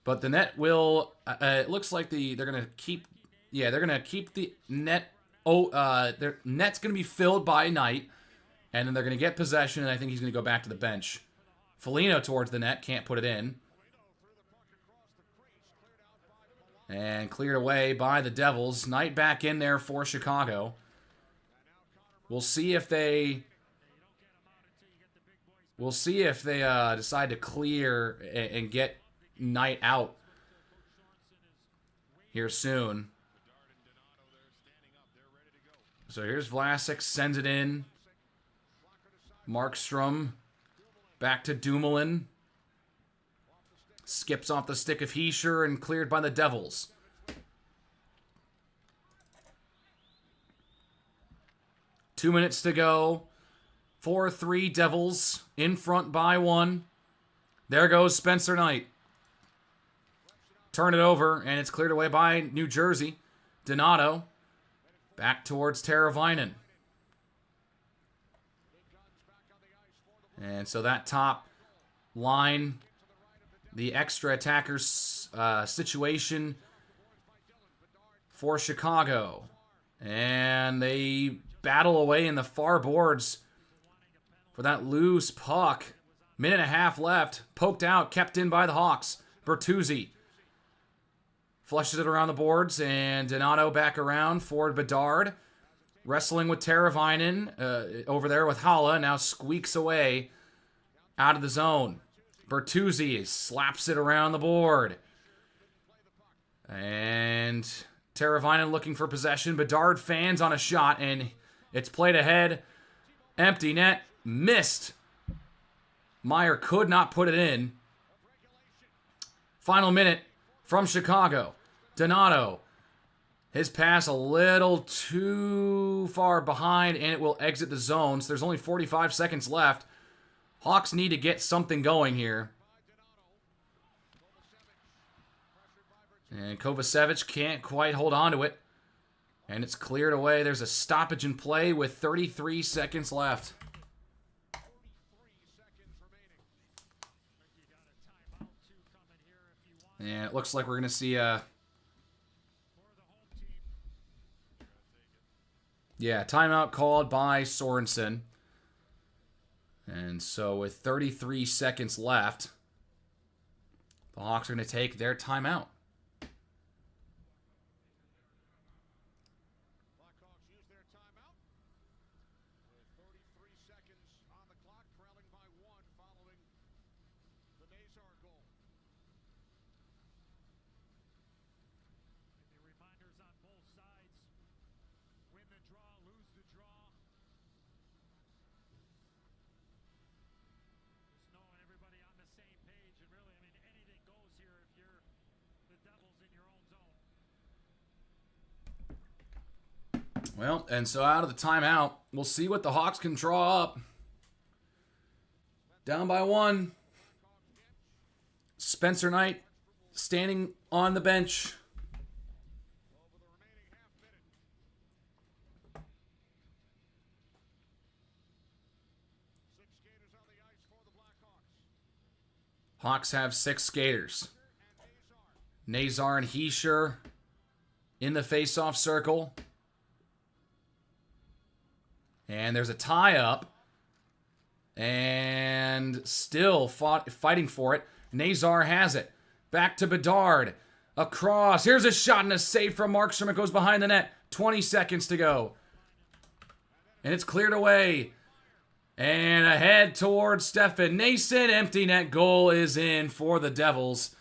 But the net will. It looks like they're gonna keep. Yeah, they're gonna keep the net. Their net's gonna be filled by Knight, And then they're going to get possession, and I think he's going to go back to the bench. Foligno towards the net, can't put it in. And cleared away by the Devils. Knight back in there for Chicago. We'll see if they decide to clear and get Knight out here soon. So here's Vlasic, sends it in. Markstrom back to Dumoulin. Skips off the stick of Heischer and cleared by the Devils. Two minutes to go. 4-3 Devils in front by 1. There goes Spencer Knight. Turn it over, and it's cleared away by New Jersey. Donato back towards Teravainen. And so that top line, the extra attackers situation for Chicago. And they battle away in the far boards for that loose puck. Minute and a half left. Poked out, kept in by the Hawks. Bertuzzi flushes it around the boards, and Donato back around for Bedard. Wrestling with Teravainen over there with Haula. Now squeaks away out of the zone. Bertuzzi slaps it around the board. And Teravainen looking for possession. Bedard fans on a shot, and it's played ahead. Empty net. Missed. Meyer could not put it in. Final minute from Chicago. Donato. His pass a little too far behind, and it will exit the zone. So there's only 45 seconds left. Hawks need to get something going here. And Kovacevic can't quite hold on to it. And it's cleared away. There's a stoppage in play with 33 seconds left. And it looks like we're going to see a... Yeah, timeout called by Sorensen. And so with 33 seconds left, the Hawks are going to take their timeout. Blackhawks use their timeout. With 33 seconds on the clock, trailing by 1 following the Nazar goal. The reminders on both sides. Win the draw, lose the draw. Just knowing everybody on the same page, and really, I mean, anything goes here if you're the Devils in your own zone. Well, and so out of the timeout, we'll see what the Hawks can draw up. Down by 1. Spencer Knight standing on the bench. Over the remaining half minute. 6 skaters on the ice for the Blackhawks. Hawks have 6 skaters. And Nazar and Heischer in the face-off circle. And there's a tie-up. And still fighting for it. Nazar has it. Back to Bedard. Across. Here's a shot and a save from Markstrom. It goes behind the net. 20 seconds to go. And it's cleared away. And ahead towards Stefan Nason. Empty net goal is in for the Devils.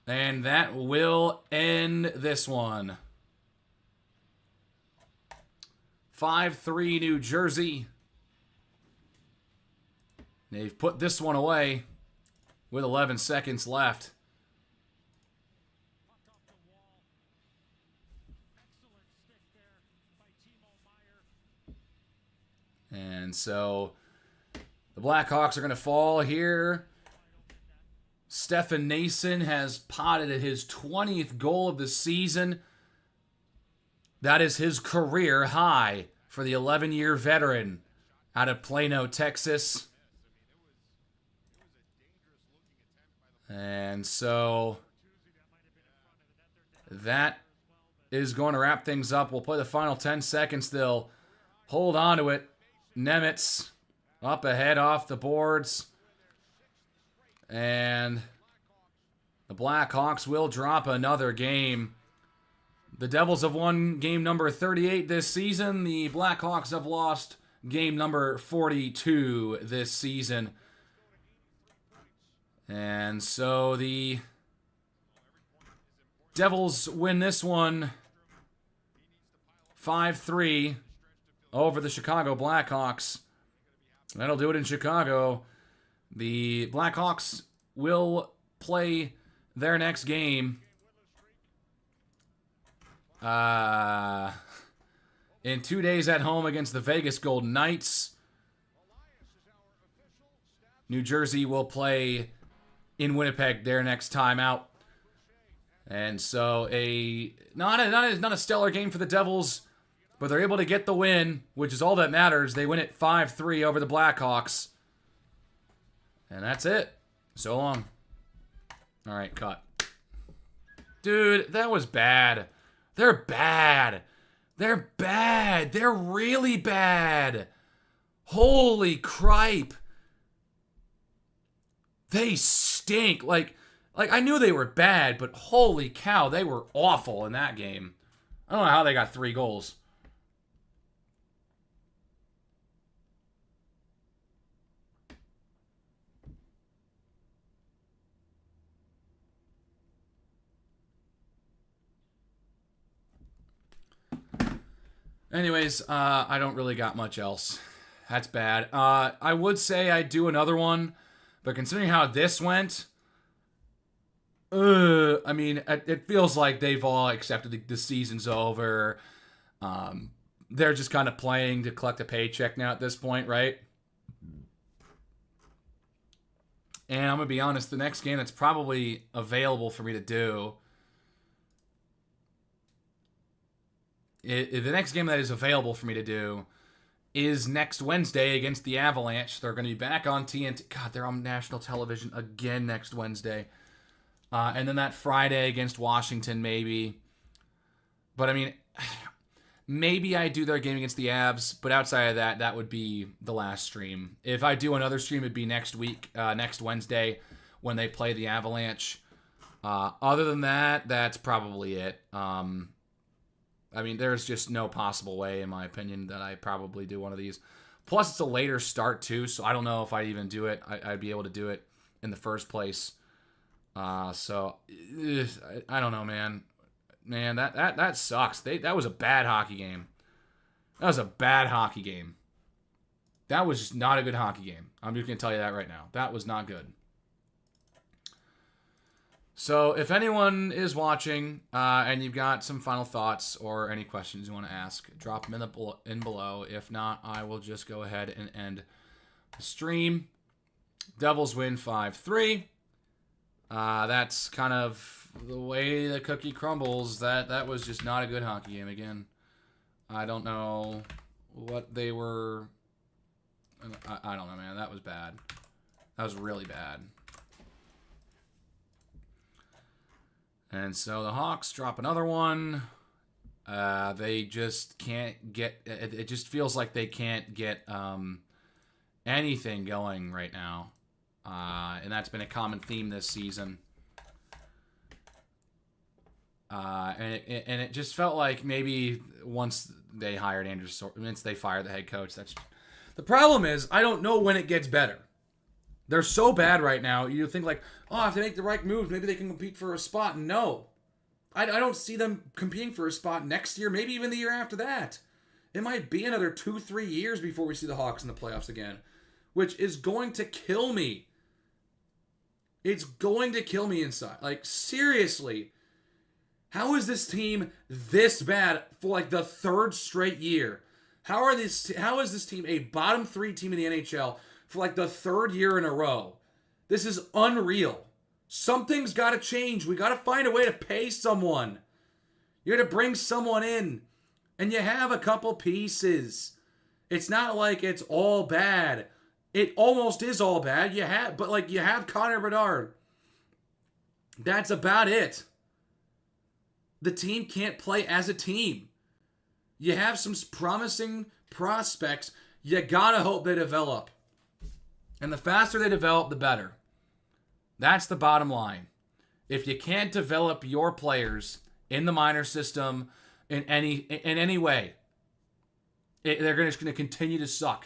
And that will end this one. 5-3 New Jersey. They've put this one away with 11 seconds left. Puck off the wall. Excellent stick there by Timo Meyer. And so the Blackhawks are going to fall here. Stefan Nason has potted at his 20th goal of the season. That is his career high for the 11-year veteran out of Plano, Texas. And so that is going to wrap things up. We'll play the final 10 seconds. They'll hold on to it. Nemitz up ahead off the boards. And the Blackhawks will drop another game. The Devils have won game number 38 this season. The Blackhawks have lost game number 42 this season. And so the Devils win this one 5-3 over the Chicago Blackhawks. That'll do it in Chicago. The Blackhawks will play their next game in 2 days at home against the Vegas Golden Knights. New Jersey will play in Winnipeg their next time out. And so not a stellar game for the Devils, but they're able to get the win, which is all that matters. They win it 5-3 over the Blackhawks. And that's it. So long. All right, cut. Dude, that was bad. They're bad. They're bad. They're really bad. Holy cripe. They stink. Like I knew they were bad, but holy cow, they were awful in that game. I don't know how they got 3 goals. Anyways, I don't really got much else. That's bad. I would say I'd do another one, but considering how this went, I mean, it feels like they've all accepted the season's over. They're just kind of playing to collect a paycheck now at this point, right? And I'm going to be honest, the next game that's probably available for me to do, the next game that is available for me to do is next Wednesday against the Avalanche. They're going to be back on TNT. God, they're on national television again next Wednesday. And then that Friday against Washington, maybe. But, I mean, maybe I do their game against the Avs. But outside of that, that would be the last stream. If I do another stream, it'd be next week, next Wednesday, when they play the Avalanche. Other than that, that's probably it. I mean, there's just no possible way, in my opinion, that I probably do one of these. Plus, it's a later start, too, so I don't know if I'd even do it. I'd be able to do it in the first place. So, I don't know, man. Man, that sucks. That was a bad hockey game. That was a bad hockey game. That was just not a good hockey game. I'm just going to tell you that right now. That was not good. So, if anyone is watching and you've got some final thoughts or any questions you want to ask, drop them in below. If not, I will just go ahead and end the stream. Devils win 5-3. That's kind of the way the cookie crumbles. That was just not a good hockey game again. I don't know what they were. I don't know, man. That was bad. That was really bad. And so the Hawks drop another one. They just can't get... It just feels like they can't get anything going right now. And that's been a common theme this season. And it just felt like maybe once they hired once they fired the head coach, that's... The problem is, I don't know when it gets better. They're so bad right now. You think like, oh, if they make the right moves, maybe they can compete for a spot. No. I don't see them competing for a spot next year, maybe even the year after that. It might be another 2-3 years before we see the Hawks in the playoffs again, which is going to kill me. It's going to kill me inside. Like, seriously. How is this team this bad for like the 3rd straight year? How is this team a bottom 3 team in the NHL for like the 3rd year in a row? This is unreal. Something's got to change. We got to find a way to pay someone. You're to bring someone in. And you have a couple pieces. It's not like it's all bad. It almost is all bad. You have Connor Bedard. That's about it. The team can't play as a team. You have some promising prospects. You gotta hope they develop. And the faster they develop, the better. That's the bottom line. If you can't develop your players in the minor system in any way, they're just going to continue to suck.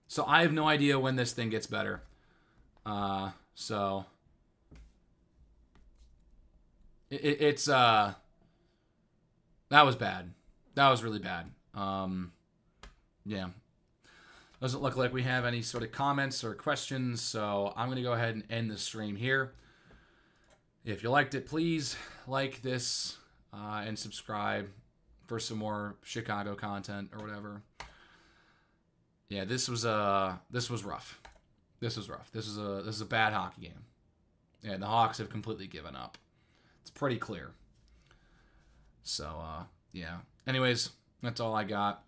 So I have no idea when this thing gets better. So it's that was bad. That was really bad. Yeah. Doesn't look like we have any sort of comments or questions, so I'm going to go ahead and end the stream here. If you liked it, please like this and subscribe for some more Chicago content or whatever. Yeah, this was rough. This was rough. This is a bad hockey game. Yeah, the Hawks have completely given up. It's pretty clear. So, yeah. Anyways, that's all I got.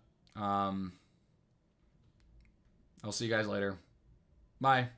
I'll see you guys later. Bye.